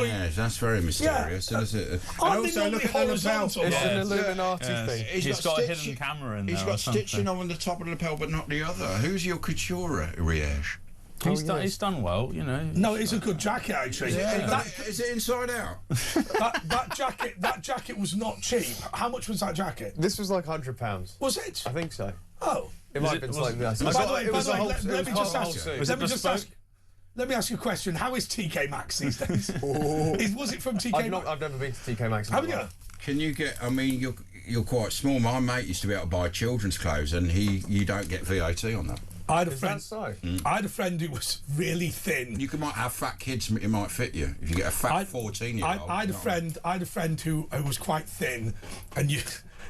Yes, that's very mysterious, isn't it? Aren't they normally horizontal? It's an Illuminati thing. He's got a hidden camera in there. He's got stitching on the top of the lapel, but not the other. Who's your couture, Riech? He's done well, you know. No, it's a good jacket, actually. Is it inside out? that jacket was not cheap. How much was that jacket? This was like £100. Was it? I think so. Oh. It might have been slightly less. Let me ask you a question. How is TK Maxx these days? Was it from TK Maxx? I've never been to TK Maxx. Haven't you? Can you get? I mean, you're quite small. My mate used to be able to buy children's clothes, and you don't get VAT on that. I had a friend who was really thin. You might have fat kids. It might fit you if you get a fat 14-year-old. I had a friend who was quite thin, and you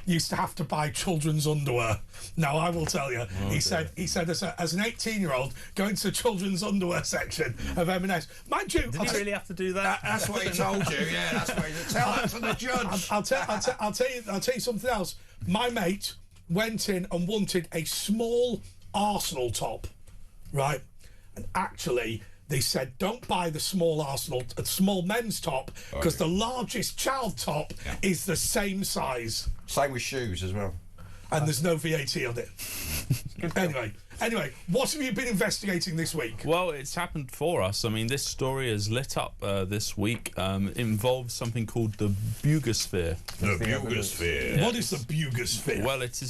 used to have to buy children's underwear. Now I will tell you, he said as an 18-year-old going to the children's underwear section of M&S. Mind you, did he really have to do that? That's what he told you. Yeah, that's what he tell that to the judge. I'll tell you something else. My mate went in and wanted a small Arsenal top, right? And actually, they said don't buy the small men's top, because the largest child top is the same size. Same with shoes as well. And there's no VAT on it. Anyway, what have you been investigating this week? Well, it's happened for us. I mean, this story has lit up this week. It involves something called the bugosphere. The bugosphere. What is the bugosphere? Well, it's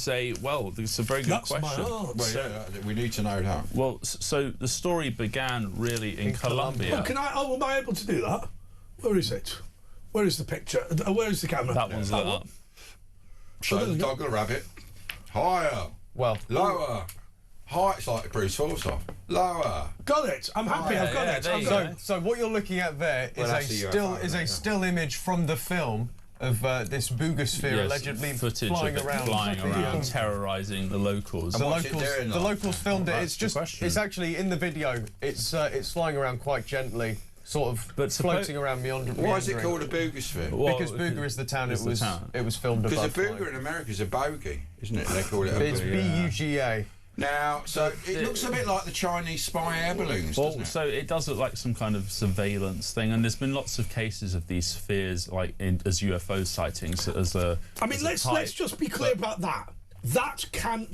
a very good question. We need to know that. Well, so the story began really in Colombia. Am I able to do that? Where is it? Where is the picture? Where is the camera? That one's lit up. Show the dog a rabbit. Higher. Well, lower. High. It's like Bruce Forsyth. Lower. Got it. I'm happy. I've got it. So what you're looking at there is a still image from the film of this bugosphere allegedly footage flying of it around, terrorising the locals. The locals filmed it. It's actually in the video. It's flying around quite gently, sort of floating around meandering. Why is it called a bugosphere? Because Booger is the town it was filmed above. Because a booger in America is a bogey, isn't it? They call it a It's B-U-G-A. Now, so it looks a bit like the Chinese spy air balloons, doesn't it? So it does look like some kind of surveillance thing, and there's been lots of cases of these spheres, like as UFO sightings. Let's just be clear about that. That can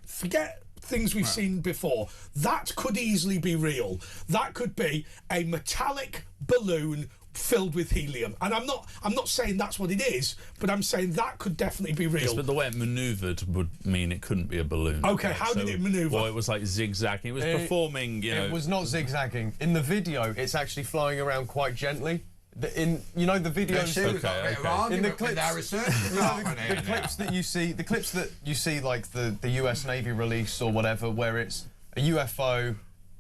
forget things we've seen before. That could easily be real. That could be a metallic balloon filled with helium, and I'm not saying that's what it is, but I'm saying that could definitely be real. Yes, but the way it manoeuvred would mean it couldn't be a balloon. Okay, how did it manoeuvre? Well, it was like zigzagging. It was performing, It was not zigzagging. In the video, it's actually flying around quite gently. The videos. In the clips that you see, like the US Navy release or whatever, where it's a UFO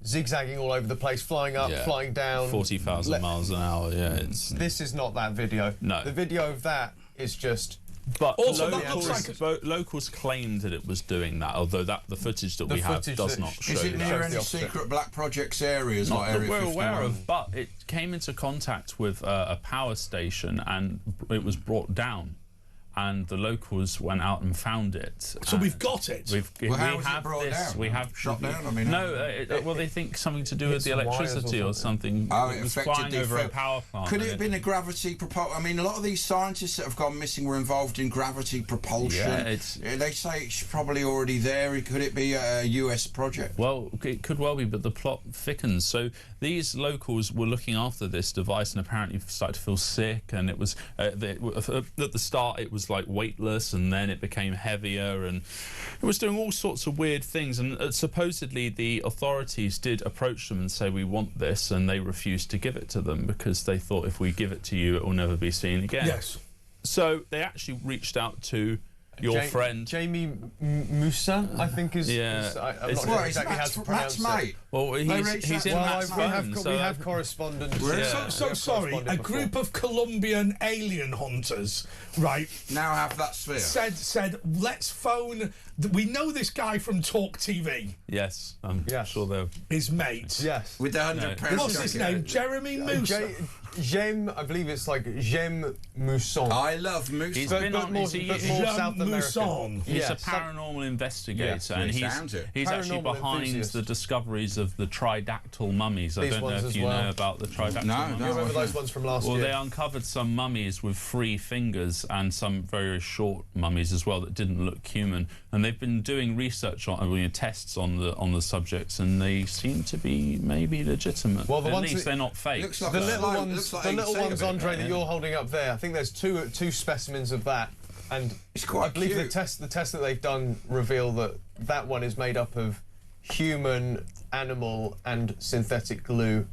zigzagging all over the place, flying up, flying down, 40,000 miles an hour. Yeah, this is not that video. No, the video of that is just But Also, that looks locals claimed that it was doing that, although the footage that we have does not show Is it that. near any secret black projects areas Not like that Area we're 51? aware of, but it came into contact with a power station and it was brought down. And the locals went out and found it. So we've got it. Well, how was it brought down? We have shot down. I mean, well, they think something to do with the electricity or something. Oh, it was affected flying over a power plant. Could it have been a gravity propulsion? I mean, a lot of these scientists that have gone missing were involved in gravity propulsion. Yeah, they say it's probably already there. Could it be a US project? Well, it could well be, but the plot thickens. So these locals were looking after this device and apparently started to feel sick. And it was at the start, it was like weightless, and then it became heavier, and it was doing all sorts of weird things. And supposedly the authorities did approach them and say, we want this, and they refused to give it to them because they thought, if we give it to you, it will never be seen again. Yes. So they actually reached out to your friend Jamie Moussa, I think is. Yeah, I'm not sure exactly how to pronounce it. Well, he's in Matt's phone. We have correspondence. So sorry, a group of Colombian alien hunters, right? Now have that sphere. Said let's phone. We know this guy from talkTV. Yes, I'm sure they're his mate. Yes, with the £100. What's his name? Jeremy Moussa. Jem, I believe it's like Jem Mousson. I love Mousson. He's been on more South American. He's a paranormal investigator, and he's actually behind the discoveries of the tridactyl mummies. I don't know if you know about the tridactyl mummies. You remember those ones from last year? Well, they uncovered some mummies with 3 fingers and some very short mummies as well that didn't look human. And they've been doing research on tests on the subjects, and they seem to be maybe legitimate. Well, at least they're not fake. Looks like the little ones, Andre, that you're holding up there. I think there's two specimens of that, and it's quite I believe cute. the test that they've done reveal that one is made up of human, animal, and synthetic glue.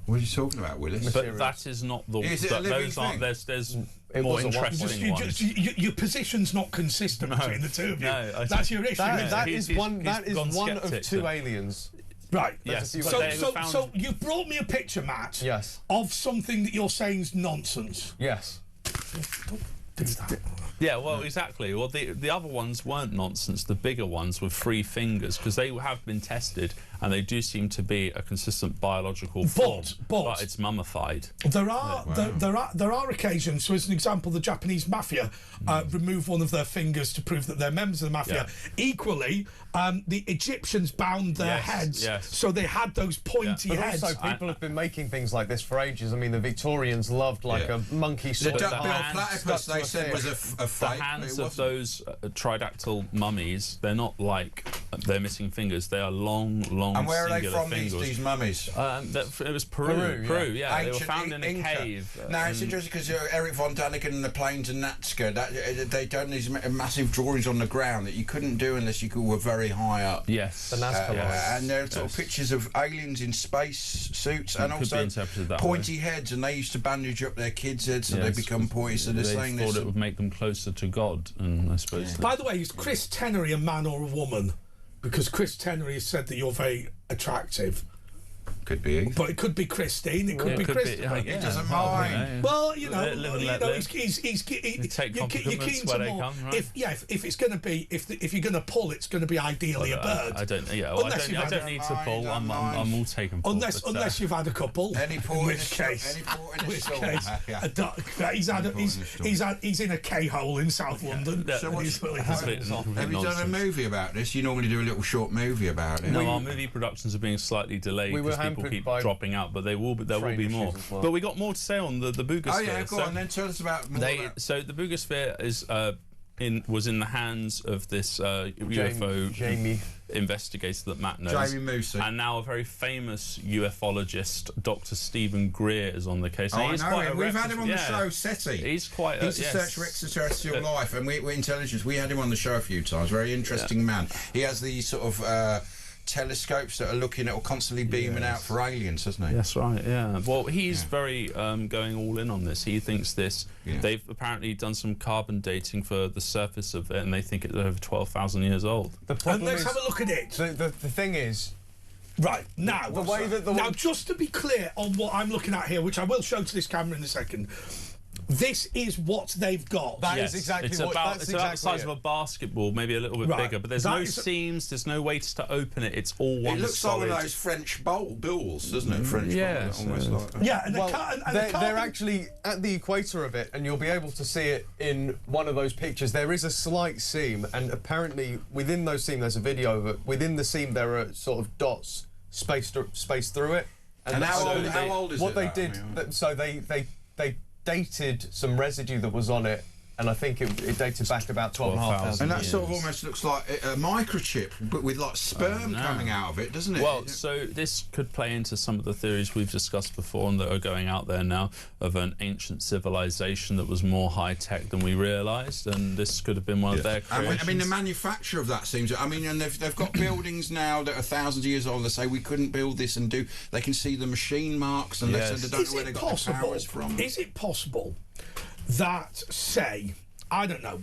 What are you talking about, Willis? But that is not the. Is it a living those aren't. thing? There's more interesting ones. Your position's not consistent between the two of you. No, that's your issue. That is one of 2 aliens. Right. Yes. So you've brought me a picture, Matt. Yes. Of something that you're saying is nonsense. Yes. Don't do that. Yeah, well, exactly. Well, the other ones weren't nonsense. The bigger ones with 3 fingers, because they have been tested, and they do seem to be a consistent biological form. But it's mummified. There are occasions. So, as an example, the Japanese mafia remove one of their fingers to prove that they're members of the mafia. Yeah. Equally, the Egyptians bound their heads, so they had those pointy heads. Also, people have been making things like this for ages. I mean, the Victorians loved a monkey sort of platypus. They said was a fake. The hands of those tridactyl mummies, they're not like they're missing fingers. They are long. And where are they from? Fingers. These mummies? It was Peru. Yeah. They were found in a cave. No, it's interesting because Eric von Daniken and the Plains and Nazca, they done these massive drawings on the ground that you couldn't do unless you were very high up. Yes. The Nazca and there are sort of pictures of aliens in space suits and also pointy heads, and they used to bandage up their kids' heads so they become pointy. So they're saying thought it would make them closer to God, and I suppose. By the way, is Chris Tenery a man or a woman? Because Chris Tenery has said that you're very attractive. Could be. But it could be Christine. It could be Christopher. He doesn't mind. Well, he's take compliments where they come, right? If it's going to be, if you're going to pull, it's going to be ideally a bird. I don't need to pull. I'm all taken. Unless you've had a couple. Any port in which case, he's in a K-hole in South London. So have you done a movie about this? You normally do a little short movie about it. No, our movie productions are being slightly delayed because people keep dropping out, but there will be more. Well. But we got more to say on the Boogosphere. Oh yeah, go on then. Tell us about more. So the Boogosphere is was in the hands of this UFO investigator that Matt knows. Jamie Moussa. And now a very famous ufologist, Dr. Stephen Greer, is on the case. I know. We've had him on the show, SETI. He's a search for extraterrestrial life, and we're intelligence. We had him on the show a few times. Very interesting man. He has these sort of telescopes that are looking at or constantly beaming out for aliens, doesn't he? That's right, yeah. Well, he's very going all in on this. He thinks this. They've apparently done some carbon dating for the surface of it, and they think it's over 12,000 years old. And let's have a look at it. The thing is, right now, the way that just to be clear on what I'm looking at here, which I will show to this camera in a second. This is what they've got. That is exactly it's what. about, That's it's about exactly the size it. of a basketball, maybe a little bit Right. bigger, but there's That no is- seams, there's no ways to open it. It's all one It looks solid. like one of those French bills, doesn't it? French Yeah, bowl, almost like that. Yeah, and Well, the they're actually at the equator of it, and you'll be able to see it in one of those pictures. There is a slight seam, and apparently within those seams, there's a video of it. Within the seam, there are sort of dots spaced through it. And how old is what it? they that? did, I mean, so they dated some residue that was on it, and I think it dated back about 12,500. and that sort of almost looks like a microchip, but with like sperm coming out of it, doesn't it? Well, so this could play into some of the theories we've discussed before and that are going out there now of an ancient civilization that was more high-tech than we realised, and this could have been one of their creations. I mean, the manufacture of that seems. I mean, and they've got buildings now that are thousands of years old. They say we couldn't build this and do. They can see the machine marks, and they said they don't know where they got the powers from. Is it possible that, say, I don't know,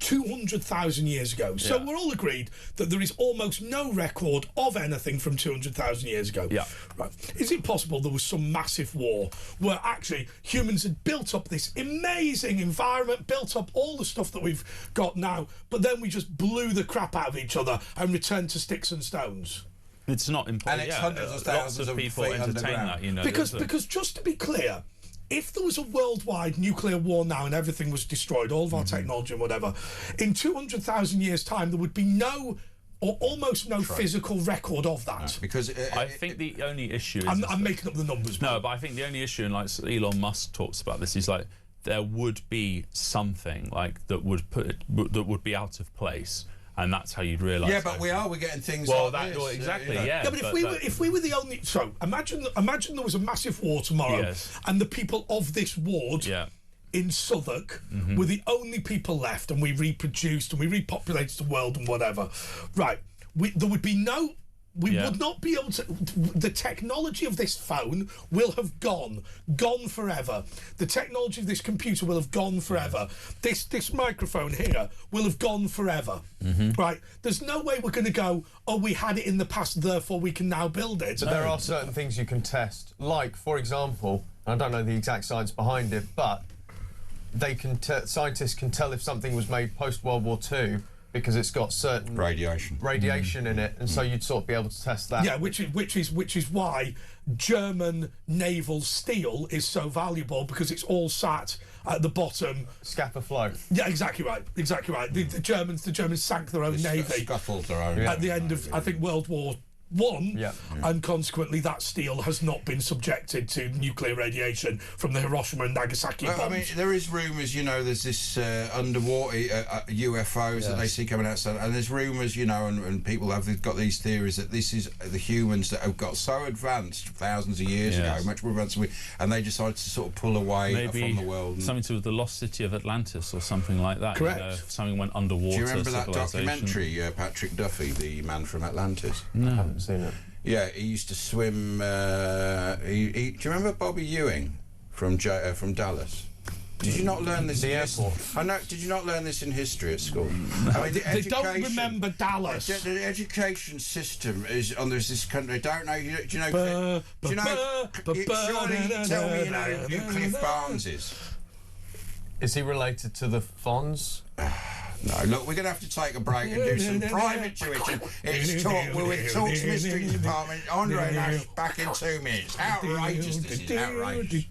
200,000 years ago? So we're all agreed that there is almost no record of anything from 200,000 years ago. Yeah. Right. Is it possible there was some massive war where actually humans had built up this amazing environment, built up all the stuff that we've got now, but then we just blew the crap out of each other and returned to sticks and stones? It's not important. And it's yeah, hundreds of lots thousands of of people feet entertain underground. that, you know. Because just to be clear, if there was a worldwide nuclear war now and everything was destroyed, all of our technology and whatever, in 200,000 years' time, there would be no or almost no physical record of that. No, because I think the only issue is... I'm making up the numbers. No, but I think the only issue, and like Elon Musk talks about this, is like there would be something like that would be out of place. And that's how you'd realise. Yeah, but we're getting things well, like this. exactly, you know. yeah. But if we were the only, so imagine there was a massive war tomorrow, and the people of this ward in Southwark were the only people left, and we reproduced and we repopulated the world and whatever. Right, there would be no. We would not be able to. The technology of this phone will have gone forever. The technology of this computer will have gone forever. This microphone here will have gone forever. Right? There's no way we're going to go, oh, we had it in the past, therefore we can now build it. But there are certain things you can test. Like, for example, I don't know the exact science behind it, but they can scientists can tell if something was made post World War II. Because it's got certain radiation in it, and so you'd sort of be able to test that. Yeah, which is why German naval steel is so valuable, because it's all sat at the bottom. Scapa flow. Yeah, exactly right. The Germans sank their own navy. Scuttled their own. At the end of, I think, World War I, and consequently that steel has not been subjected to nuclear radiation from the Hiroshima and Nagasaki bombs. I mean, there is rumours, you know, there's this underwater UFOs that they see coming outside, and there's rumours, you know, and people have got these theories that this is the humans that have got so advanced thousands of years ago, much more advanced than we, and they decided to sort of pull away from the world. Something to do with the lost city of Atlantis or something like that. Correct. You know, something went underwater. Do you remember that documentary, Patrick Duffy, the man from Atlantis? No. I haven't seen it. Yeah, he used to swim. Do you remember Bobby Ewing from Dallas? Did you not learn this in history? I know. Did you not learn this in history at school? I mean, they don't remember Dallas. The education system is on this country. Don't know. Do you know? Surely you tell me you know who Cliff Barnes is. Is he related to the Fonz? No, look, we're going to have to take a break and do some private tuition. It's Talk. We're with Talk's Mystery Department. Andre Nash back in 2 minutes. Outrageous, this is outrageous.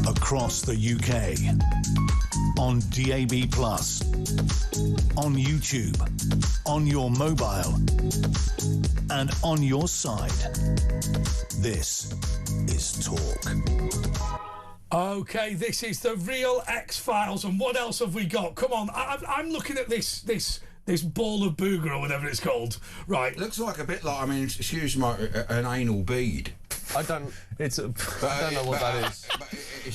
across the UK, on DAB+, on YouTube, on your mobile, and on your side. This is Talk. Okay, this is the real X-Files, and what else have we got? Come on, I'm looking at this ball of booger or whatever it's called. Right. Looks like a bit like, I mean, excuse my, an anal bead. I don't know what that is.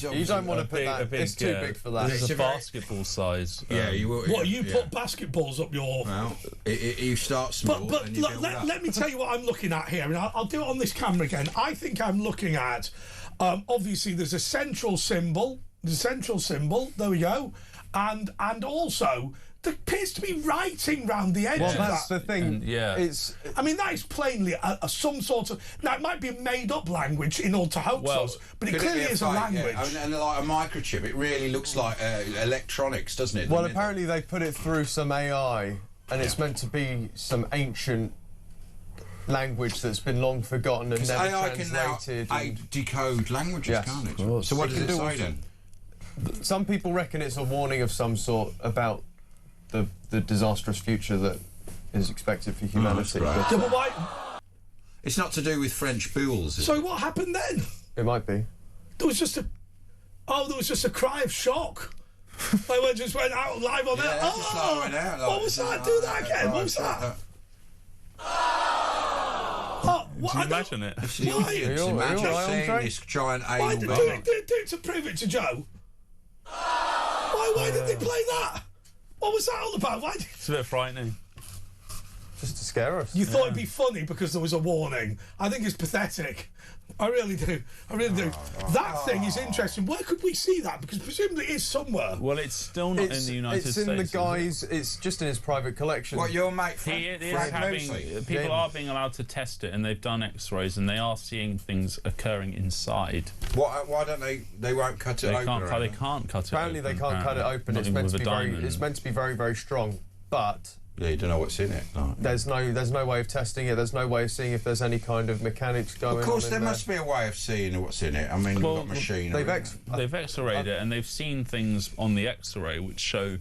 You don't want to put that. It's too big for that. It's a basketball size. Yeah, you will. What, you put basketballs up your... Well, you start small. But and you build up. let me tell you what I'm looking at here, and I'll do it on this camera again. I think I'm looking at, obviously, there's a central symbol. There we go. And also... there appears to be writing round the edge. Well, of that's that. the thing. I mean, that is plainly some sort of... Now, it might be a made-up language in order to hoax us, but it clearly is a language. Yeah. And like a microchip, it really looks like electronics, doesn't it? Well, apparently they put it through some AI, and it's meant to be some ancient language that's been long forgotten and never AI translated. can now decode languages, can't it? So what does it say then? Some people reckon it's a warning of some sort about the disastrous future that is expected for humanity. Right. Yeah, but why? It's not to do with French bulls. So what happened then? It might be. There was just a cry of shock. They just went out live on air. What was that? Do that again. What was that? Can you imagine it? Imagine seeing this giant anal do it to prove it to Joe. Why did they play that? What was that all about? It's a bit frightening. Just to scare us. You thought it'd be funny because there was a warning. I think it's pathetic. I really do. That thing is interesting. Where could we see that? Because presumably it is somewhere. Well, it's still not in the United States. It's in the guy's... It's just in his private collection. What, your mate people are being allowed to test it, and they've done X-rays, and they are seeing things occurring inside. Why don't they... They won't cut it open? They can't cut it open. Apparently they can't cut it open. It's meant to be very, very strong. But... Yeah, you don't know what's in it. No. There's no way of testing it. There's no way of seeing if there's any kind of mechanics going on. Of course, there must be a way of seeing what's in it. I mean, well, you've got machinery. They've X-rayed it, and they've seen things on the X-ray which show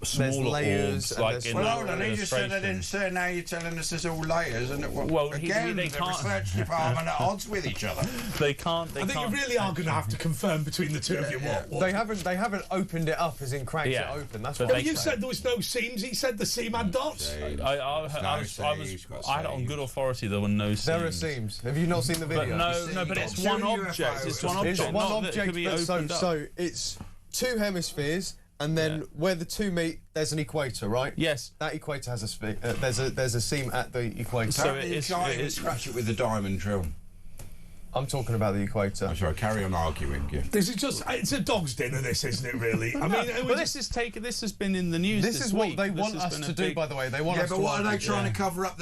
smaller orbs. Like in well, hold on, he just said they didn't say. Now you're telling us there's all layers, and again, the research department are at odds with each other. They can't. I think you really are going to have to confirm between the two of you what. They haven't opened it up, as in cracked it open. That's what you said. There was no seams. He said the seam had dots. I had it on good authority. There were no seams. There are seams. Have you not seen the video? No, but it's one object. It's one object. It's one object. So it's two hemispheres. And then where the two meet, there's an equator, right? Yes. That equator has there's a seam at the equator. So you can't scratch it with a diamond drill. I'm talking about the equator. I'm sorry, carry on arguing. Yeah. This is it's a dog's dinner, this, isn't it, really? I mean, but this has been in the news this is week. what they want us to do, by the way. They want us to... Yeah, but what are they trying to cover up?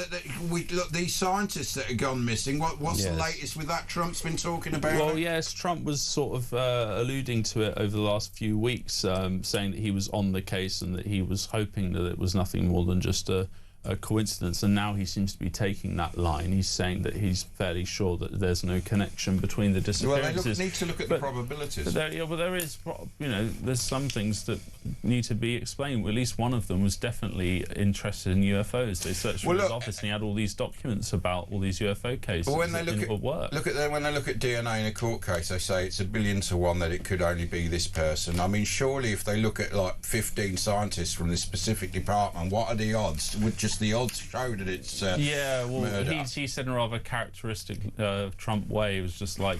Look, these scientists that have gone missing, what's the latest with that? Trump's been talking about Well, it? yes, Trump was sort of alluding to it over the last few weeks, saying that he was on the case and that he was hoping that it was nothing more than just a coincidence, and now he seems to be taking that line. He's saying that he's fairly sure that there's no connection between the disappearances. Well, they need to look at the probabilities. But there is, there's some things that need to be explained. At least one of them was definitely interested in UFOs. They searched through his office, and he had all these documents about all these UFO cases. But when they when they look at DNA in a court case, they say it's 1 billion to 1 that it could only be this person. I mean, surely if they look at like 15 scientists from this specific department, what are the odds? Would just the odds show that it's murder? He said in a rather characteristic Trump way. It was just like,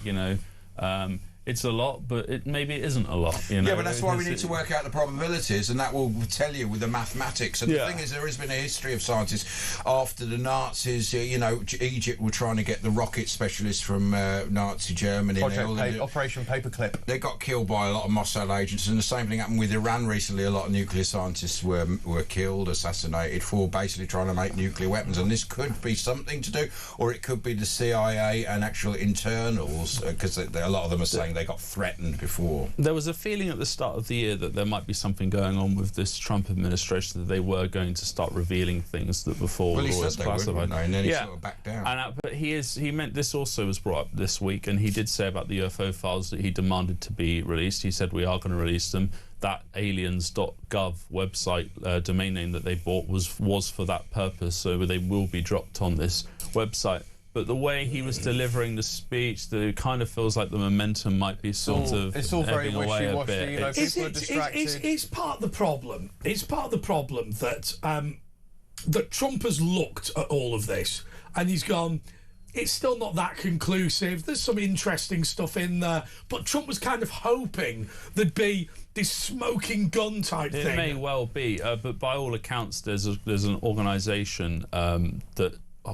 it's a lot, but maybe it isn't a lot. Yeah, but that's why we need to work out the probabilities, and that will tell you with the mathematics. And the thing is, there has been a history of scientists after the Nazis. Egypt were trying to get the rocket specialists from Nazi Germany. Operation Paperclip. They got killed by a lot of Mossad agents, and the same thing happened with Iran recently. A lot of nuclear scientists were killed, assassinated for basically trying to make nuclear weapons. And this could be something to do, or it could be the CIA and actual internals, because a lot of them are saying they got threatened before. There was a feeling at the start of the year that there might be something going on with this Trump administration, that they were going to start revealing things that before Well, were he always said they would, classified. wouldn't they? And then he sort of backed down. But he meant this also was brought up this week, and he did say about the UFO files that he demanded to be released. He said we are going to release them. That aliens.gov website domain name that they bought was for that purpose, so they will be dropped on this website. But the way he was delivering the speech, it kind of feels like the momentum might be sort of it's all very ebbing away a bit. you know, people are distracted. It's part of the problem. It's part of the problem that that Trump has looked at all of this and he's gone, it's still not that conclusive. There's some interesting stuff in there. But Trump was kind of hoping there'd be this smoking gun type thing. It may well be, but by all accounts, there's an organisation that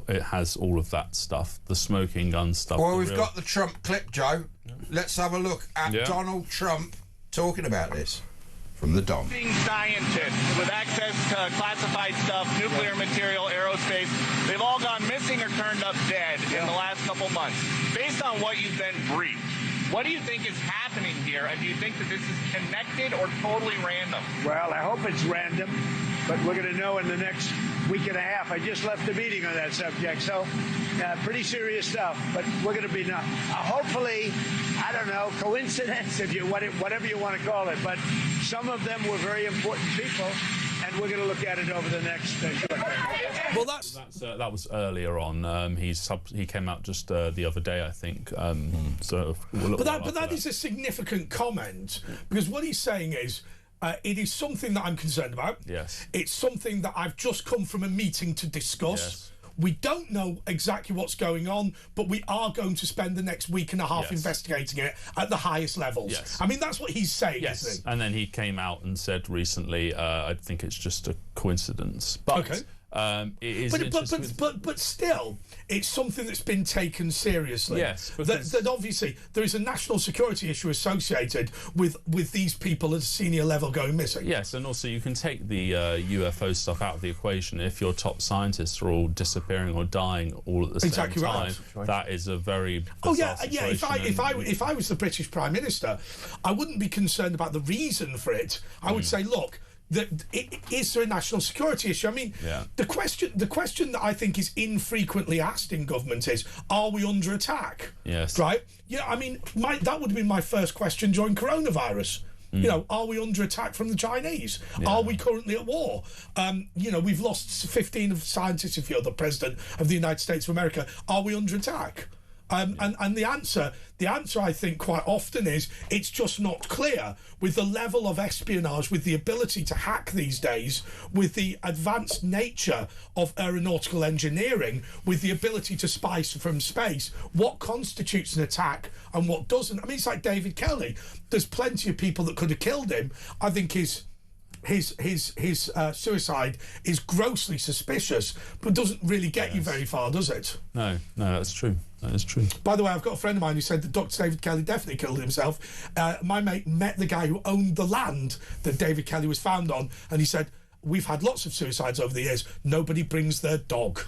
it has all of that stuff, the smoking gun stuff. Well, we've got the Trump clip, Joe. Let's have a look at Donald Trump talking about this. From the Dom. Scientists with access to classified stuff, nuclear material, aerospace, they've all gone missing or turned up dead in the last couple months. Based on what you've been briefed, what do you think is happening here, and do you think that this is connected or totally random? Well, I hope it's random, but we're going to know in the next week and a half. I just left a meeting on that subject, so pretty serious stuff, but we're going to be hopefully, I don't know, coincidence, if you whatever you want to call it, but some of them were very important people, and we're going to look at it over the next short time. Well, that was earlier on. He came out just the other day, I think. So, but that is a significant comment, because what he's saying is, it is something that I'm concerned about. Yes. It's something that I've just come from a meeting to discuss. Yes. We don't know exactly what's going on, but we are going to spend the next week and a half investigating it at the highest levels. Yes. I mean, that's what he's saying, isn't he? And then he came out and said recently, I think it's just a coincidence. But okay. It is but still, it's something that's been taken seriously. Yes, that obviously there is a national security issue associated with these people at a senior level going missing. Yes, and also you can take the UFO stuff out of the equation. If your top scientists are all disappearing or dying all at the same time, that is a very bizarre situation. If I was the British Prime Minister, I wouldn't be concerned about the reason for it. I would say, look, is there a national security issue? I mean, the question that I think is infrequently asked in government is, are we under attack? Yes. Right? Yeah, I mean, that would have been my first question during coronavirus. You know, are we under attack from the Chinese? Are we currently at war? You know, we've lost 15 of scientists, if you're the President of the United States of America. Are we under attack? And the answer I think quite often is it's just not clear. With the level of espionage, with the ability to hack these days, with the advanced nature of aeronautical engineering, with the ability to spy from space, what constitutes an attack and what doesn't? I mean, it's like David Kelly. There's plenty of people that could have killed him. I think his suicide is grossly suspicious, but doesn't really get you very far, does it? No, that's true. That is true. By the way, I've got a friend of mine who said that Dr. David Kelly definitely killed himself. My mate met the guy who owned the land that David Kelly was found on, and he said, we've had lots of suicides over the years. Nobody brings their dog.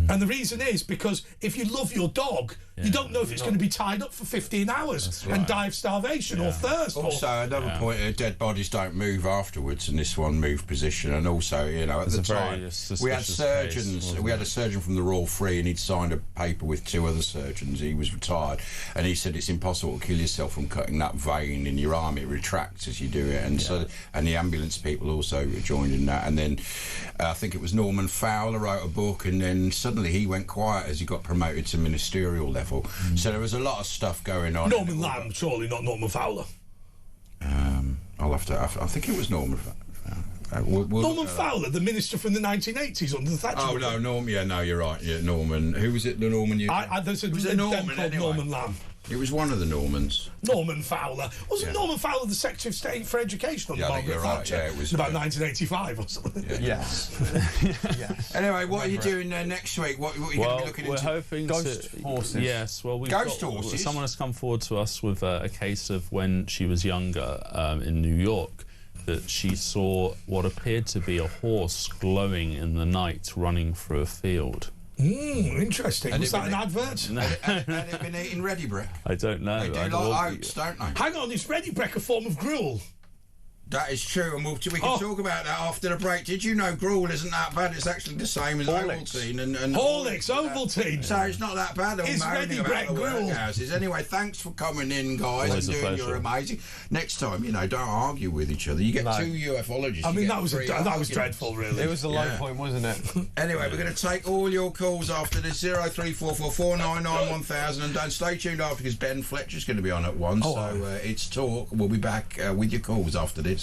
And the reason is because if you love your dog, you don't know if it's going to be tied up for 15 hours and die of starvation or thirst. Also, another point, dead bodies don't move afterwards, and this one moved position. And also, you know, at the time, we had surgeons. We had a surgeon from the Royal Free, and he'd signed a paper with 2 other surgeons. He was retired, and he said it's impossible to kill yourself from cutting that vein in your arm. It retracts as you do it, and so and the ambulance people also joined in that. And then I think it was Norman Fowler wrote a book, and then suddenly he went quiet as he got promoted to ministerial level. So there was a lot of stuff going on. Norman Lamb, surely not Norman Fowler. I'll have to. I think it was Norman Fowler. Norman Fowler, the minister from the 1980s under the Thatcher. Oh no, Norman. Yeah, no, you're right. Yeah, Norman. Who was it? The Norman. There's a Norman called Norman Lamb. It was one of the Normans. Norman Fowler. Wasn't Norman Fowler the Secretary of State for Education under Margaret Thatcher? Right. Yeah, it was about 1985 or something. Yes. Anyway, what are you doing next week? What are you going to be looking into? We're hoping ghost horses. Yes. Well, ghost horses. Someone has come forward to us with a case of when she was younger in New York, that she saw what appeared to be a horse glowing in the night running through a field. Interesting. And Was that an advert? Had it been eating ready brick? I don't know. They do like oats, don't they? Hang on, is ready break a form of gruel? That is true, and we can talk about that after the break. Did you know gruel isn't that bad? It's actually the same as Ovaltine and Horlicks, Ovaltine. So it's not that bad. It's ready break gruel. Anyway, thanks for coming in, guys, Always and a doing pleasure. your amazing. Next time, don't argue with each other. You get two ufologists. I you mean, get that was three that was arguments. dreadful, really. It was the low point, wasn't it? Anyway, we're going to take all your calls after this 03444991000, and don't stay tuned after because Ben Fletcher's going to be on at 1. So it's talk. We'll be back with your calls after this.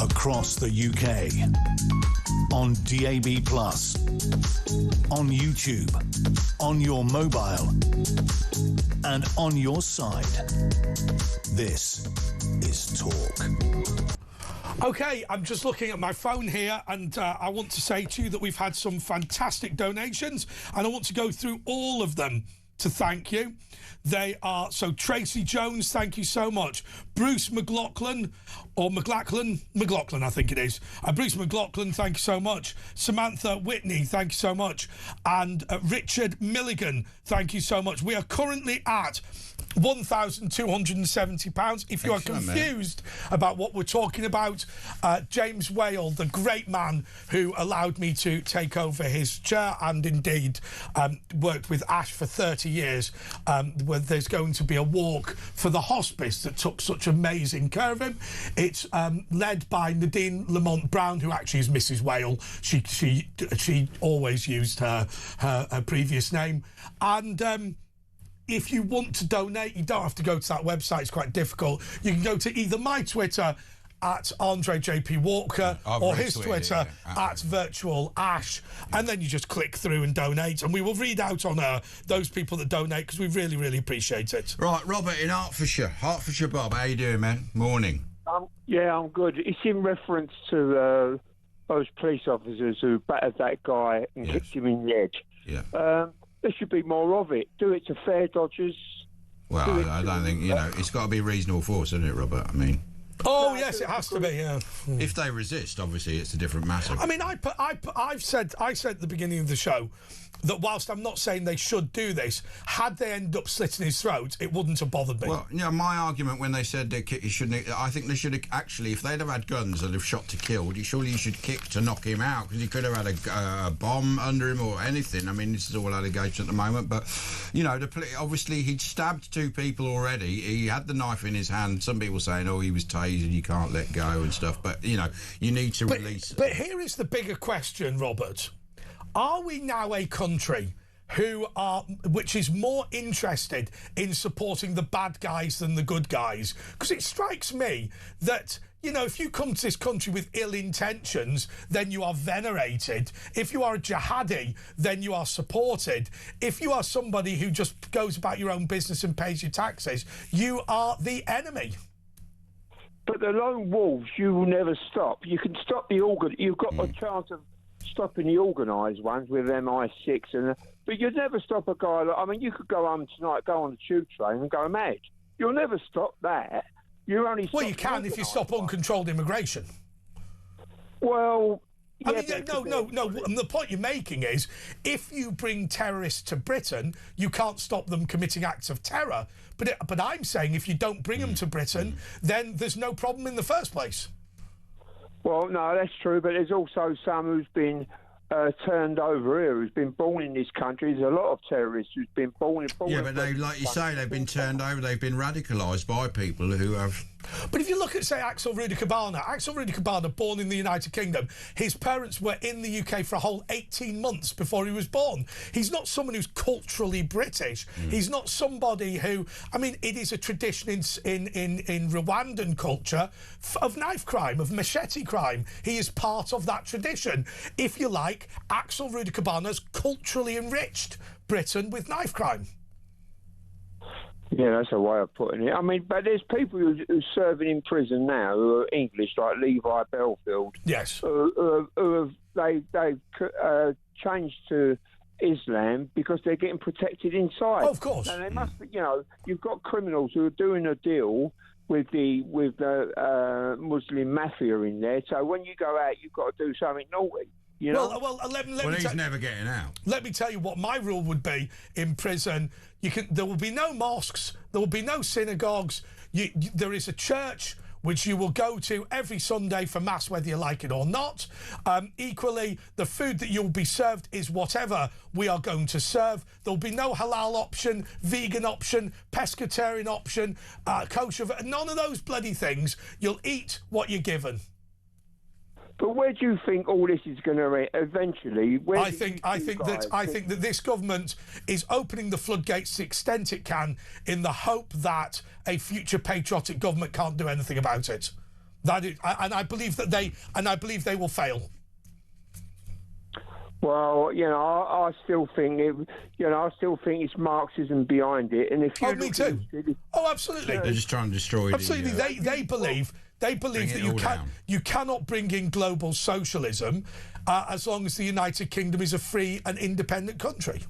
Across the UK, on DAB+, on YouTube, on your mobile, and on your side. This is Talk. Okay, I'm just looking at my phone here, and I want to say to you that we've had some fantastic donations, and I want to go through all of them to thank you. They are, so Tracy Jones, thank you so much. Bruce McLaughlin, or McLaughlin, I think it is. Bruce McLaughlin, thank you so much. Samantha Whitney, thank you so much. And Richard Milligan, thank you so much. We are currently at £1,270. If you are confused about what we're talking about, James Whale, the great man who allowed me to take over his chair and indeed worked with Ash for 30 years, where there's going to be a walk for the hospice that took such amazing care of him. It's led by Nadine Lamont Brown, who actually is Mrs. Whale. She always used her previous name. And if you want to donate, you don't have to go to that website. It's quite difficult. You can go to either my Twitter at Andre JP Walker or his Twitter at Virtual Ash, and then you just click through and donate, and we will read out on those people that donate because we really, really appreciate it. Right, Robert in Hertfordshire. Bob, how you doing, man? Morning. Yeah, I'm good. It's in reference to those police officers who battered that guy and kicked him in the head. Yeah. There should be more of it. Do it to fair dodgers. Well, I don't think, it's got to be reasonable force, isn't it, Robert? I mean... Oh, yes, it has to be, yeah. If they resist, obviously, it's a different matter. I mean, I said at the beginning of the show that whilst I'm not saying they should do this, had they ended up slitting his throat, it wouldn't have bothered me. Well, my argument when they said he shouldn't, I think they should have actually, if they'd have had guns and have shot to kill, surely you should kick to knock him out, because he could have had a bomb under him or anything. I mean, this is all allegation at the moment, but obviously he'd stabbed 2 people already. He had the knife in his hand. Some people saying, he was tased and you can't let go and stuff, but you need to release. But here is the bigger question, Robert. Are we now a country which is more interested in supporting the bad guys than the good guys. Because it strikes me that, you know, if you come to this country with ill intentions, then you are venerated. If you are a jihadi, then you are supported. If you are somebody who just goes about your own business and pays your taxes, you are the enemy. But the lone wolves, you will never stop. You can stop the You've got a chance of stopping the organised ones with MI6, but you'd never stop a guy like... I mean, you could go home tonight, go on the tube train and go mad. You'll never stop that. You can if you stop uncontrolled immigration. Well, I mean, no. And the point you're making is, if you bring terrorists to Britain, you can't stop them committing acts of terror. But I'm saying if you don't bring them to Britain, then there's no problem in the first place. Well, no, that's true. But there's also some who's been turned over here, who's been born in this country. There's a lot of terrorists who's been born. Yeah, but they, like you say, they've been turned over. They've been radicalised by people who have. But if you look at, say, Axel Rudikabana, born in the United Kingdom, his parents were in the UK for a whole 18 months before he was born. He's not someone who's culturally British. He's not somebody who... I mean, it is a tradition in Rwandan culture of knife crime, of machete crime. He is part of that tradition. If you like, Axel Rudikabana's culturally enriched Britain with knife crime. Yeah, that's a way of putting it. I mean, but there's people who are serving in prison now who are English, like Levi Belfield. Yes. They've changed to Islam because they're getting protected inside. Oh, of course. And they must be, you know, you've got criminals who are doing a deal with the Muslim mafia in there. So when you go out, you've got to do something naughty. You know? Well, he's never getting out. Let me tell you what my rule would be in prison. There will be no mosques. There will be no synagogues. There is a church which you will go to every Sunday for Mass, whether you like it or not. Equally, the food that you'll be served is whatever we are going to serve. There'll be no halal option, vegan option, pescatarian option, kosher. None of those bloody things. You'll eat what you're given. But where do you think all this is going to eventually? I think that this government is opening the floodgates to the extent it can, in the hope that a future patriotic government can't do anything about it. And I believe that they will fail. Well, you know, I still think it's Marxism behind it. And if you me too. Oh, absolutely. They're just trying to destroy. Absolutely, they believe. They believe that you cannot bring in global socialism as long as the United Kingdom is a free and independent country.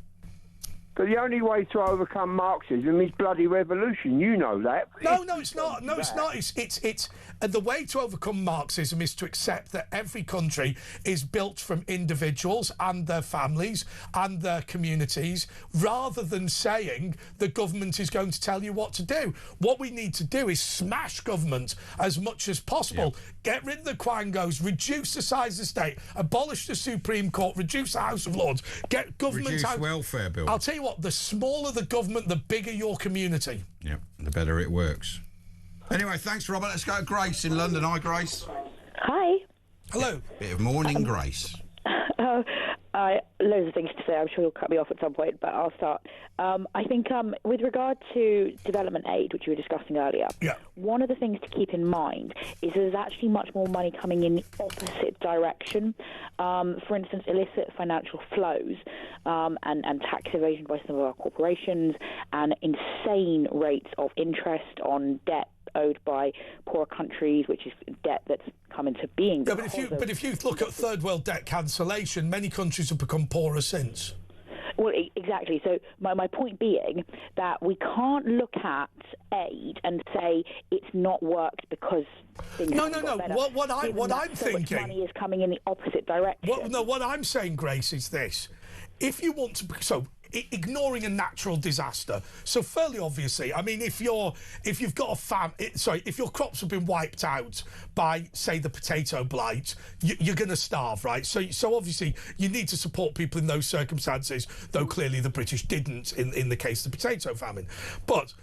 But the only way to overcome Marxism is bloody revolution. You know that. No, it's not. No, it's not. It's the way to overcome Marxism is to accept that every country is built from individuals and their families and their communities, rather than saying the government is going to tell you what to do. What we need to do is smash government as much as possible. Get rid of the quangos, reduce the size of the state, abolish the Supreme Court, reduce the House of Lords, get government reduce out. Welfare bill. I'll tell you what, the smaller the government, the bigger your community. Yeah, the better it works. Anyway, thanks, Robert. Let's go to Grace in London. Hi, Grace. Hi. Hello. Bit of morning, Grace. Loads of things to say. I'm sure you'll cut me off at some point, but I'll start. I think with regard to development aid, which you were discussing earlier, one of the things to keep in mind is there's actually much more money coming in the opposite direction. For instance, illicit financial flows and tax evasion by some of our corporations and insane rates of interest on debt owed by poorer countries, which is debt that's come into being. Yeah, but if you look at third world debt cancellation, many countries have become poorer since. Well, exactly. So my point being that we can't look at aid and say it's not worked because things No. better. What I'm thinking, much money is coming in the opposite direction. What I'm saying, Grace, is this: if you want to, ignoring a natural disaster. So fairly obviously, I mean, if your crops have been wiped out by, say, the potato blight, you're going to starve, right? So obviously you need to support people in those circumstances, though clearly the British didn't in the case of the potato famine. But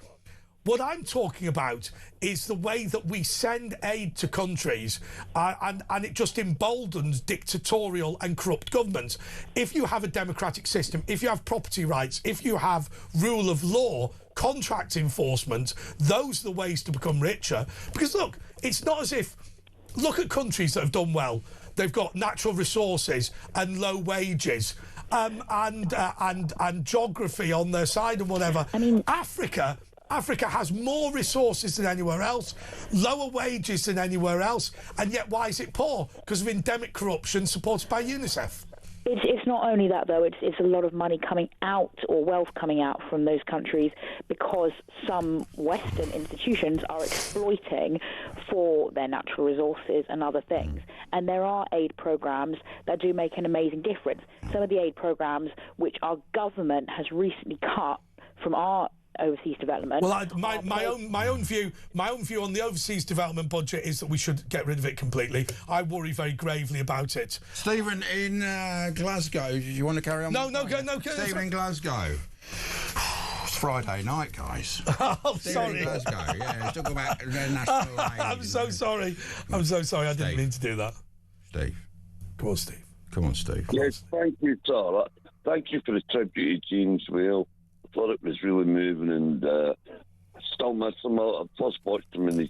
What I'm talking about is the way that we send aid to countries and it just emboldens dictatorial and corrupt governments. If you have a democratic system, if you have property rights, if you have rule of law, contract enforcement, those are the ways to become richer. Because, look, it's not as if... Look at countries that have done well. They've got natural resources and low wages and geography on their side and whatever. I mean, Africa has more resources than anywhere else, lower wages than anywhere else, and yet why is it poor? Because of endemic corruption supported by UNICEF. It's not only that, though. It's a lot of money coming out, or wealth coming out from those countries, because some Western institutions are exploiting for their natural resources and other things. And there are aid programs that do make an amazing difference. Some of the aid programs which our government has recently cut from our overseas development. Well, my own view on the overseas development budget is that we should get rid of it completely. I worry very gravely about it. Stephen in Glasgow, do you want to carry on? No. Stephen in Glasgow. It's Friday night, guys. Oh, Stephen sorry. in Glasgow. Yeah, talk about national aid. I'm so sorry. I didn't mean to do that. Steve. Come on, Steve. Come on, Steve. Yes, thank you, Tara. Thank you for the tribute to James Whale. I thought it was really moving, and still miss him. I first watched him in his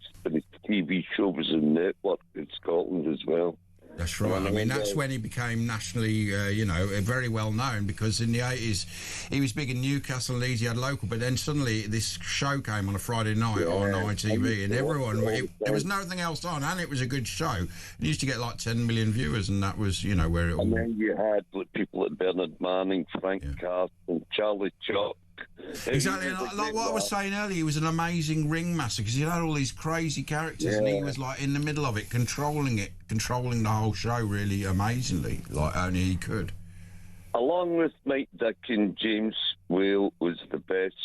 TV show was in Network in Scotland as well. That's right. I mean, that's when he became nationally, very well known, because in the 80s he was big in Newcastle and Leeds, he had local, but then suddenly this show came on a Friday night on ITV, and everyone, there was nothing else on, and it was a good show. It used to get like 10 million viewers, and that was, where it all... And then you had people like Bernard Manning, Frank Carson, Charlie Chuck. Exactly, like what I was saying earlier, he was an amazing ringmaster, because he had all these crazy characters, and he was like in the middle of it, controlling the whole show really amazingly, like only he could. Along with Mike Dick and James Whale was the best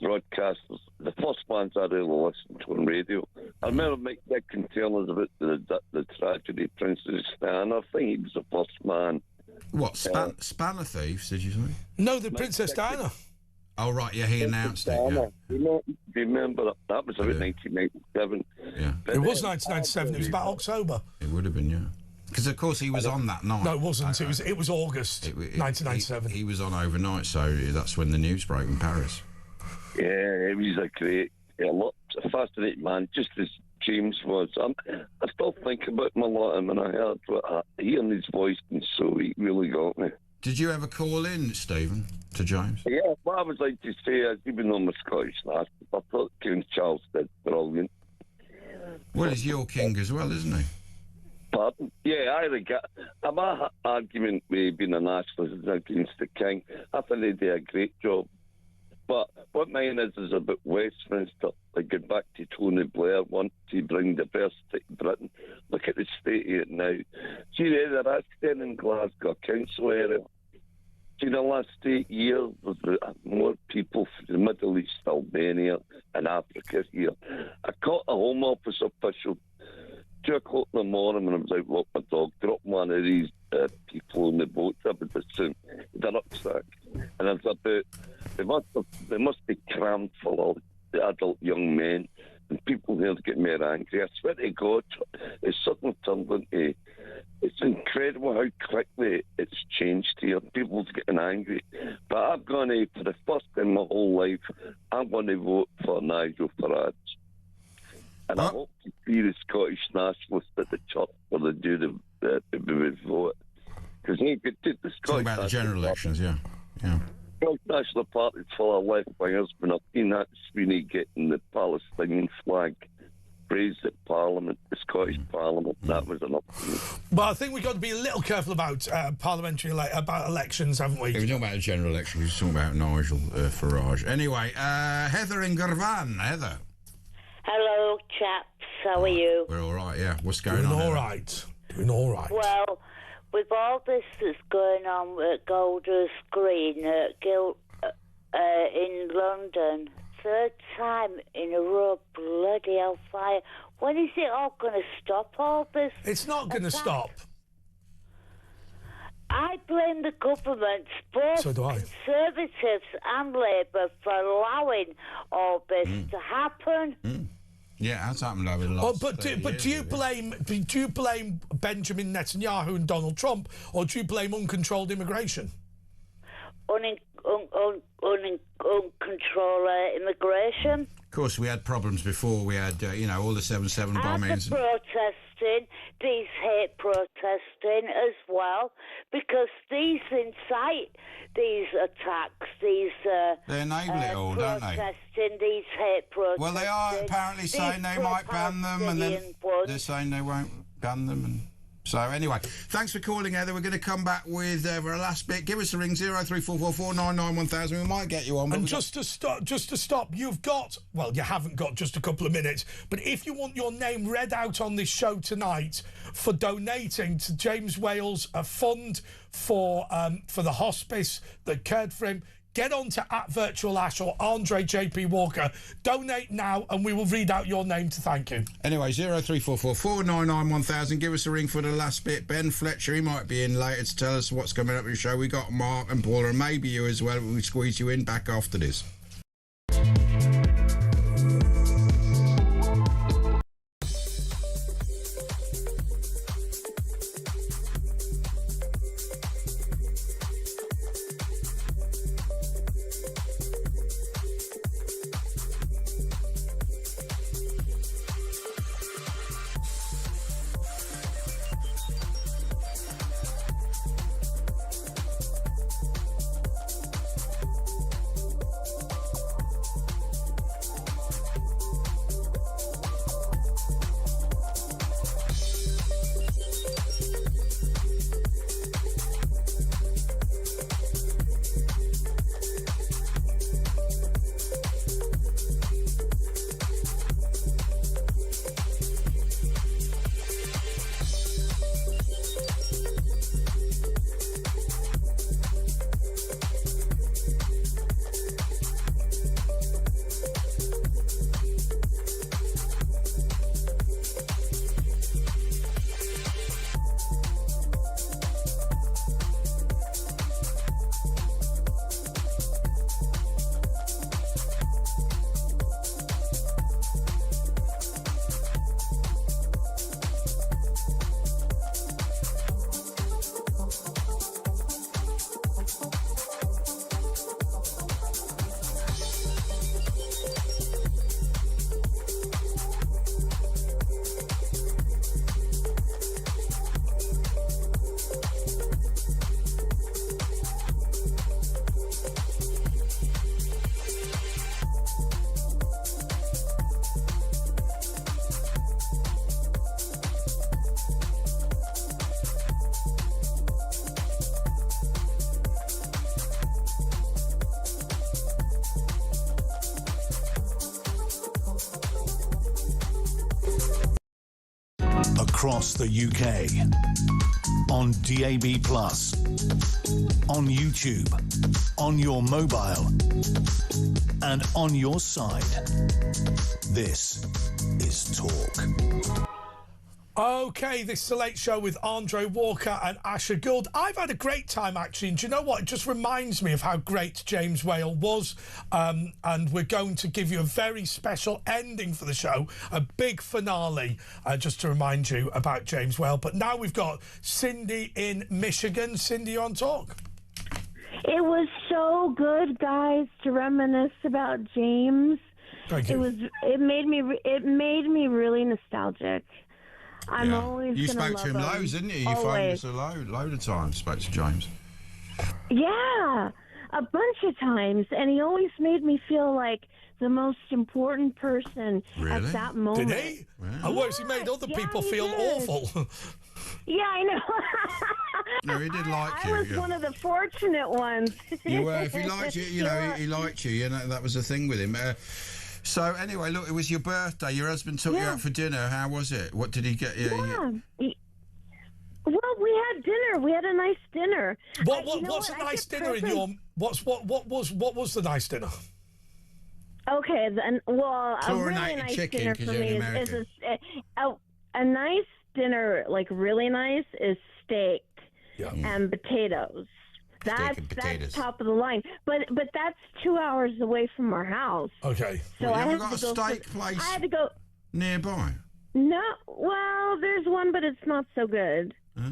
broadcasters, the first ones I really listened to on radio. I remember Mike Dick telling us about the tragedy of Princess Diana. I think he was the first man. What, Spanner Thieves, did you say? No, the Princess Diana. Oh, right, yeah, he announced it, yeah. Remember that was about 1997. Yeah. It was 1997, it was about October. It would have been, yeah. Because, of course, he was on that night. No, it wasn't. It was August 1997. He was on overnight, so that's when the news broke in Paris. Yeah, he was a fascinating man, just as James was. I still think about him a lot, and I heard hearing his voice, and so he really got me. Did you ever call in, Stephen, to James? Yeah, what I would like to say is, even though I'm a Scottish lad, I thought King Charles did brilliant. Well, he's your king as well, isn't he? Pardon? Yeah, I'm an argument with being a nationalist against the king. I think they do a great job. But what mine is about Westminster. Like, going back to Tony Blair, want to bring diversity to Britain. Look at the state of it now. See, they're asking in Glasgow council area. See, the last 8 years, there's more people from the Middle East, Albania, and Africa here. I caught a Home Office official 2 o'clock in the morning when I was out walking my dog, dropped one of these people on the boat. I was assumed they're upset. And it's about, they must be crammed full of the adult young men, and people here get more angry. I swear to God, it's suddenly turned into, it's incredible how quickly it's changed here. People's getting angry. But I've gone to, for the first time in my whole life, I'm going to vote for Nigel Farage. And I hope to see the Scottish nationalists at the church where they do the vote. Because he could do the Scottish... Talking about the general elections, yeah. The National Party's full of left-wingers, but I've seen that Sweeney getting the Palestinian flag raised at Parliament, the Scottish Parliament. That was an option. But I think we've got to be a little careful about about elections, haven't we? If we're talking about a general election, we're talking about Nigel Farage. Anyway, Heather in Garvan. Heather. Hello, chaps. How are you? We're all right, yeah. What's going on? Doing all right. Well, with all this that's going on at Golders Green at in London, 3rd time in a row, bloody hellfire. When is it all going to stop, all this? It's not going to stop. I blame the government, both So do I. Conservatives and Labour, for allowing all this to happen. Yeah, it has happened over the last. But do you blame Benjamin Netanyahu and Donald Trump, or do you blame uncontrolled immigration? Uncontrolled immigration. Of course, we had problems before. We had, all the 7/7 bombings. And the protesting, these hate protesting as well, because these incite these attacks, these they enable it all, don't they? Protesting, these hate protesting. Well, they are apparently saying they might ban them, and then they're saying they won't ban them. And so, anyway, thanks for calling, Heather. We're going to come back with for a last bit. Give us a ring, 03444991000. We might get you on. And just to stop, you've got, well, you haven't got just a couple of minutes, but if you want your name read out on this show tonight for donating to James Wales, a fund for the hospice that cared for him, get on to @VirtualAsh or Andre JP Walker. Donate now and we will read out your name to thank you. Anyway, 03444991000. Give us a ring for the last bit. Ben Fletcher, he might be in later to tell us what's coming up in the show. We got Mark and Paula, and maybe you as well. We'll squeeze you in back after this. Across the UK, on DAB+, on YouTube, on your mobile, and on your side. This is Talk. OK, this is the Late Show with Andre Walker and Asher Gould. I've had a great time, actually, and do you know what? It just reminds me of how great James Whale was, and we're going to give you a very special ending for the show, a big finale, just to remind you about James Whale. But now we've got Cindy in Michigan. Cindy, on Talk. It was so good, guys, to reminisce about James. Thank you. It made me really nostalgic. I'm always You gonna spoke love to him him. loads, didn't you? You Always. phoned us a load of times, spoke to James. Yeah, a bunch of times, and he always made me feel like the most important person at that moment. Did he? Oh, worse, he made other people feel awful. Yeah, I know. No, he did like you. I was yeah. one of the fortunate ones. You were. If he liked you, you know, Yeah. he liked you. You know, that was the thing with him. So anyway, look, it was your birthday. Your husband took you out for dinner. How was it? What did he get you? Well, we had dinner. We had a nice dinner. What's a nice dinner in your? What was the nice dinner? Okay, then. Well, a really Chlorinated nice chicken, dinner 'cause for you're me in is a nice dinner, like really nice, is steak. and potatoes. That's potatoes. top of the line. But that's 2 hours away from our house. Okay. So Well, you I haven't have got to a go steak place I had to go. nearby? No, well, there's one, but it's not so good. Oh.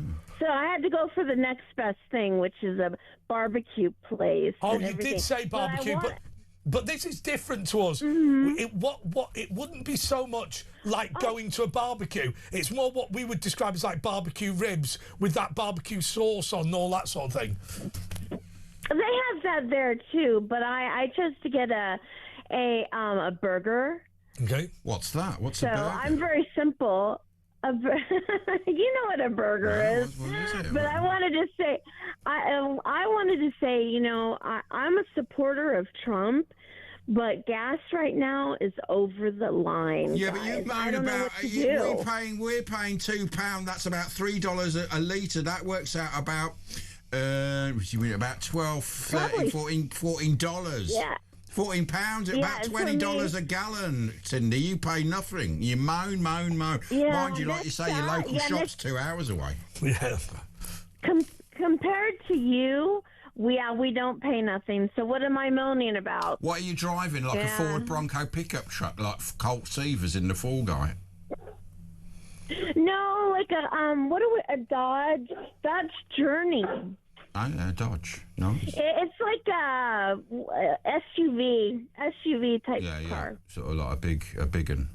So I had to go for the next best thing, which is a barbecue place. Oh, and you everything. did say But I barbecue, want- but this is different to us. Mm-hmm. It wouldn't be so much like going to a barbecue. It's more what we would describe as like barbecue ribs with that barbecue sauce on and all that sort of thing. They have that there too, but I chose to get a burger. Okay. What's that? What's So a burger? I'm very simple. You know what a burger is. What is it? But I wanted to say, I wanted to say, you know, I'm a supporter of Trump, but gas right now is over the line. Yeah, guys. but you I moan don't know about what to do. we're paying £2. That's about $3 a litre. That works out about about 12, 13, 14 dollars. Yeah. £14, Yeah, about for $20 me- a gallon, Cindy. You pay nothing. You moan. Yeah, Mind you, like you say, your local shop's 2 hours away. Yeah. Compared to you, we don't pay nothing. So what am I moaning about? What are you driving? Like a Ford Bronco pickup truck, like Colt Seavers in the Fall Guy? No, like a Dodge Journey. Oh, yeah, Dodge. No. It's like a SUV type car. Sort of like a big one.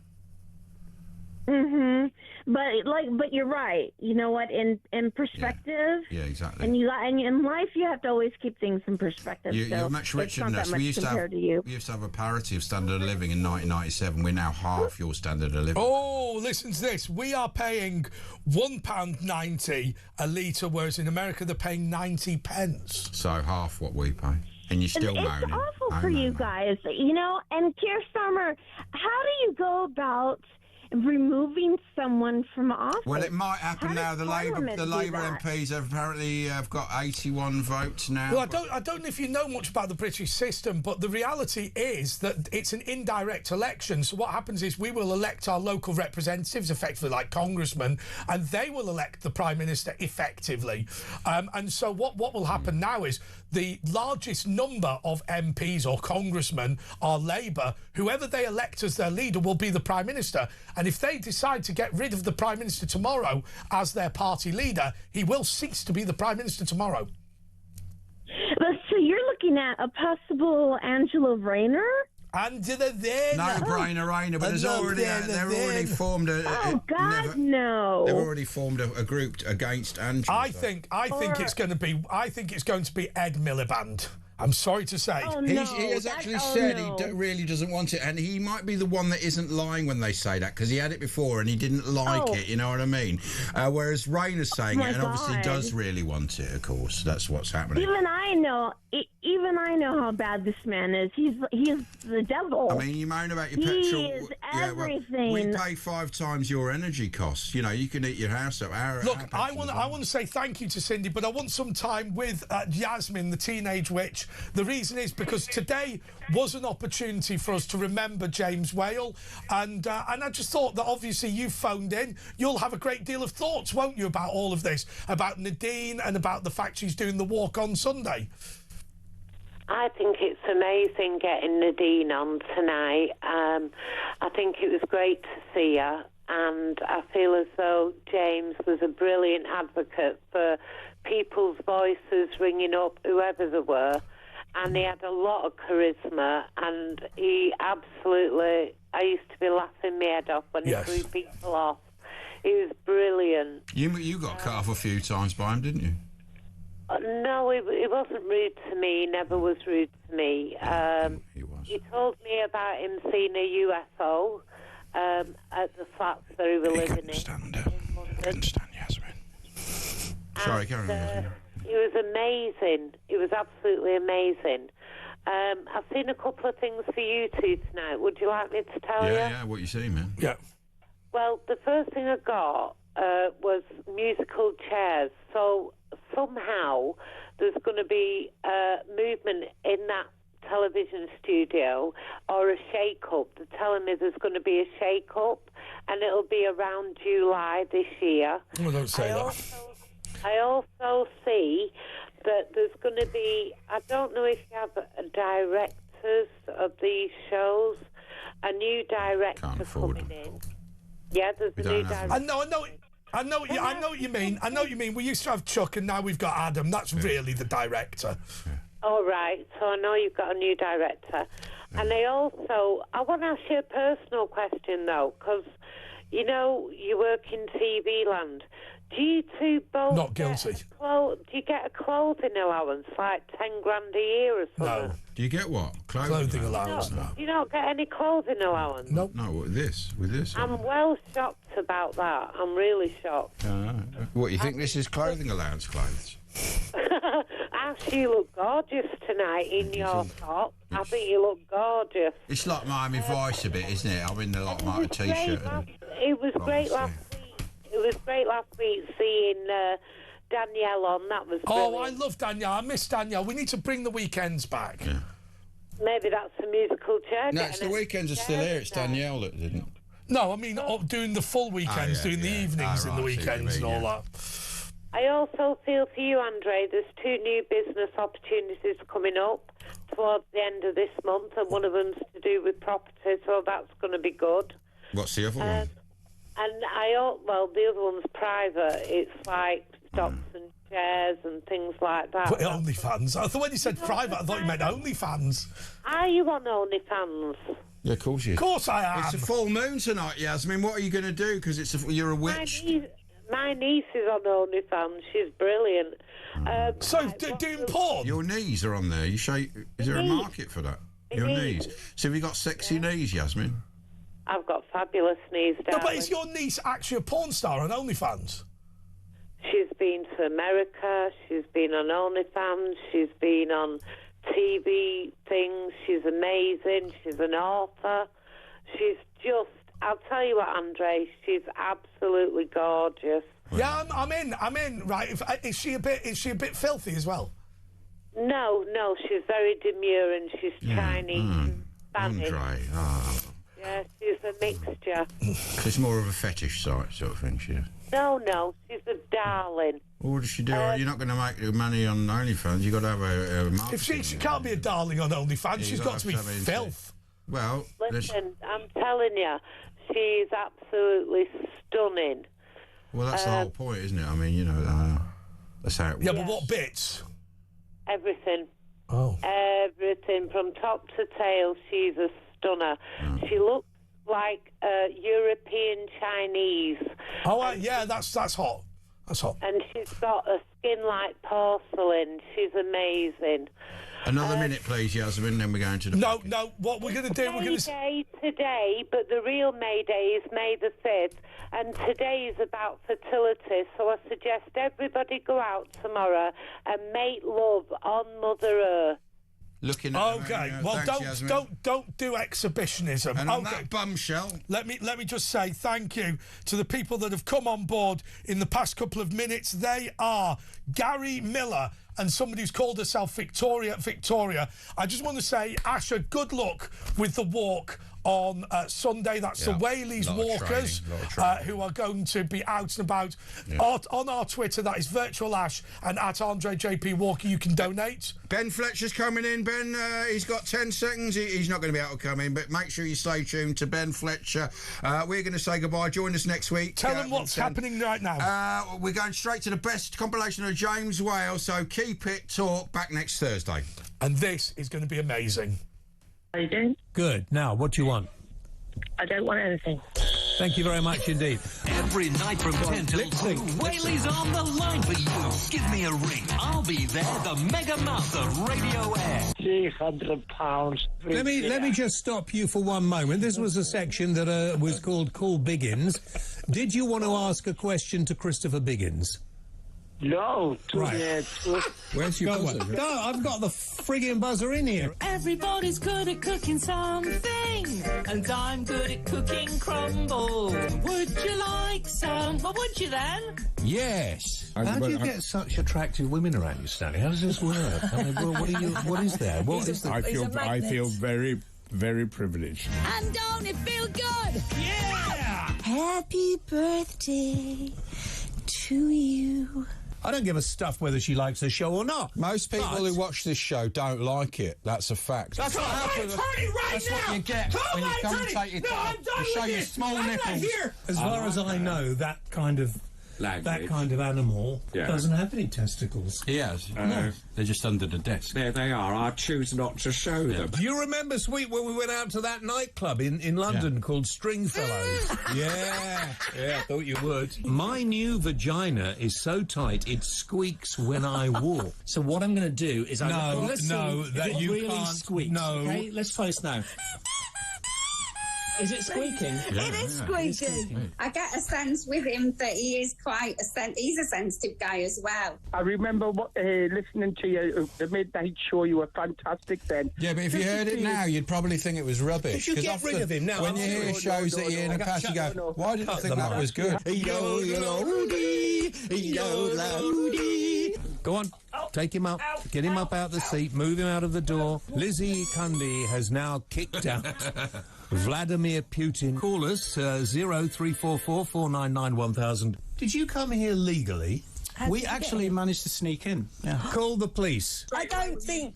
Mhm. But you're right. You know what? In perspective. Yeah, exactly. And in life, you have to always keep things in perspective. You're much richer than us. We used to have a parity of standard of living in 1997. We're now half your standard of living. Oh, listen to this. We are paying £1.90 a litre, whereas in America they're paying 90 pence. So half what we pay. And you're still moaning. It's awful for you guys, you know. And Keir Starmer, how do you go about removing someone from office? Well, it might happen now. The Labour MPs have apparently got 81 votes now. Well, I don't know if you know much about the British system, but the reality is that it's an indirect election. So what happens is we will elect our local representatives, effectively like congressmen, and they will elect the Prime Minister effectively. And so what will happen now is the largest number of MPs or congressmen are Labour. Whoever they elect as their leader will be the Prime Minister. And if they decide to get rid of the Prime Minister tomorrow as their party leader, he will cease to be the Prime Minister tomorrow. So you're looking at a possible Angela Rayner? Angela Rayner. No brainer, but they've already formed a. Oh God, no! They've already formed a group against Angela. I think it's going to be. I think it's going to be Ed Miliband. I'm sorry to say. Oh, He no. has actually said he really doesn't want it, and he might be the one that isn't lying when they say that, because he had it before and he didn't like it, you know what I mean? Whereas Rayner's saying it, and obviously does really want it, of course. That's what's happening. Even I know how bad this man is. He's the devil. I mean, you moan about your he petrol. Is everything. We pay 5 times your energy costs. You know, you can eat your house up. Look, I want to say thank you to Cindy, but I want some time with Yasmin, the teenage witch. The reason is because today was an opportunity for us to remember James Whale, and I just thought that obviously you phoned in. You'll have a great deal of thoughts, won't you, about all of this, about Nadine and about the fact she's doing the walk on Sunday. I think it's amazing getting Nadine on tonight. I think it was great to see her, and I feel as though James was a brilliant advocate for people's voices ringing up, whoever they were, and he had a lot of charisma, and he absolutely, I used to be laughing my head off when he threw people off. He was brilliant. You got cut off a few times by him, didn't you? No, he wasn't rude to me. He never was rude to me. He was. He told me about him seeing a UFO at the flats that he was living in. I understand, Yasmin. Sorry, carry on. He was amazing. He was absolutely amazing. I've seen a couple of things for you two tonight. Would you like me to tell you? Yeah, what you see, man. Yeah. Well, the first thing I got was musical chairs. So somehow there's going to be movement in that television studio or a shake-up. They're telling me there's going to be a shake-up, and it'll be around July this year. Well, don't say that. I also see that there's going to be, I don't know if you have directors of these shows, a new director coming in. Yeah, there's a new director. I know what you mean. I know what you mean. We used to have Chuck, and now we've got Adam. That's really the director. All right. So I know you've got a new director, and I want to ask you a personal question though, because you know you work in TV land. Do you two both not guilty? Do you get a clothing allowance, like 10 grand a year or something? No. Do you get what? Clothing allowance. No. Do you not get any clothing allowance? Nope. No, with this. I'm well shocked about that. I'm really shocked. What, you think this is clothing allowance clothes? Actually, you look gorgeous tonight in your top. I think you look gorgeous. It's like Miami Vice a bit, isn't it? I'm in the like a t-shirt. It was great last week. It was great last week seeing Danielle on. That was brilliant. Oh, I love Danielle. I miss Danielle. We need to bring the weekends back. Yeah. Maybe that's a musical chair. No, it's the weekends are still here. It's Danielle that didn't. No, I mean doing the full weekends, doing the evenings in the weekends and all that. I also feel for you, Andre, there's 2 new business opportunities coming up towards the end of this month, and one of them's to do with property, so that's going to be good. What's the other one? And the other one's private. It's like stocks and shares and things like that. But OnlyFans. I thought when you said private, I thought you meant OnlyFans. Are you on OnlyFans? Yeah, of course you. Of course I am. It's a full moon tonight, Yasmin. What are you going to do? Because you're a witch. My niece is on OnlyFans. She's brilliant. Doing porn? Your knees are on there. Is there a market for that? Your knees. So have you got sexy knees, Yasmin? I've got fabulous knees, darling. No, but is your niece actually a porn star on OnlyFans? She's been to America. She's been on OnlyFans. She's been on TV things. She's amazing. She's an author. She's just... I'll tell you what, Andre. She's absolutely gorgeous. Yeah, I'm in. Right? Is she a bit filthy as well? No, she's very demure and she's Chinese, Spanish. Andre. Yeah, she's a mixture. So it's more of a fetish sort of thing, she is. No, she's a darling. What does she do? You're not going to make money on OnlyFans. You've got to have a marketing. If she can't be a darling on OnlyFans, she's got to be filth. Well, listen, I'm telling you, she's absolutely stunning. Well, that's the whole point, isn't it? I mean, you know, that's how it works. Yeah, but what bits? Everything. Oh. Everything from top to tail. She's a stunner. She looks like European Chinese. Oh, yeah, that's hot. That's hot. And she's got a skin like porcelain. She's amazing. Another minute, please, Yasmin, then we're going to the... No, what we're going to do... Mayday today, but the real Mayday is May the 5th, and today is about fertility, so I suggest everybody go out tomorrow and make love on Mother Earth. Looking at well, thanks, don't do exhibitionism. And on that bombshell, let me just say thank you to the people that have come on board in the past couple of minutes. They are Gary Miller and somebody who's called herself Victoria. I just want to say, Asha, good luck with the walk on Sunday. That's the Whaleys walkers who are going to be out and about. On our Twitter, that is Virtual Ash, and at Andre JP Walker, you can donate. Ben Fletcher's coming in. Ben, he's got 10 seconds. He's not going to be able to come in, but make sure you stay tuned to Ben Fletcher. We're going to say goodbye. Join us next week. Tell them what's happening right now. We're going straight to the best compilation of James Whale, so keep it talk back next Thursday. And this is going to be amazing. How you doing? Good. Now, what do you want? I don't want anything. Thank you very much indeed. Every night from 10 till 2, Whaley's on the line for you. Give me a ring. I'll be there, the mega mouth of radio air. £300. Let me just stop you for one moment. This was a section that was called Cool Biggins. Did you want to ask a question to Christopher Biggins? No, Where's your buzzer? No, I've got the friggin' buzzer in here. Everybody's good at cooking something, and I'm good at cooking crumble. Would you like some? Well, would you then? Yes. How do you get such attractive women around you, Stanley? How does this work? I mean, what is there? What is there? I feel very, very privileged. And don't it feel good? Yeah! Happy birthday to you. I don't give a stuff whether she likes the show or not. Most people But- who watch this show don't like it. That's a fact. That's what happens. That's what you get when you commentate it. You show your small nipples. As far as I know, that kind of animal doesn't have any testicles. He has. No. They're just under the desk. There they are. I choose not to show them. Do you remember, Sweet, when we went out to that nightclub in London called Stringfellows? Yeah, I thought you would. My new vagina is so tight it squeaks when I walk. So what I'm going to do is No, that you really can't. squeaks. No. Okay, let's post now. Is it squeaking? It is squeaking. I get a sense with him that he is he's a sensitive guy as well. I remember listening to you, the midday show. You were fantastic then. Yeah, but if you heard it now, you'd probably think it was rubbish. You should get 'Cause rid of him now. When you hear shows that you hear in the past, you go, why didn't you think that was good? Go on, take him up, get him up out the seat, move him out of the door. Lizzie Cundy has now kicked out Vladimir Putin. Call us 0344 499 1000. Did you come here legally? We actually managed to sneak in. Yeah. Call the police. I don't think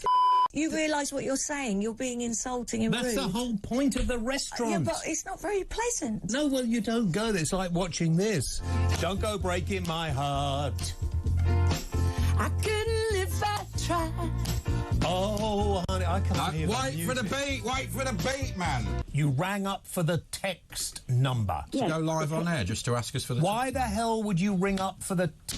you realise what you're saying. You're being insulting and That's rude. the whole point of the restaurant. Yeah, but it's not very pleasant. No, well, you don't go there. It's like watching this. Don't go breaking my heart. I couldn't live if I tried. Oh, honey, I can't hear Wait for the beat, wait for the beat, man. You rang up for the text number. To go live on air just to ask us for the... Why the hell would you ring up for the